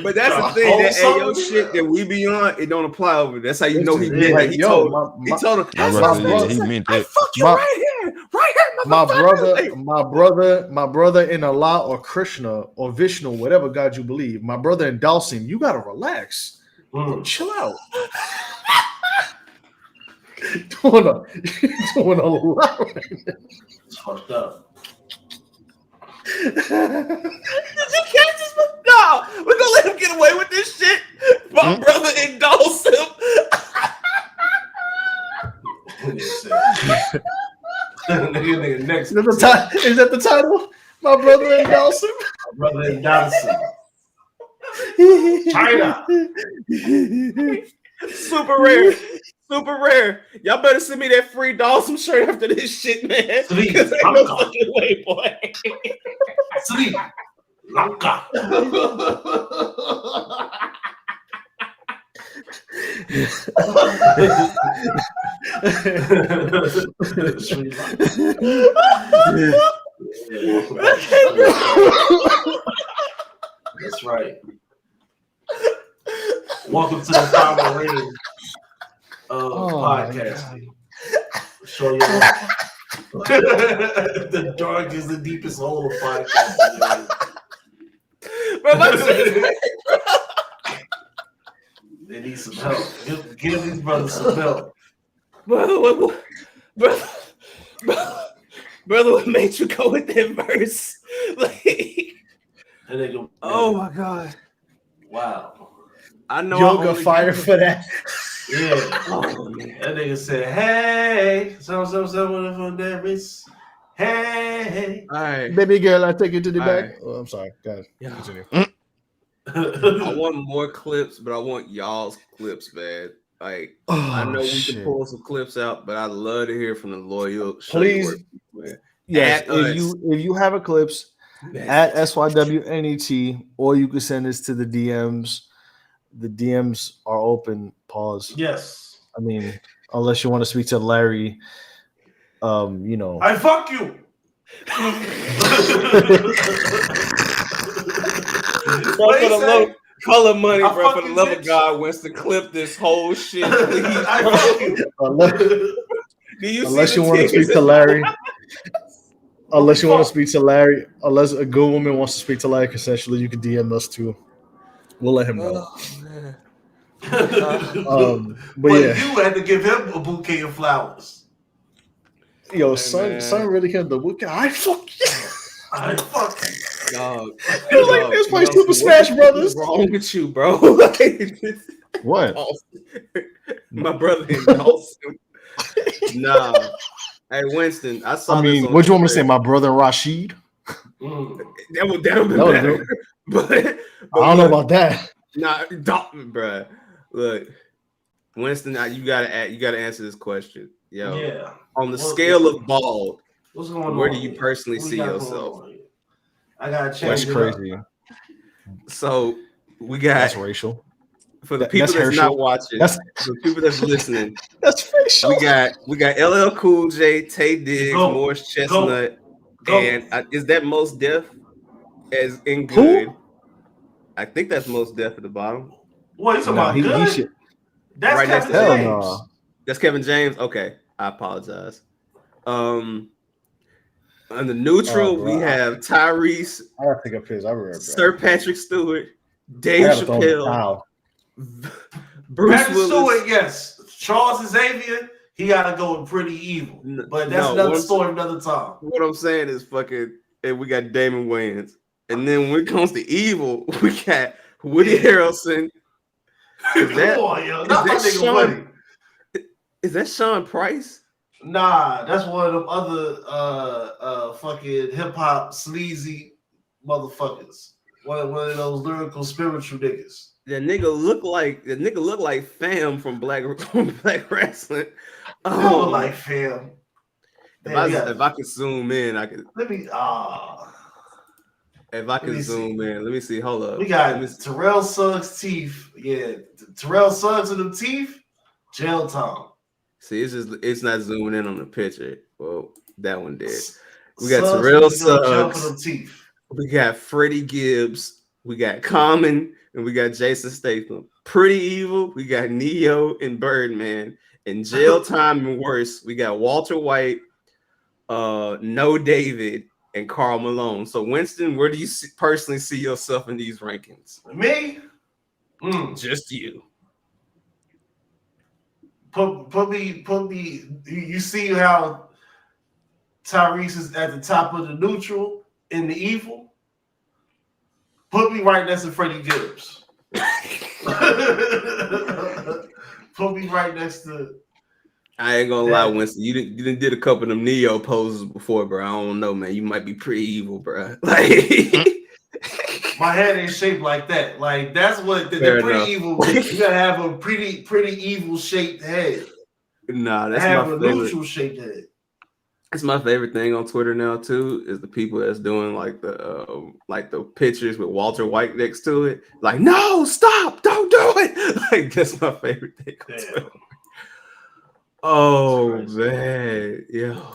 But that's the thing, that AO shit that we be on, it don't apply over. That's how you know he meant it. He told him. He meant that. I fuck you right here. Right here, my brother in Allah or Krishna or Vishnu, whatever God you believe, my brother in Dalsim, you gotta relax. Chill out. doing a lot. It's fucked up. Did you catch this? No, we're gonna let him get away with this shit. My brother in Dawson. Next. Is that the title? My brother in Dawson. My brother in Dawson. China. Super rare. Y'all better send me that free Dawson shirt after this shit, man. Because ain't no fucking way, boy. Sri Lanka. That's right. Welcome to the final rating of podcasting. Show you the darkest, the deepest hole of podcasting. They need some help. Give these brothers some help. Brother, what made you go with that verse? Like, oh my god! Wow. I know Yoga fire for that. Yeah. That nigga said, "Hey, so for that miss. Hey, all right, baby girl, I take you to the back." Oh, I'm sorry, guys. Yeah. Continue. I want more clips, but I want y'all's clips, man. Like, I know we can pull some clips out, but I'd love to hear from the loyal. Please, Yes, if you have a clips at SYWNET, or you can send this to the DMs. The DMs are open. Pause. Yes. I mean, unless you want to speak to Larry, you know. I fuck you. Bro, for the love, color money, bro. For the love of God, Winston, clip this whole shit, please. I fuck you. Unless you want to speak to Larry. Unless you want to speak to Larry, unless a good woman wants to speak to Larry consensually, you can DM us too. We'll let him know. But yeah, you had to give him a bouquet of flowers. Yo, son really had the bouquet. I fuck you. I fuck you. Dog. You like this play Super Smash Brothers? What's wrong with you, bro? What? My brother in Dawson. Nah. Hey, Winston, I saw this. What you want me to say? My brother Rashid? That would be better. But I don't know about that. Nah, bro. Look, Winston, you gotta answer this question. Yo, yeah. On the scale of bald, what's going on? Where do you personally see yourself? I gotta change. That's crazy. So we got that's racial. For the people that's not watching, for the people that's listening, that's racial. We got LL Cool J, Tay Diggs, Morris Chestnut, and is that Mos Def as in good? Who? I think that's Mos Def at the bottom. What you talking about? Good? He should. That's right Kevin next to James. No. That's Kevin James. Okay, I apologize. On the neutral, we have Tyrese. I gotta pick up his. I remember Sir Patrick Stewart, Dave Chappelle, Bruce Patrick Willis. Stewart, yes. Charles Xavier, he gotta go with Pretty Evil, but that's another story another time. What I'm saying is and we got Damon Wayans, and then when it comes to evil, we got Woody Harrelson. Is that Sean Price? Nah, that's one of them other fucking hip hop sleazy motherfuckers. One of those lyrical spiritual niggas. That nigga look like Fam from Black Wrestling. Look like Fam. If I could zoom in, I could. If I can zoom in, let me see. Hold up. We got Terrell Suggs' teeth. Yeah, Terrell Suggs and them teeth. Jail time. See, it's not zooming in on the picture. Well, that one did. We got Terrell Suggs. We got Freddie Gibbs. We got Common, and we got Jason Statham. Pretty Evil. We got Neo and Birdman. In Jail Time and Worse, we got Walter White, No David, and Karl Malone. So, Winston, where do you personally see yourself in these rankings? Me? Just you. Put me. You see how Tyrese is at the top of the neutral in the evil? Put me right next to Freddie Gibbs. Put me right next to. I ain't gonna lie, Winston. You did a couple of them Neo poses before, bro. I don't know, man. You might be pretty evil, bro. Like my head ain't shaped like that. Like that's what the pretty evil. You gotta have a pretty evil shaped head. Nah, that's have my a favorite. neutral shaped head. It's my favorite thing on Twitter now too. Is the people that's doing like the pictures with Walter White next to it. Like, no, stop, don't do it. Like that's my favorite thing on Twitter. Oh man, yo.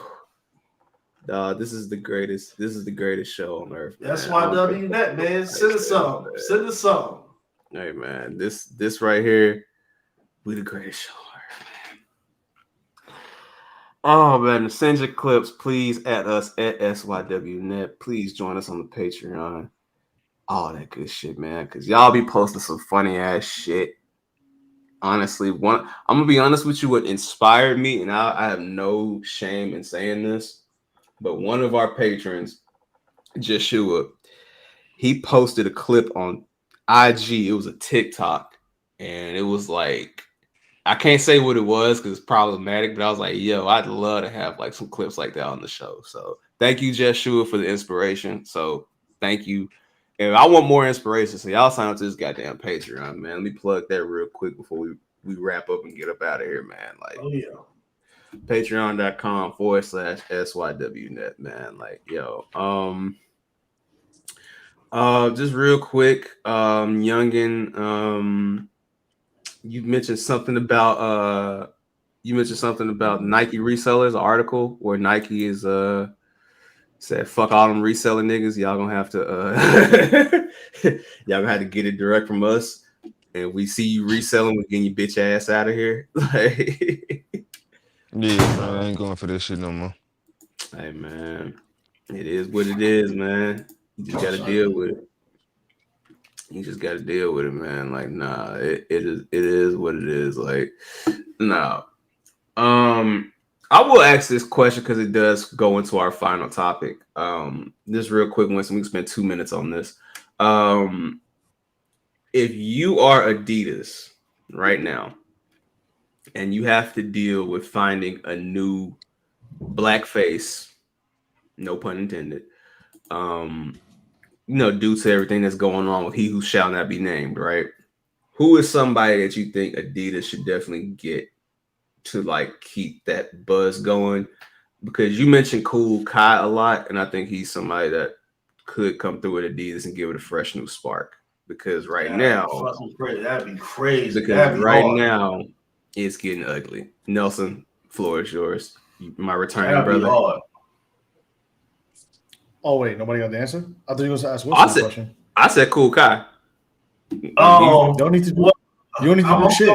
This is the greatest. This is the greatest show on earth. That's why WNet, man. Send us some. Send us some. Hey man, this right here, we the greatest show on earth, man. Oh man, send your clips, please, at us at SYWNet. Please join us on the Patreon. All that good shit, man. Cause y'all be posting some funny ass shit. Honestly, I'm gonna be honest with you. What inspired me, and I have no shame in saying this. But one of our patrons, Joshua, he posted a clip on IG. It was a TikTok, and it was like, I can't say what it was because it's problematic, but I was like, yo, I'd love to have like some clips like that on the show. So thank you, Joshua, for the inspiration. So thank you. And I want more inspiration. So y'all sign up to this goddamn Patreon, man. Let me plug that real quick before we wrap up and get up out of here, man. Like, Patreon.com/SYWnet, man. Like, yo, just real quick, Youngin, you mentioned something about Nike resellers, an article where Nike is said fuck all them reselling niggas. Y'all gonna have to y'all gonna have to get it direct from us. And we see you reselling, we're getting your bitch ass out of here. Yeah, man, I ain't going for this shit no more. Hey man, it is what it is, man. You just gotta deal with it. You just gotta deal with it, man. Like, nah, it is what it is. Like, nah. I will ask this question because it does go into our final topic. This real quick, Winston, we can spend 2 minutes on this. If you are Adidas right now and you have to deal with finding a new black face, no pun intended, due to everything that's going on with he who shall not be named, right? Who is somebody that you think Adidas should definitely get to like keep that buzz going? Because you mentioned Cool Kai a lot, and I think he's somebody that could come through with Adidas and give it a fresh new spark. Because now, that'd be crazy. Because now it's getting ugly. Nelson, floor is yours. My returning brother. Oh wait, nobody got the answer. I thought you were going to ask Winston a question. I said Cool Kai. Oh, you don't need to do. You don't need to do shit.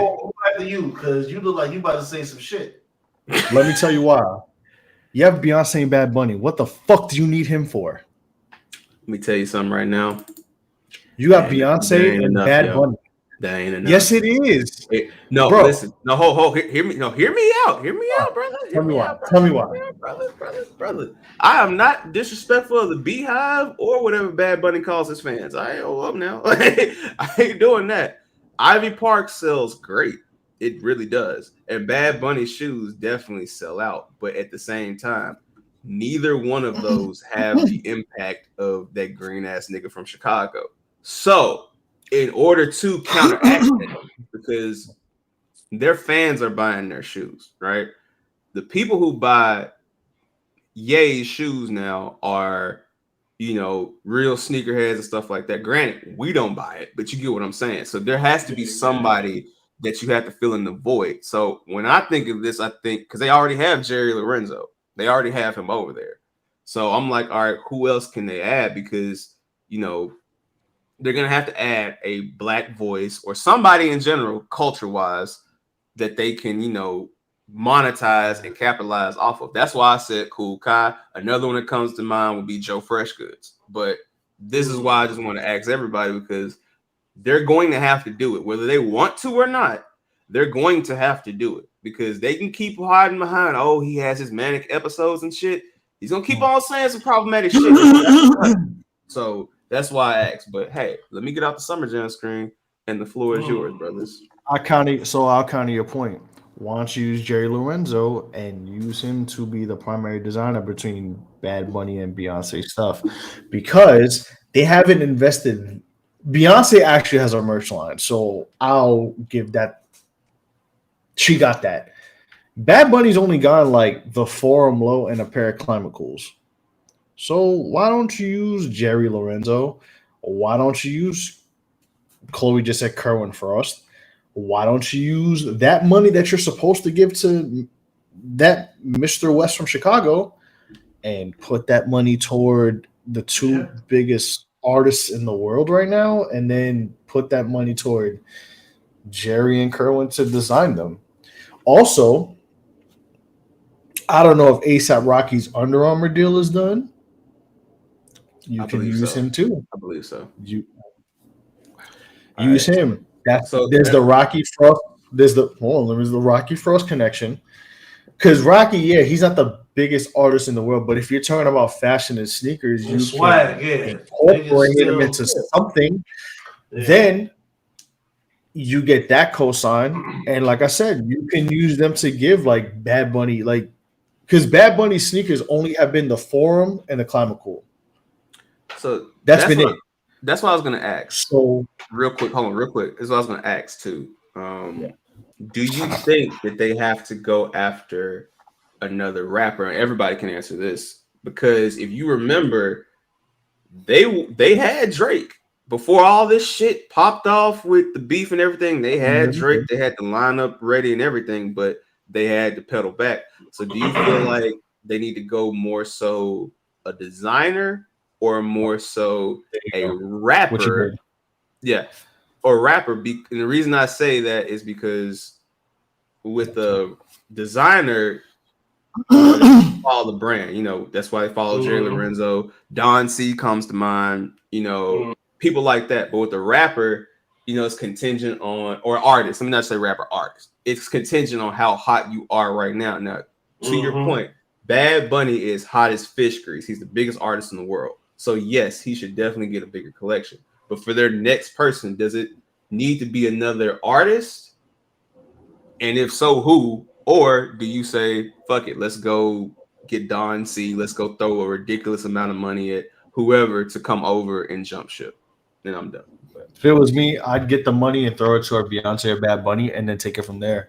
After you, because you look like you about to say some shit. Let me tell you why. You have Beyonce and Bad Bunny. What the fuck do you need him for? Let me tell you something right now. You got Beyonce and Bad Bunny. That ain't enough. Yes, it is. No, bro. Listen. No, hear me. No, hear me out. Hear me out, brother. Tell me why. Tell me why. Brother. I am not disrespectful of the Beehive or whatever Bad Bunny calls his fans. I ain't up now. I ain't doing that. Ivy Park sells great. It really does. And Bad Bunny shoes definitely sell out. But at the same time, neither one of those have the impact of that green ass nigga from Chicago. So, in order to counteract that, because their fans are buying their shoes, right? The people who buy Ye's shoes now are, real sneakerheads and stuff like that. Granted, we don't buy it, but you get what I'm saying. So there has to be somebody that you have to fill in the void. So when I think of this, I think because they already have Jerry Lorenzo, they already have him over there. So I'm like, all right, who else can they add? Because they're gonna have to add a black voice or somebody in general, culture-wise, that they can, monetize and capitalize off of. That's why I said Cool Kai. Another one that comes to mind would be Joe Freshgoods. But this is why I just want to ask everybody, because they're going to have to do it, whether they want to or not. They're going to have to do it because they can keep hiding behind, oh, he has his manic episodes and shit. He's gonna keep on saying some problematic shit. So that's why I asked. But hey, let me get out the Summer Jam screen, and the floor is yours, brothers. I'll counter your point. Why don't you use Jerry Lorenzo and use him to be the primary designer between Bad Bunny and Beyonce stuff? Because they haven't invested. Beyonce actually has a merch line, so I'll give that. She got that. Bad Bunny's only gotten like the Forum Low and a pair of Climate Cools. So why don't you use Jerry Lorenzo? Why don't you use Chloe just said Kerwin Frost? Why don't you use that money that you're supposed to give to that Mr. West from Chicago and put that money toward the two biggest artists in the world right now, and then put that money toward Jerry and Kerwin to design them? Also, I don't know if ASAP Rocky's Under Armour deal is done. You can use him too. I believe so. You use him. There's the Rocky Frost. There's the Rocky Frost connection. Because Rocky, he's not the biggest artist in the world, but if you're talking about fashion and sneakers, you can incorporate him into something. Then you get that cosign, and like I said, you can use them to give like Bad Bunny, because Bad Bunny sneakers only have been the Forum and the Climate Cool. So that's been it. That's what I was gonna ask. So real quick. This is what I was gonna ask too. Do you think that they have to go after another rapper? And everybody can answer this, because if you remember, they had Drake before all this shit popped off with the beef and everything. They had Drake, they had the lineup ready and everything, but they had to pedal back. So do you feel like they need to go more so a designer or more so a rapper? Yeah, or rapper. And the reason I say that is because with the designer, they follow the brand. You know, that's why they follow Jerry Lorenzo. Don C comes to mind. You know, people like that. But with the rapper, you know, it's contingent on, or artist. Let me not say rapper, artist. It's contingent on how hot you are right now. Now, to your point, Bad Bunny is hot as fish grease. He's the biggest artist in the world. So yes, he should definitely get a bigger collection. But for their next person, does it need to be another artist? And if so, who? Or do you say, fuck it, let's go get Don C, let's go throw a ridiculous amount of money at whoever to come over and jump ship? Then I'm done. If it was me, I'd get the money and throw it to a Beyonce or Bad Bunny and then take it from there.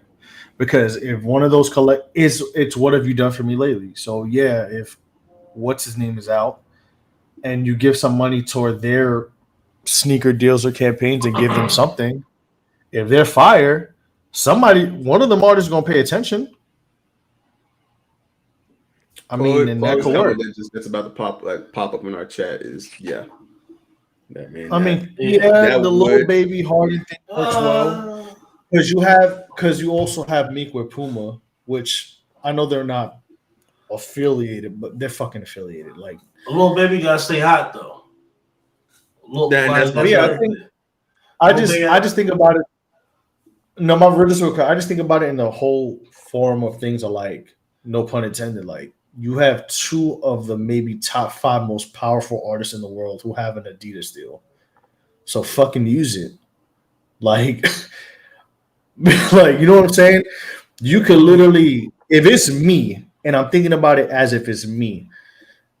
Because if one of those it's what have you done for me lately? So yeah, if what's his name is out and you give some money toward their sneaker deals or campaigns and give them something, if they're fire, one of them artists is gonna pay attention. I mean, and that could work. That's about to pop up in our chat is the Lil Baby Harden thing works well because you also have Meek with Puma, which I know they're not affiliated, but they're fucking affiliated. Like Lil Baby gotta stay hot though. I just think about it. No, I just think about it in the whole form of things. Are like, no pun intended. Like you have two of the maybe top 5 most powerful artists in the world who have an Adidas deal. So fucking use it. Like, like you know what I'm saying? You could literally, if it's me, and I'm thinking about it as if it's me.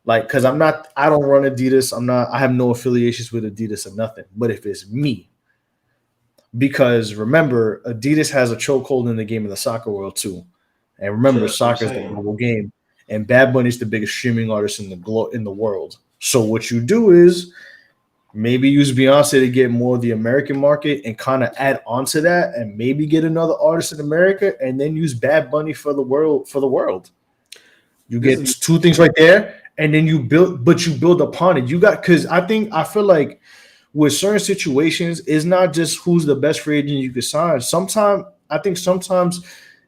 Like, because I don't run Adidas. I have no affiliations with Adidas or nothing. But if it's me, because remember, Adidas has a chokehold in the game in the soccer world too. And remember, soccer is the global game. And Bad Bunny is the biggest streaming artist in the world. So what you do is maybe use Beyonce to get more of the American market and kind of add on to that and maybe get another artist in America and then use Bad Bunny for the world. You get 2 things right there. And then you build upon it. Because I feel like with certain situations, it's not just who's the best free agent you can sign. Sometimes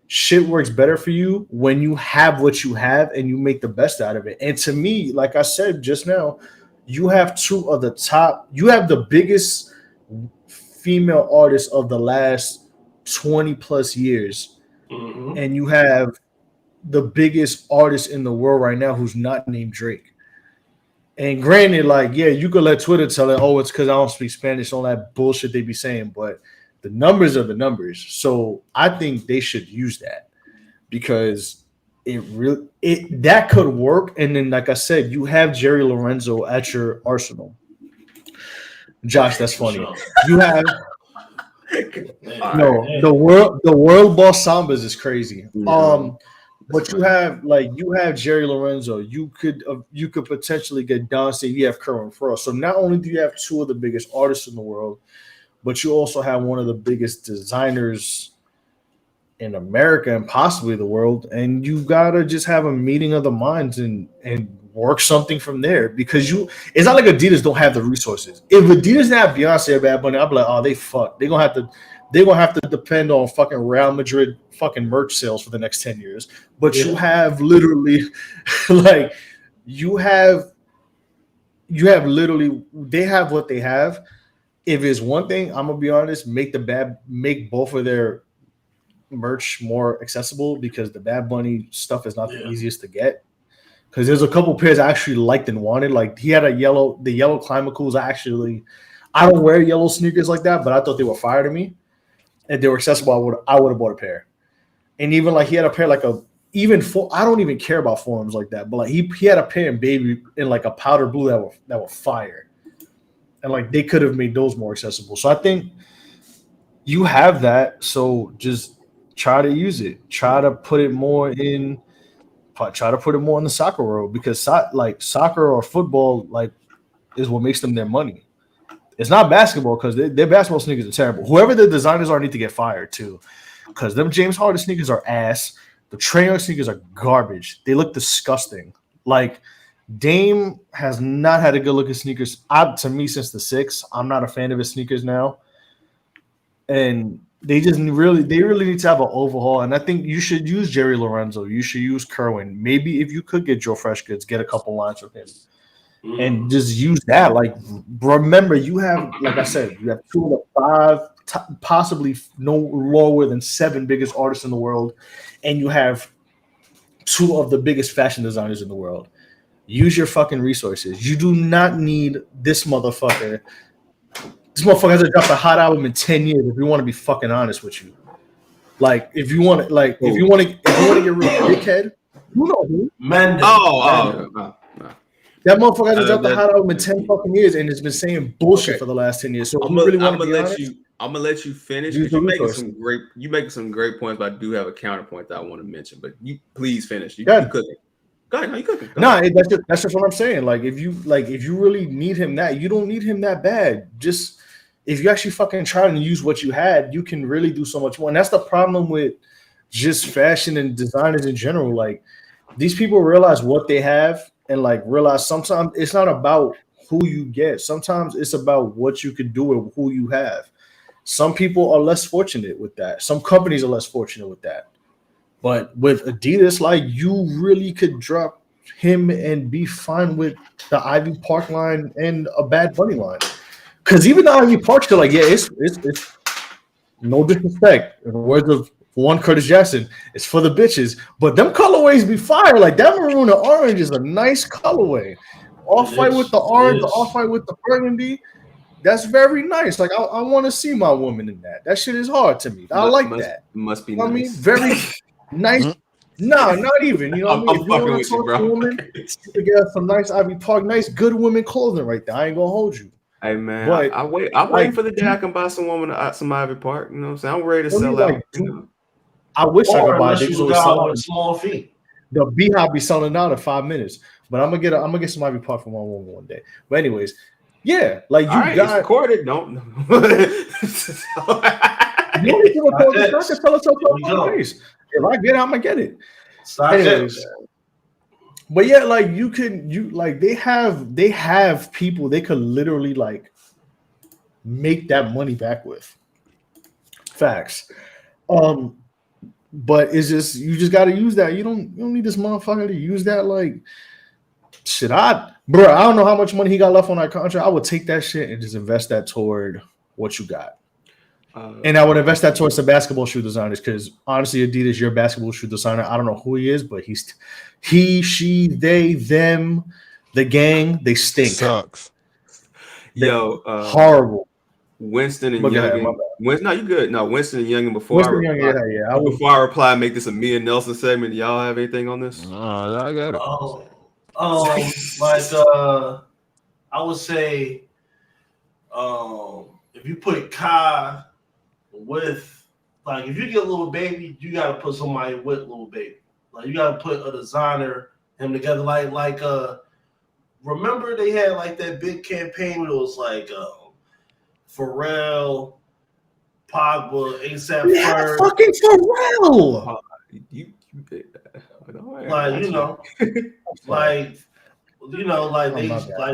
shit works better for you when you have what you have and you make the best out of it. And to me, like I said just now, you have you have the biggest female artists of the last 20 plus years. And you have the biggest artist in the world right now who's not named Drake. And granted, like, yeah, you could let Twitter tell it, oh, it's because I don't speak Spanish, all that bullshit they be saying, but the numbers are the numbers. So I think they should use that because that could work. And then, like I said, you have Jerry Lorenzo at your arsenal. Josh, that's funny. You have the world boss Sambas is crazy. But you have Jerry Lorenzo. You could potentially get Don C. You have Kerwin Frost. So not only do you have 2 of the biggest artists in the world, but you also have one of the biggest designers in America and possibly the world. And you gotta just have a meeting of the minds and work something from there. Because it's not like Adidas don't have the resources. If Adidas didn't have Beyonce or Bad Bunny, I'd be like, oh, they fucked. They're gonna have to depend on fucking Real Madrid fucking merch sales for the next 10 years. But you have literally like you have literally they have what they have. If it's one thing, I'm gonna be honest, make both of their merch more accessible because the Bad Bunny stuff is not the easiest to get. Because there's a couple pairs I actually liked and wanted. Like he had the yellow Climacools. I don't wear yellow sneakers like that, but I thought they were fire to me. And they were accessible, I would have bought a pair. And even like he had a pair I don't even care about forums like that, but like he had a pair in baby in like a powder blue that were fire. And like they could have made those more accessible. So I think you have that. So just try to use it. Try to put it more in try to put it more in the soccer world, because soccer or football is what makes them their money. It's not basketball, because their basketball sneakers are terrible. Whoever the designers are need to get fired too, because them James Harden sneakers are ass. The Trae Young sneakers are garbage. They look disgusting. Like, Dame has not had a good look at sneakers to me since the 6. I'm not a fan of his sneakers now, and they really need to have an overhaul. And I think you should use Jerry Lorenzo. You should use Kerwin. Maybe if you could get Joe Freshgoods, get a couple lines from him, and just use that. Like, remember, you have, like I said, you have 2 of the 5, possibly no lower than 7 biggest artists in the world, and you have 2 of the biggest fashion designers in the world. Use your fucking resources. You do not need this motherfucker. This motherfucker hasn't dropped a hot album in 10 years. If you want to be fucking honest with you, like, if you want to get real dickhead, you know who? Mendes. That motherfucker hasn't dropped a hot album in 10 fucking years, and it's been saying bullshit for the last 10 years. So I'm gonna let you finish. You making some great points, but I do have a counterpoint that I want to mention. But you please finish. You cooking. Go ahead. No, you cooking. That's just what I'm saying. Like, if you really need him you don't need him that bad. Just if you actually fucking try and use what you had, you can really do so much more. And that's the problem with just fashion and designers in general. Like, these people realize what they have, and realize sometimes it's not about who you get. Sometimes it's about what you can do with who you have. Some people are less fortunate with that. Some companies are less fortunate with that. But with Adidas, you really could drop him and be fine with the Ivy Park line and a Bad Bunny line. Because even the Ivy Park, they're it's no disrespect. In the words of one Curtis Jackson, it's for the bitches. But them colorways be fire. Like, that maroon and orange is a nice colorway. Off-white with the orange, the off-white with the burgundy. That's very nice. Like, I want to see my woman in that. That shit is hard to me. I like that. Must be nice. I mean, very nice. No, not even. You know what I mean? If you want to talk to a woman, you get some nice Ivy Park, nice good women clothing right there. I ain't gonna hold you. Hey man, I'm waiting for the day I can buy some woman some Ivy Park. You know what I'm saying? I'm ready to sell out. I wish I could buy it. With small feet. The Beehive be selling out in 5 minutes. But I'm gonna get some Ivy Park from my woman one day. But anyways, yeah, like, you got it's recorded. Don't. If I get it, I'm gonna get it. Anyways, but yeah, like, they have people they could literally make that money back with. Facts. But it's just, you just got to use that. You don't need this motherfucker to use that. Like, shit, I don't know how much money he got left on that contract. I would take that shit and just invest that toward what you got. And I would invest that towards the basketball shoe designers, because honestly, Adidas, your basketball shoe designer, I don't know who he is, but he, she, they, them, the gang, they stink. Sucks. Yo, horrible. Winston and Youngin. No, you good. No, Winston and Youngin. Before I reply, make this a me and Nelson segment. Do y'all have anything on this? I got it. I would say, if you put Kai with, if you get Lil Baby, you gotta put somebody with Lil Baby. Like, you gotta put a designer him together. Remember they had that big campaign where it was Pharrell, Pogba, ASAP Ferg. Fucking Pharrell.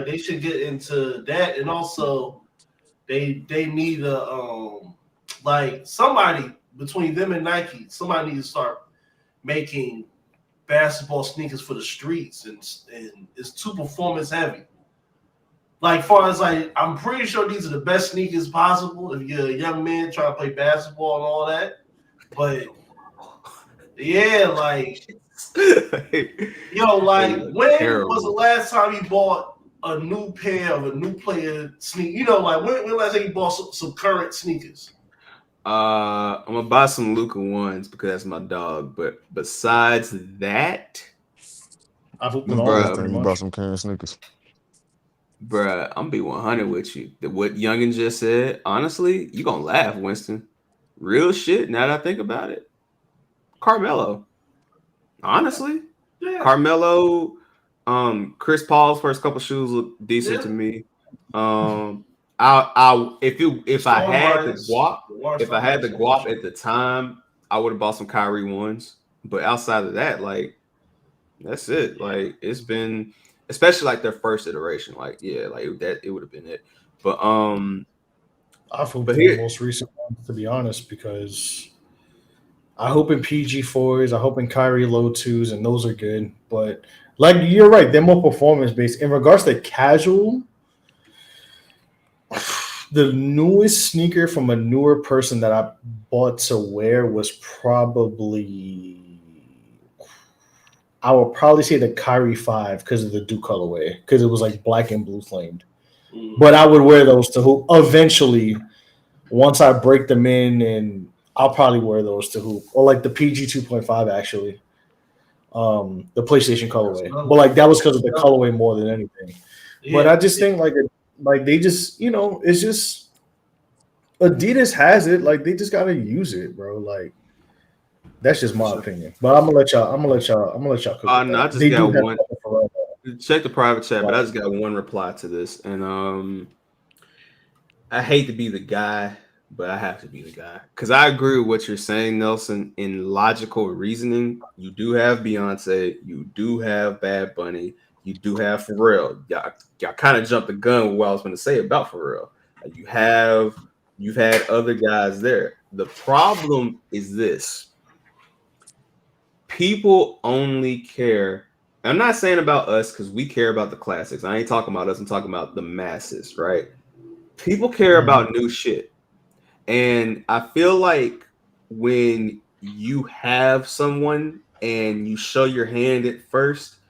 They should get into that, and also they need a somebody between them and Nike. Somebody needs to start making basketball sneakers for the streets, and it's too performance heavy. I'm pretty sure these are the best sneakers possible if you're a young man trying to play basketball and all that. But yeah, when was the last time you bought a new pair of a new player sneaker? When last time you bought some current sneakers? I'm gonna buy some Luka ones because that's my dog. But besides that, I've bought some current sneakers. Bruh, I'm gonna be 100 with you. What Youngin just said, honestly, you gonna laugh, Winston. Real shit. Now that I think about it, Carmelo. Honestly, Yeah. Carmelo, Chris Paul's first couple shoes look decent to me. If I had the guap at the time, I would have bought some Kyrie ones. But outside of that, like that's it. Like it's been, especially like their first iteration. Like that it would have been it. But I hope the most recent ones, to be honest, because I hope in PG4s, I hope in Kyrie low 2s, and those are good. But like you're right, they're more performance based. In regards to casual, the newest sneaker from a newer person that I bought to wear was probably, I would probably say the Kyrie 5 because of the Duke colorway, because it was like black and blue flamed. But I would wear those to hoop eventually. Once I break them in, and I'll probably wear those to hoop, or like the PG 2.5 actually, the PlayStation colorway. But like that was because of the colorway more than anything. But I just think like they just, it's just Adidas has it. Like they just gotta use it, bro. Like that's just my opinion. But I'm gonna let y'all cook. No, I just got one. Check the private chat, but I just got one reply to this, and I hate to be the guy, but I have to be the guy because I agree with what you're saying, Nelson. In logical reasoning, you do have Beyonce, you do have Bad Bunny, you do have Pharrell. Y'all kind of jumped the gun with what I was going to say about Pharrell. You've had other guys there. The problem is this: people only care. I'm not saying about us because we care about the classics. I ain't talking about us. I'm talking about the masses, right? People care about new shit. And I feel like when you have someone and you show your hand at first,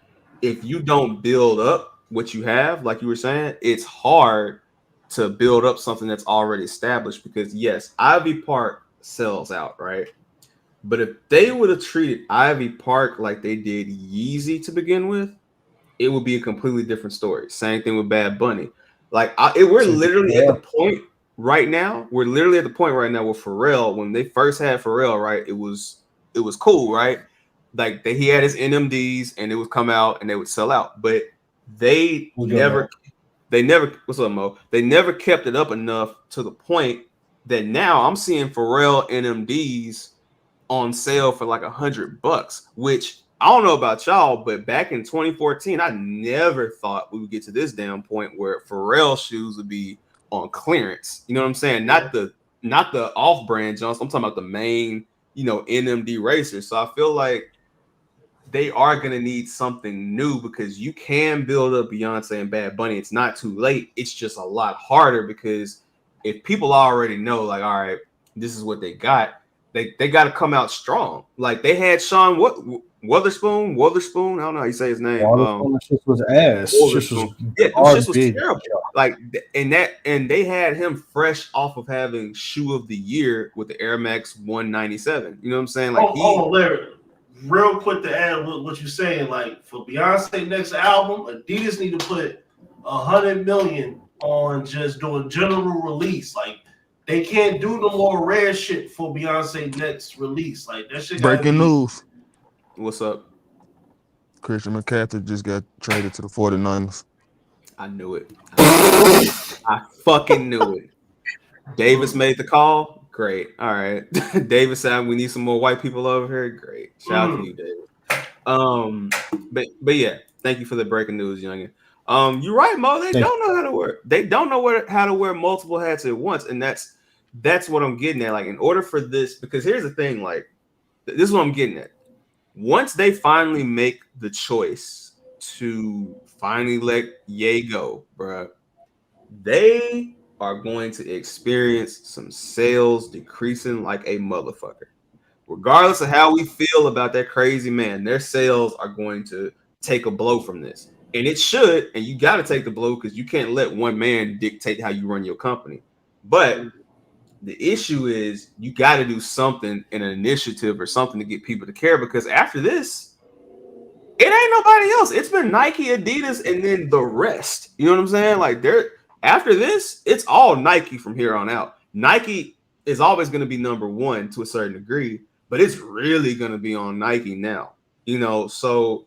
if you don't build up what you have, like you were saying, it's hard to build up something that's already established because, yes, Ivy Park sells out, right? But if they would have treated Ivy Park like they did Yeezy to begin with, it would be a completely different story. Same thing with Bad Bunny. Like we're literally at the point right now. We're literally at the point right now with Pharrell. When they first had Pharrell, right, it was cool, right? Like he had his NMDs and it would come out and they would sell out. But they never what's up, Mo? They never kept it up enough to the point that now I'm seeing Pharrell NMDs on sale for like $100, which I don't know about y'all, but back in 2014, I never thought we would get to this damn point where Pharrell shoes would be on clearance. You know what I'm saying? Not the off-brand jumps. I'm talking about the main, NMD racers. So I feel like they are going to need something new because you can build up Beyonce and Bad Bunny. It's not too late. It's just a lot harder because if people already know, like, all right, this is what they got, they got to come out strong. Like they had Sean Witherspoon. I don't know how you say his name. Shit was ass. Shit was terrible. Like and they had him fresh off of having shoe of the year with the Air Max 197. You know what I'm saying? Like Larry, real quick to add what you're saying. Like for Beyonce next album, Adidas need to put $100 million on just doing general release. Like they can't do no more rare shit for Beyonce next release. Like that shit. Breaking news. What's up? Christian McCaffrey just got traded to the 49ers. I knew it. I fucking knew it. Davis made the call. Great. All right. Davis said we need some more white people over here. Great. Shout out to you, David. But yeah, thank you for the breaking news, youngin. You're right, Mo. They don't know how to wear. They don't know how to wear multiple hats at once, and that's what I'm getting at. Like, in order for this, because here's the thing. Like, this is what I'm getting at. Once they finally make the choice to finally let Ye go, bro, they are going to experience some sales decreasing like a motherfucker. Regardless of how we feel about that crazy man, their sales are going to take a blow from this. And it should, and you got to take the blow because you can't let one man dictate how you run your company. But the issue is you got to do something, an initiative or something to get people to care, because after this, it ain't nobody else. It's been Nike, Adidas, and then the rest. You know what I'm saying? Like after this, it's all Nike from here on out. Nike is always going to be number one to a certain degree, but it's really going to be on Nike now. So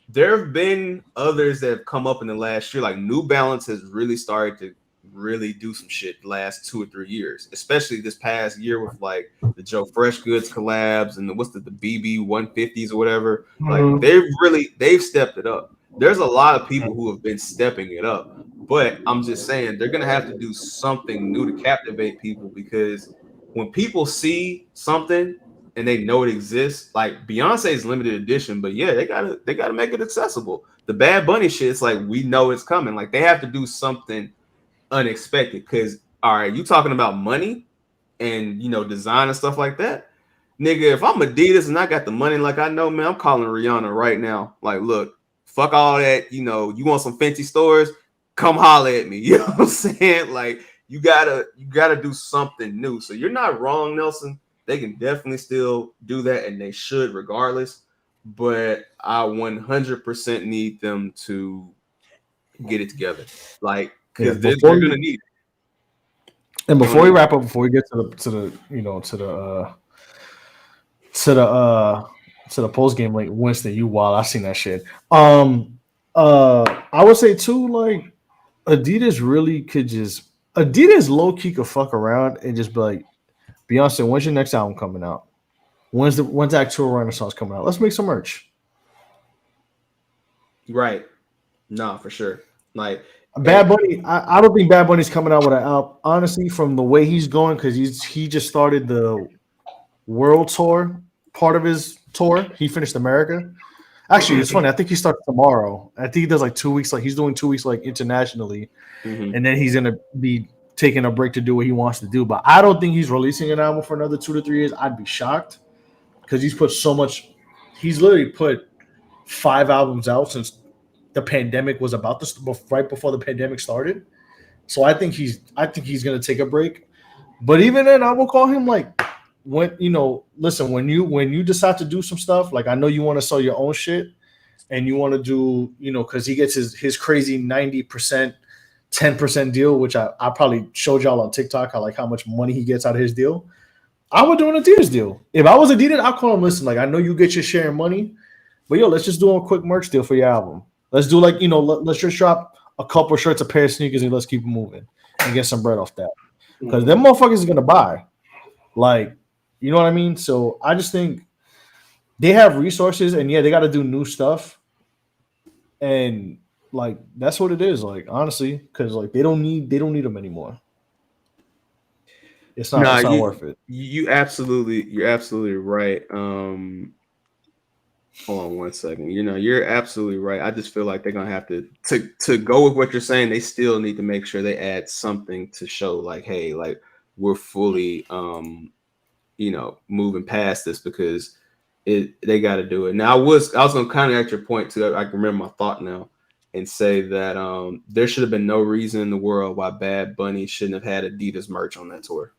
there have been others that have come up in the last year. Like New Balance has really started to really do some shit the last 2 or 3 years, especially this past year with like the Joe Fresh Goods collabs and the BB 150s or whatever. Like they've stepped it up. There's a lot of people who have been stepping it up, but I'm just saying they're gonna have to do something new to captivate people, because when people see something and they know it exists, like Beyonce's limited edition, but yeah, they gotta make it accessible. The Bad Bunny shit, it's like we know it's coming. Like they have to do something unexpected, because all right, you talking about money and design and stuff like that, nigga. If I'm Adidas and I got the money, like I know, man, I'm calling Rihanna right now. Like, look, fuck all that. You want some fancy stores? Come holler at me. You know what I'm saying? Like, you gotta do something new. So you're not wrong, Nelson. They can definitely still do that, and they should regardless. But I 100% need them to get it together, like, because they're gonna need it. And before we wrap up, before we get to the post game, like Winston, you wild. I seen that shit. I would say too, like Adidas low key could fuck around and just be like, Beyonce, when's your next album coming out? When's that tour Renaissance coming out? Let's make some merch. Right. No, for sure. Like Bad Bunny, I don't think Bad Bunny's coming out with an album, honestly, from the way he's going, because he just started the world tour, part of his tour. He finished America. Actually, it's funny. I think he starts tomorrow. I think he does like 2 weeks. Like he's doing 2 weeks like internationally, and then he's gonna be taking a break to do what he wants to do. But I don't think he's releasing an album for another 2 to 3 years. I'd be shocked, because he's put so much. He's literally put 5 albums out since the pandemic was about to right before the pandemic started. So I think he's gonna take a break. But even then, I will call him like, when listen, when you decide to do some stuff, like I know you want to sell your own shit and you want to do, because he gets his crazy 90%, 10% deal, which I probably showed y'all on TikTok how much money he gets out of his deal. I would do an Adidas deal. If I was Adidas, I'd call him, listen, like I know you get your share of money, but let's just do a quick merch deal for your album. Let's do let's just drop a couple shirts, a pair of sneakers, and let's keep it moving and get some bread off that. Because them motherfuckers are gonna buy. Like, you know what I mean? So I just think they have resources, and they got to do new stuff. And like that's what it is, like honestly, because like they don't need them anymore. It's not worth it. You're absolutely right. Hold on 1 second. You're absolutely right. I just feel like they're gonna have to go with what you're saying. They still need to make sure they add something to show, like, hey, like we're fully, moving past this, because they got to do it. Now, I was gonna kind of at your point too. I can remember my thought now and say that there should have been no reason in the world why Bad Bunny shouldn't have had Adidas merch on that tour.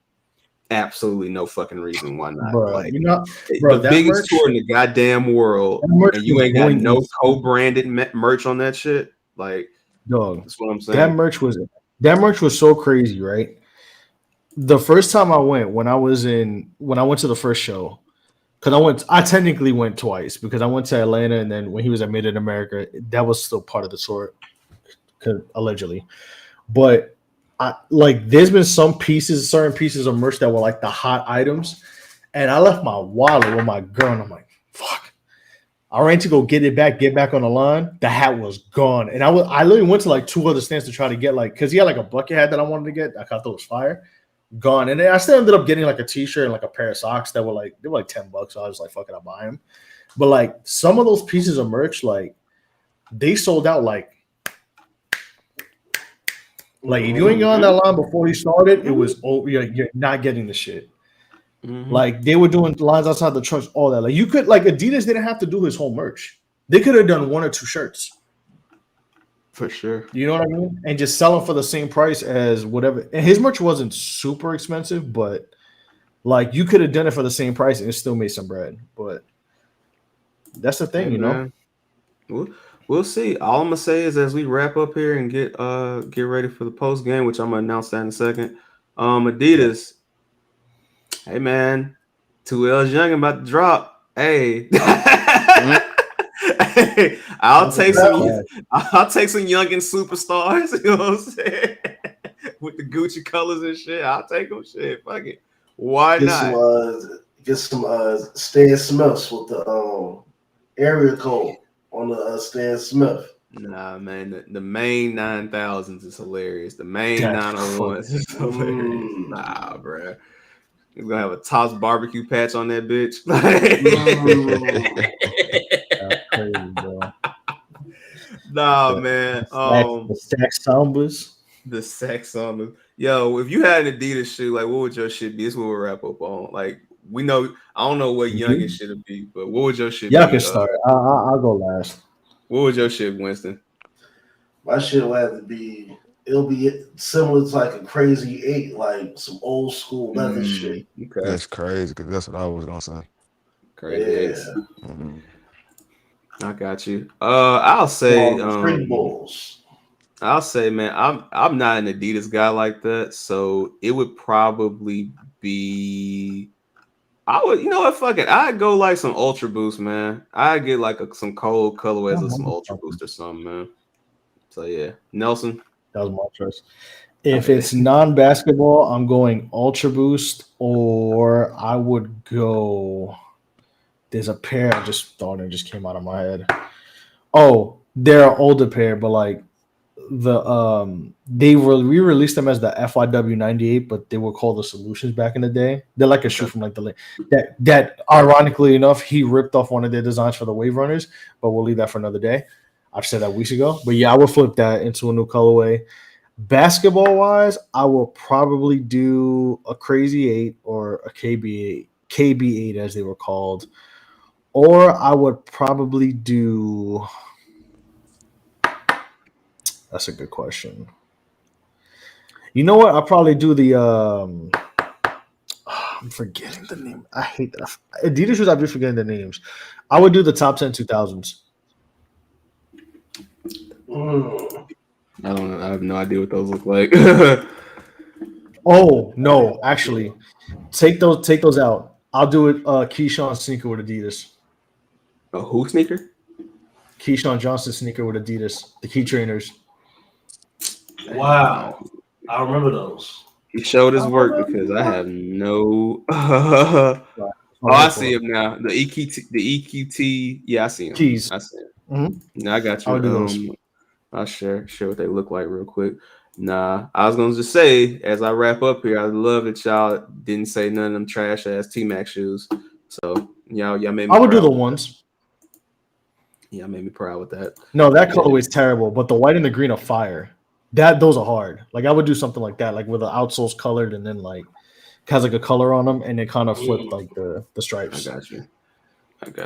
Absolutely no fucking reason why not. Bro, like, the biggest tour in the goddamn world, and you ain't got no co-branded merch on that shit. Like, dog, that's what I'm saying. That merch was so crazy, right? The first time I went, when I went to the first show, because I technically went twice, because I went to Atlanta, and then when he was at Made in America, that was still part of the tour, allegedly. But there's been certain pieces of merch that were like the hot items, and I left my wallet with my girl, and I'm like, fuck. I ran to go get back on the line. The hat was gone, and I literally went to like 2 other stands to try to get because he had like a bucket hat that I wanted to get. I thought it was fire. Gone, and then I still ended up getting like a t-shirt and like a pair of socks that were like $10. So I was like, fuck it, I'll buy them. But like some of those pieces of merch, like they sold out like if you ain't got on that line before he started, it was you're not getting the shit. Like they were doing lines outside the trucks, all that. Like you could Adidas didn't have to do his whole merch. They could have done 1 or 2 shirts. For sure. You know what I mean? And just sell them for the same price as whatever. And his merch wasn't super expensive, but like you could have done it for the same price and it still made some bread. But that's the thing, We'll see. All I'm gonna say is, as we wrap up here and get ready for the post game, which I'm gonna announce that in a second. Adidas, hey man, 2L's Young about to drop. Hey, I'll take some youngin' superstars. You know what I'm saying? With the Gucci colors and shit, I'll take them. Shit, fuck it. Why not? Get some Stan Smiths with the area code on the Stan Smith. Nah, man, the main 9000s is hilarious. The main 901s is hilarious. Nah, bro. He's gonna have a Tops barbecue patch on that bitch. That's crazy, bro. Nah, man. The stack Sambas. The sex Sambas. Yo, if you had an Adidas shoe, like what would your shit be? This is what we'll wrap up on. Like we know, I don't know what youngin' shit would be, but what would your shit be? Y'all can start. I'll go last. What would your shit, Winston? My shit will have to be. It'll be similar to like a Crazy 8, like some old school leather shit. Okay. That's crazy because that's what I was gonna say. Crazy 8s. I got you. I'll say I'll say, man, I'm not an Adidas guy like that, so it would probably be. I would, you know what? Fuck it. I'd go like some Ultra Boost, man. I'd get like some cold colorways of some Ultra Boost or something, man. So yeah, Nelson. That was my choice. If it's non-basketball, I'm going Ultra Boost, or I would go. There's a pair I just thought it just came out of my head. Oh, they're an older pair, but like we released them as the FYW 98, but they were called the Solutions back in the day. They're like a shoe from like that ironically enough, he ripped off one of their designs for the Wave Runners, but we'll leave that for another day. I've said that weeks ago, but yeah, I would flip that into a new colorway. Basketball wise, I will probably do a Crazy 8 or a KB8 as they were called, or I would probably do. That's a good question. You know what? I'll probably do the I'm forgetting the name. I hate that. Adidas shoes, I'm just forgetting the names. I would do the top 10 2000s. I don't know. I have no idea what those look like. Oh no, actually. Take those out. I'll do it Keyshawn sneaker with Adidas. A who sneaker? Keyshawn Johnson sneaker with Adidas. The key trainers. Wow, I remember those. He showed his work because I have no. I see him now. The EQT. Yeah, I see him. Keys. I see him. Mm-hmm. I got you. I'll share what they look like real quick. Nah, I was gonna just say as I wrap up here, I love that y'all didn't say none of them trash ass T-Mac shoes. So y'all made me. I would do the ones. Yeah, made me proud with that. No, that colorway is terrible, but the white and the green are fire. Those are hard. Like I would do something like that, like with the outsoles colored and then like has like a color on them and it kind of flip like the stripes. I got you.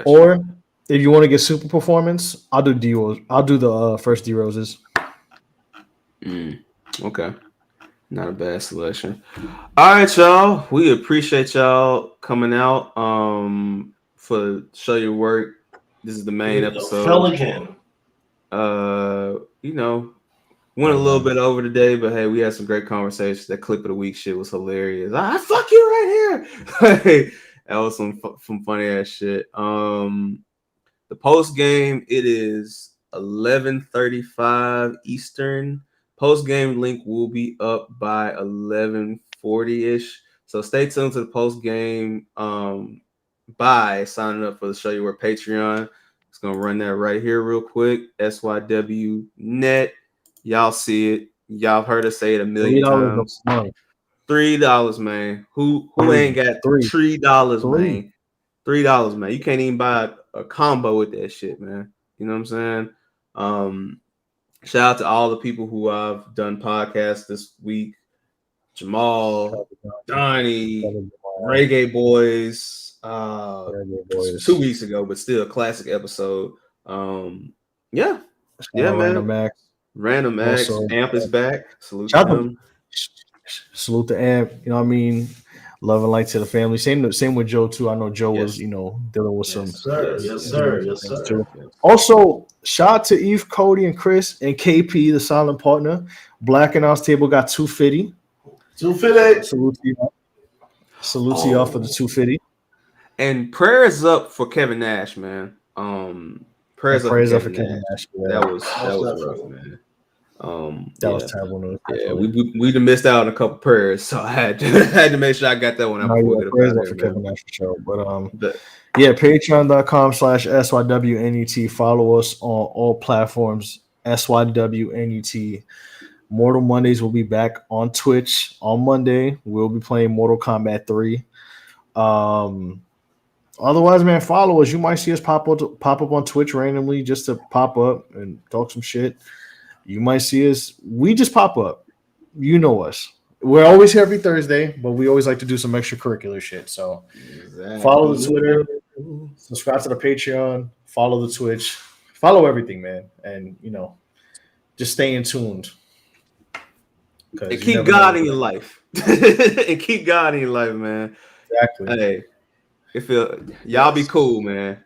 Or if you want to get super performance, I'll do D-Rose. I'll do the first D-Roses. Okay. Not a bad selection. All right, y'all. We appreciate y'all coming out for Show Your Work. This is the main episode. Fell again. Went a little bit over today, but hey, we had some great conversations. That clip of the week shit was hilarious. I fuck you right here. That was some funny ass shit. The post game, it is 11:35 Eastern. Post game link will be up by 11:40-ish. So stay tuned to the post game by signing up for the Show Your Work Patreon. It's gonna run that right here real quick. SYW net. Y'all see it. Y'all heard us say it a million times. $3, man. Who ain't got $3, man? $3, man. You can't even buy a combo with that shit, man. You know what I'm saying? Shout out to all the people who I've done podcasts this week. Jamal, Donnie, Reggae Boys. 2 weeks ago, but still a classic episode. Yeah, man. Random X. Amp is back. Salute to him. Salute to Amp. You know what I mean? Love and light to the family. Same with Joe too. I know Joe was, dealing with some. Yes, sir. Also, shout out to Eve, Cody, and Chris, and KP, the silent partner. Black and House Table got 250. 250. Salute to y'all for the 250. And prayers up for Kevin Nash, man. Prayers up for Kevin Kevin Nash. Nash. That was rough, man. That was terrible news. Yeah, we done missed out on a couple prayers, so I had to make sure I got that one out before we get prayers up up for Kevin Nash for sure. But yeah, patreon.com/SYWNET. Follow us on all platforms. SYWNET. Mortal Mondays will be back on Twitch on Monday. We'll be playing Mortal Kombat 3. Otherwise, man, follow us. You might see us pop up on Twitch randomly just to pop up and talk some shit. You might see us. We just pop up. You know us. We're always here every Thursday, but we always like to do some extracurricular shit. So follow the Twitter, subscribe to the Patreon, follow the Twitch, follow everything, man. And, just stay in tuned. And keep God in your life. And keep God in your life, man. Exactly. Hey, y'all be cool, man.